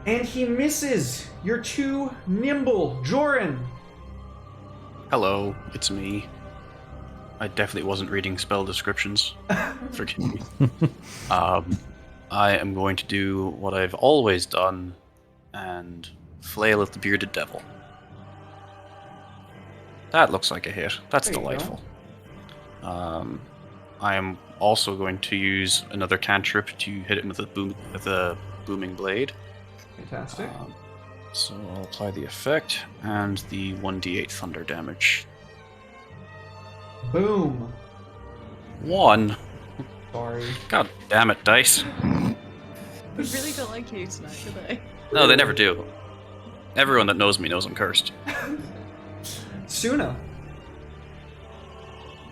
[SPEAKER 1] And he misses. You're too nimble. Joran.
[SPEAKER 2] Hello, it's me. I definitely wasn't reading spell descriptions. Forgive me. I am going to do what I've always done and flail at the bearded devil. That looks like a hit. That's
[SPEAKER 1] There you go.
[SPEAKER 2] delightful. I am also going to use another cantrip to hit him with a booming blade.
[SPEAKER 1] Fantastic.
[SPEAKER 2] So I'll apply the effect and the 1d8 thunder damage.
[SPEAKER 1] Boom.
[SPEAKER 2] 1.
[SPEAKER 1] Sorry.
[SPEAKER 2] God damn it, dice.
[SPEAKER 4] We really don't like you tonight, do they?
[SPEAKER 2] No, they never do. Everyone that knows me knows I'm cursed.
[SPEAKER 1] Suna.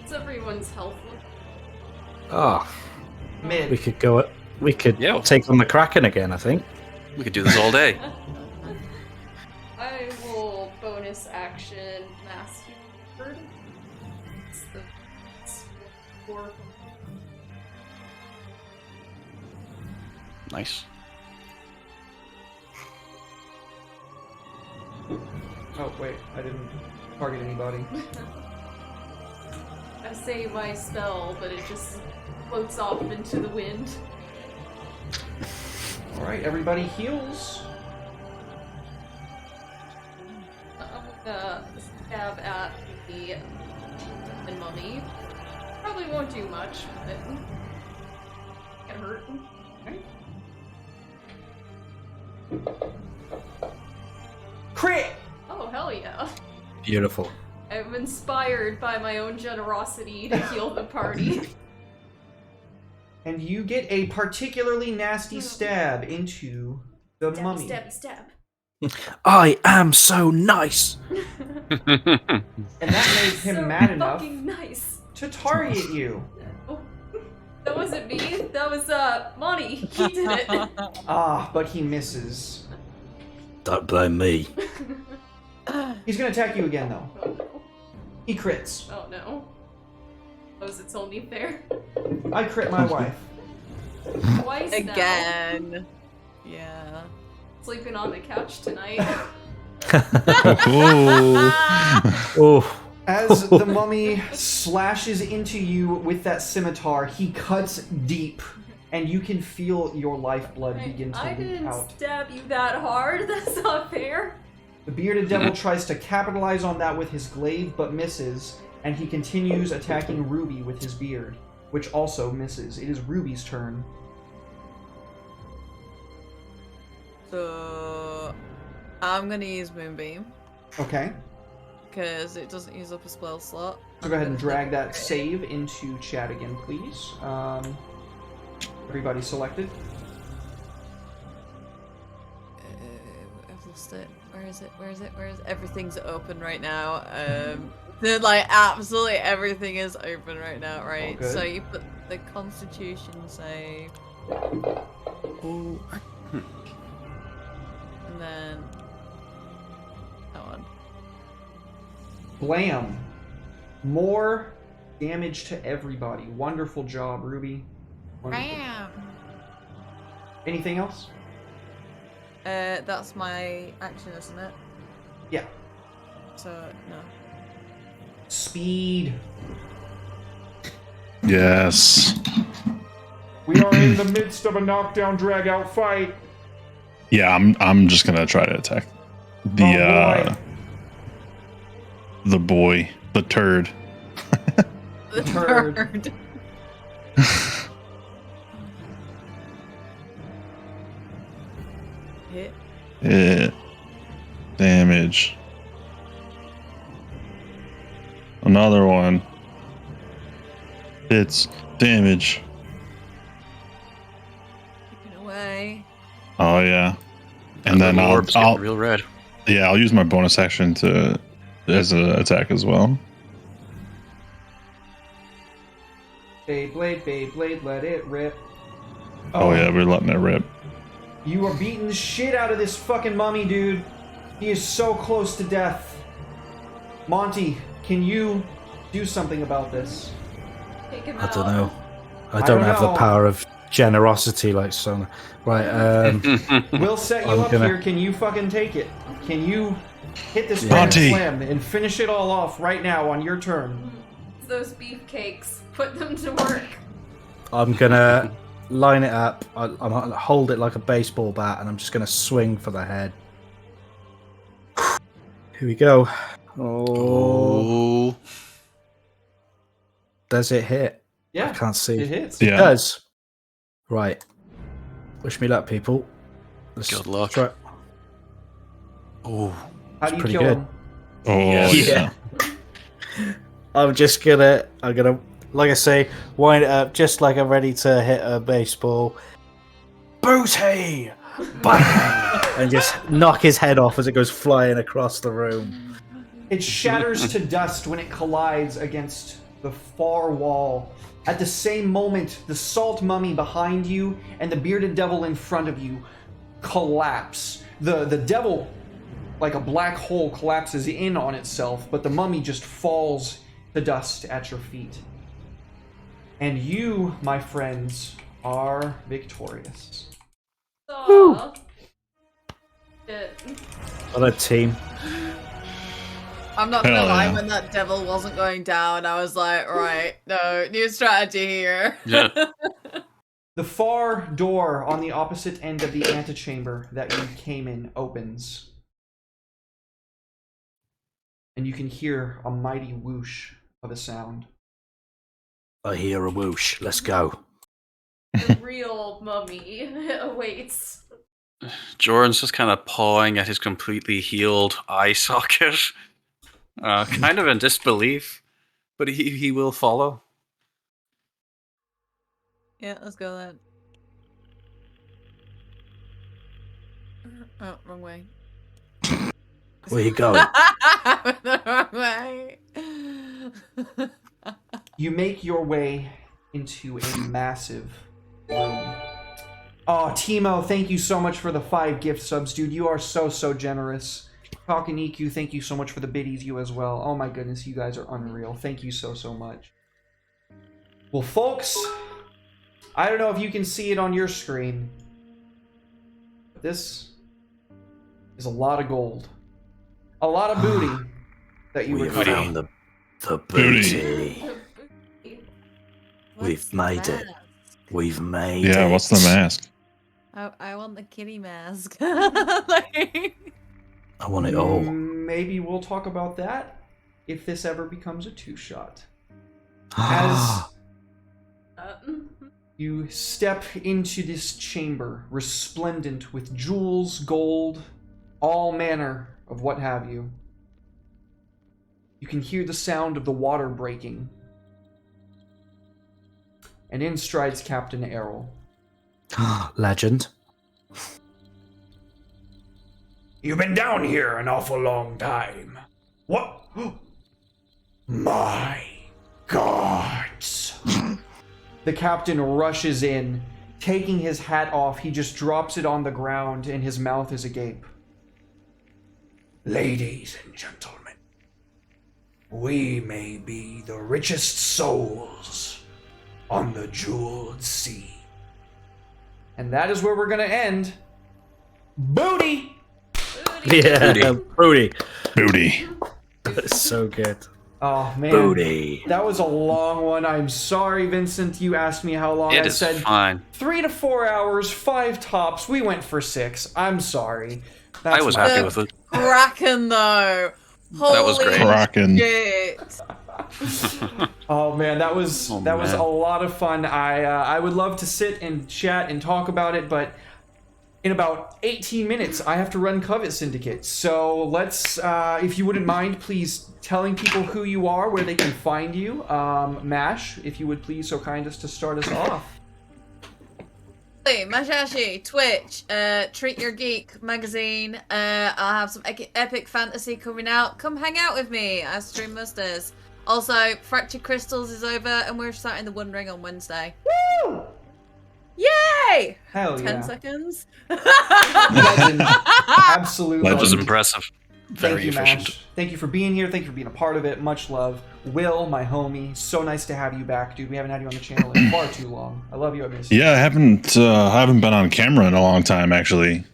[SPEAKER 6] It's everyone's health.
[SPEAKER 7] Oh,
[SPEAKER 1] Mid.
[SPEAKER 7] we could go. We could
[SPEAKER 2] Yeah.
[SPEAKER 7] take on the Kraken again. I think.
[SPEAKER 2] We could do this all day.
[SPEAKER 6] I will bonus action mass heal. It's the it's 4.
[SPEAKER 2] Nice.
[SPEAKER 1] Oh, wait. I didn't target anybody.
[SPEAKER 6] I say my spell, but it just floats off into the wind.
[SPEAKER 1] Alright, everybody heals.
[SPEAKER 6] I'm gonna stab at the mummy. Probably won't do much, but it hurt.
[SPEAKER 1] Crit!
[SPEAKER 6] Oh, hell yeah.
[SPEAKER 7] Beautiful.
[SPEAKER 6] I'm inspired by my own generosity to heal the party.
[SPEAKER 1] And you get a particularly nasty stab into the mummy.
[SPEAKER 6] Stabby, stab.
[SPEAKER 7] I am so nice.
[SPEAKER 1] And that made him
[SPEAKER 6] So
[SPEAKER 1] mad enough
[SPEAKER 6] fucking nice.
[SPEAKER 1] to target you.
[SPEAKER 6] Oh, that wasn't me. That was Monty. He did it.
[SPEAKER 1] Ah, but he misses.
[SPEAKER 3] Don't blame me.
[SPEAKER 1] He's gonna attack you again, though.
[SPEAKER 6] Oh no.
[SPEAKER 1] He crits.
[SPEAKER 6] Oh no. Suppose it's only fair.
[SPEAKER 1] I crit my wife.
[SPEAKER 6] Twice now.
[SPEAKER 4] Again. Yeah.
[SPEAKER 6] Sleeping on the couch tonight.
[SPEAKER 7] Oh,
[SPEAKER 1] As the mummy slashes into you with that scimitar, he cuts deep, and you can feel your lifeblood begin to
[SPEAKER 6] I
[SPEAKER 1] leak
[SPEAKER 6] didn't
[SPEAKER 1] out.
[SPEAKER 6] stab you that hard. That's not fair.
[SPEAKER 1] The bearded devil tries to capitalize on that with his glaive, but misses, and he continues attacking Ruby with his beard, which also misses. It is Ruby's turn.
[SPEAKER 4] So I'm gonna use Moonbeam
[SPEAKER 1] Okay,
[SPEAKER 4] because it doesn't use up a spell slot.
[SPEAKER 1] so go ahead and drag that save into chat again, please. Everybody selected.
[SPEAKER 4] I've lost it. Where is it? Where is it? Where is it? Everything's open right now. Like absolutely everything is open right now, right?
[SPEAKER 1] good.
[SPEAKER 4] So you put the Constitution save.
[SPEAKER 2] Oh,
[SPEAKER 4] And then that one.
[SPEAKER 1] Blam. More damage to everybody. Wonderful job, Ruby. Wonderful.
[SPEAKER 4] Bam.
[SPEAKER 1] Anything else?
[SPEAKER 4] That's my action, isn't it?
[SPEAKER 1] Yeah.
[SPEAKER 4] So no.
[SPEAKER 1] Speed.
[SPEAKER 5] Yes.
[SPEAKER 10] We are in the midst of a knockdown drag-out fight.
[SPEAKER 5] Yeah, I'm just gonna try to attack the boy, the turd.
[SPEAKER 4] The
[SPEAKER 1] Turd.
[SPEAKER 4] Hit.
[SPEAKER 5] Yeah. Damage. Another one. It's damage.
[SPEAKER 4] Taken away.
[SPEAKER 5] Oh yeah. And
[SPEAKER 2] the
[SPEAKER 5] then
[SPEAKER 2] orb's
[SPEAKER 5] I'll
[SPEAKER 2] getting real red.
[SPEAKER 5] I'll use my bonus action as an attack as well.
[SPEAKER 1] Beyblade, let it rip.
[SPEAKER 5] Oh yeah, we're letting it rip.
[SPEAKER 1] You are beating the shit out of this fucking mummy, dude. He is so close to death. Monty, can you do something about this?
[SPEAKER 6] Take him
[SPEAKER 7] I
[SPEAKER 6] out.
[SPEAKER 7] don't know. I
[SPEAKER 1] I
[SPEAKER 7] don't
[SPEAKER 1] don't
[SPEAKER 7] have
[SPEAKER 1] know.
[SPEAKER 7] the power of generosity like Sona. Right,
[SPEAKER 1] We'll set you
[SPEAKER 7] I'm
[SPEAKER 1] up
[SPEAKER 7] gonna-
[SPEAKER 1] here. Can you fucking take it? Can you hit this
[SPEAKER 7] Yeah.
[SPEAKER 1] grand
[SPEAKER 5] Monty.
[SPEAKER 1] slam and finish it all off right now on your turn?
[SPEAKER 6] Those beefcakes. Put them to work.
[SPEAKER 7] I'm gonna line it up. I'm gonna hold it like a baseball bat, and I'm just gonna swing for the head. Here we go. Oh,
[SPEAKER 2] Oh.
[SPEAKER 7] does it hit?
[SPEAKER 1] Yeah,
[SPEAKER 7] I can't see.
[SPEAKER 1] it hits.
[SPEAKER 7] It
[SPEAKER 5] Yeah.
[SPEAKER 7] does. Right. Wish me luck, people. Let's
[SPEAKER 2] Good luck.
[SPEAKER 7] try-
[SPEAKER 2] Oh.
[SPEAKER 1] How do you
[SPEAKER 7] pretty
[SPEAKER 1] kill
[SPEAKER 7] good.
[SPEAKER 1] him?
[SPEAKER 5] Oh
[SPEAKER 7] Yeah. I'm gonna, like I say, wind it up just like I'm ready to hit a baseball. Booty! Bang! And just knock his head off as it goes flying across the room.
[SPEAKER 1] It shatters to dust when it collides against the far wall. At the same moment, the salt mummy behind you and the bearded devil in front of you collapse. The devil, like a black hole, collapses in on itself, but the mummy just falls to dust at your feet. And you, my friends, are victorious.
[SPEAKER 6] Aw. Shit.
[SPEAKER 7] What a team.
[SPEAKER 4] I'm not gonna
[SPEAKER 5] Hell
[SPEAKER 4] lie,
[SPEAKER 5] yeah.
[SPEAKER 4] when that devil wasn't going down, I was like, right, no, new strategy here.
[SPEAKER 2] Yeah.
[SPEAKER 1] The far door on the opposite end of the antechamber that you came in opens. And you can hear a mighty whoosh of a sound.
[SPEAKER 3] I hear a whoosh. Let's go.
[SPEAKER 6] The real mummy awaits.
[SPEAKER 2] Jordan's just kind of pawing at his completely healed eye socket, kind of in disbelief, but he will follow.
[SPEAKER 4] Yeah, let's go then. Oh, wrong way.
[SPEAKER 3] Where you going?
[SPEAKER 4] The wrong way.
[SPEAKER 1] You make your way into a massive room. Oh, Timo, thank you so much for the 5 gift subs, dude. You are so generous. Kakaniku, thank you so much for the biddies, you as well. Oh my goodness, you guys are unreal. Thank you so much. Well, folks, I don't know if you can see it on your screen, but this is a lot of gold. A lot of booty that you
[SPEAKER 3] We
[SPEAKER 1] recovered.
[SPEAKER 3] found the
[SPEAKER 5] Booty.
[SPEAKER 3] booty. We've made it. We've made
[SPEAKER 5] Yeah,
[SPEAKER 3] it.
[SPEAKER 5] what's the mask?
[SPEAKER 4] I want the kitty mask. Like-
[SPEAKER 3] I want it all.
[SPEAKER 1] Maybe we'll talk about that if this ever becomes a 2-shot. As you step into this chamber, resplendent with jewels, gold, all manner of what have you, you can hear the sound of the water breaking. And in strides Captain Errol.
[SPEAKER 7] Legend.
[SPEAKER 8] You've been down here an awful long time. What? My gods.
[SPEAKER 1] The captain rushes in, taking his hat off, he just drops it on the ground and his mouth is agape.
[SPEAKER 8] Ladies and gentlemen, we may be the richest souls on the jeweled sea.
[SPEAKER 1] And that is where we're going to end. Booty!
[SPEAKER 7] Yeah, booty.
[SPEAKER 5] Booty.
[SPEAKER 7] So good.
[SPEAKER 1] Oh, man.
[SPEAKER 3] Booty.
[SPEAKER 1] That was a long one. I'm sorry, Vincent. You asked me how long.
[SPEAKER 2] It
[SPEAKER 1] I
[SPEAKER 2] is
[SPEAKER 1] said
[SPEAKER 2] fine.
[SPEAKER 1] 3 to 4 hours, 5 tops. We went for 6. I'm sorry.
[SPEAKER 2] I was
[SPEAKER 1] my
[SPEAKER 2] happy
[SPEAKER 1] bad.
[SPEAKER 2] with it.
[SPEAKER 4] Kraken though.
[SPEAKER 2] That was
[SPEAKER 4] Holy
[SPEAKER 2] great.
[SPEAKER 5] Kraken.
[SPEAKER 4] shit.
[SPEAKER 1] Oh man, that was
[SPEAKER 2] Oh,
[SPEAKER 1] was
[SPEAKER 2] man.
[SPEAKER 1] a lot of fun. I would love to sit and chat and talk about it, but in about 18 minutes I have to run Covet Syndicate. So let's, if you wouldn't mind, please telling people who you are, where they can find you. Mash, if you would please so kind as to start us off.
[SPEAKER 4] Mashashi, Twitch, Treat Your Geek magazine. I'll have some epic fantasy coming out. Come hang out with me. I stream most days. Also, Fractured Crystals is over, and we're starting the One Ring on Wednesday.
[SPEAKER 1] Woo!
[SPEAKER 4] Yay!
[SPEAKER 1] Hell
[SPEAKER 4] 10
[SPEAKER 1] yeah.
[SPEAKER 4] seconds.
[SPEAKER 1] Legend. Absolute
[SPEAKER 2] That was
[SPEAKER 1] legend.
[SPEAKER 2] impressive.
[SPEAKER 1] Thank
[SPEAKER 2] Very
[SPEAKER 1] you,
[SPEAKER 2] efficient.
[SPEAKER 1] Mash. Thank you for being here. Thank you for being a part of it. Much love. Will, my homie, so nice to have you back, dude. We haven't had you on the channel in far too long. I love you. I miss you.
[SPEAKER 5] Yeah, I haven't been on camera in a long time, actually.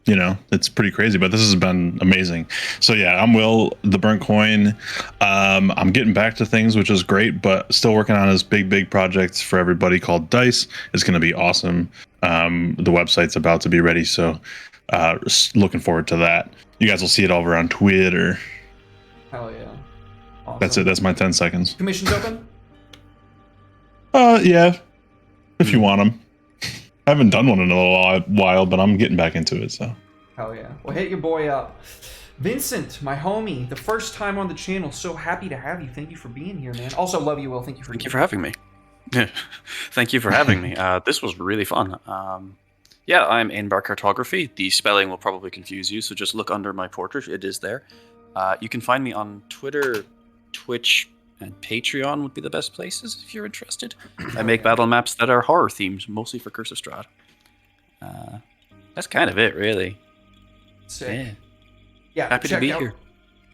[SPEAKER 5] You know, it's pretty crazy, but this has been amazing. So yeah, I'm Will, the Burnt Coin. I'm getting back to things, which is great, but still working on this big project for everybody called Dice. It's going to be awesome. The website's about to be ready, so just looking forward to that. You guys will see it over on Twitter.
[SPEAKER 1] Hell yeah. Awesome.
[SPEAKER 5] That's it. That's my 10 seconds.
[SPEAKER 1] Commission's open?
[SPEAKER 5] Yeah, if you want them. I haven't done one in a little while, but I'm getting back into it, so.
[SPEAKER 1] Hell yeah. Well, hit your boy up. Vincent, my homie, the first time on the channel. So happy to have you. Thank you for being here, man. Also, love you, Will. Thank you for
[SPEAKER 2] Thank you for having me. Thank you for having me. This was really fun. Yeah, I'm Ainbar Cartography. The spelling will probably confuse you, so just look under my portrait. It is there. You can find me on Twitter, Twitch, and Patreon would be the best places if you're interested. I make battle maps that are horror themed, mostly for Curse of Strahd. That's kind of it, really.
[SPEAKER 1] Sick.
[SPEAKER 2] Yeah.
[SPEAKER 1] Yeah,
[SPEAKER 2] Happy to
[SPEAKER 1] check
[SPEAKER 2] be
[SPEAKER 1] out-
[SPEAKER 2] here.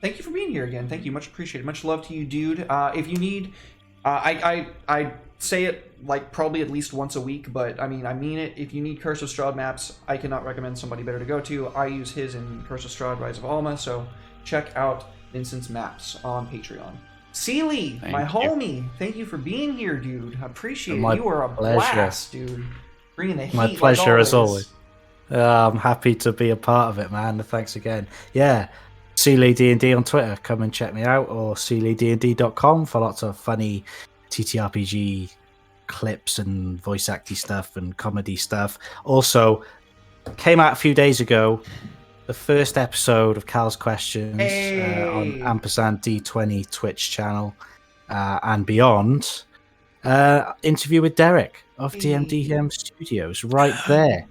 [SPEAKER 1] Thank you for being here again. Thank you. Much appreciated. Much love to you, dude. If you need, I say it like probably at least once a week, but I mean it. If you need Curse of Strahd maps, I cannot recommend somebody better to go to. I use his in Curse of Strahd Rise of Alma, so check out Vincent's maps on Patreon. Sealy,
[SPEAKER 2] Thank
[SPEAKER 1] my
[SPEAKER 2] you.
[SPEAKER 1] homie, thank you for being here, dude. I appreciate
[SPEAKER 7] My
[SPEAKER 1] it. You are a
[SPEAKER 7] pleasure.
[SPEAKER 1] blast, dude. Bringing the heat.
[SPEAKER 7] My
[SPEAKER 1] like
[SPEAKER 7] pleasure as always. I'm happy to be a part of it, man. Thanks again. Yeah, Sealy D&D on Twitter. Come and check me out, or SealyDnd.com for lots of funny TTRPG clips and voice acting stuff and comedy stuff. Also, came out a few days ago, the first episode of Cal's Questions on Ampersand D20 Twitch channel and beyond. Interview with Derek of DMDM Studios, right there.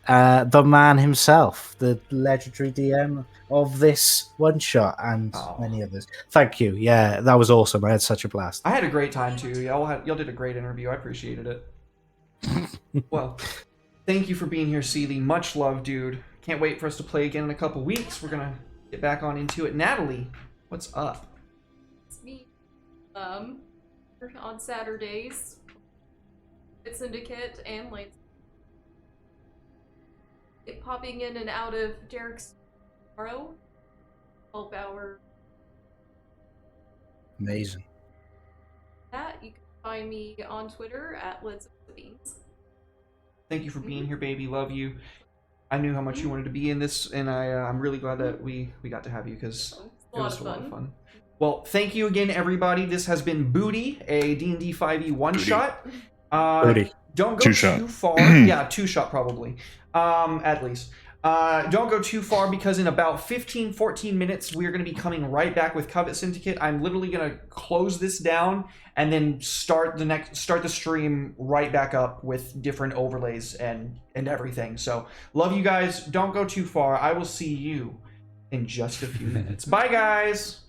[SPEAKER 7] The man himself, the legendary DM of this one shot and many others. Thank you. Yeah, that was awesome. I had such a blast.
[SPEAKER 1] I had a great time too. Y'all did a great interview. I appreciated it. Well, thank you for being here, Sealy. Much love, dude. Can't wait for us to play again in a couple weeks. We're gonna get back on into it. Natalie, what's up?
[SPEAKER 6] It's me. On Saturdays, it's Syndicate and Lights. It popping in and out of Derek's tomorrow. 12-hour.
[SPEAKER 7] Amazing.
[SPEAKER 6] That you can find me on Twitter at Let's Beans.
[SPEAKER 1] Thank you for being here, baby. Love you. I knew how much you wanted to be in this, and I'm really glad that we got to have you because it was a lot of fun. Well, thank you again, everybody. This has been Booty, a D&D 5e one-shot.
[SPEAKER 7] Booty.
[SPEAKER 1] Don't go
[SPEAKER 5] Two-shot.
[SPEAKER 1] too far. Yeah, two-shot probably, at least. Don't go too far because in about 15-14 minutes, we're going to be coming right back with Covet Syndicate. I'm literally going to close this down and then start the stream right back up with different overlays and everything. So, love you guys. Don't go too far. I will see you in just a few minutes. Bye, guys.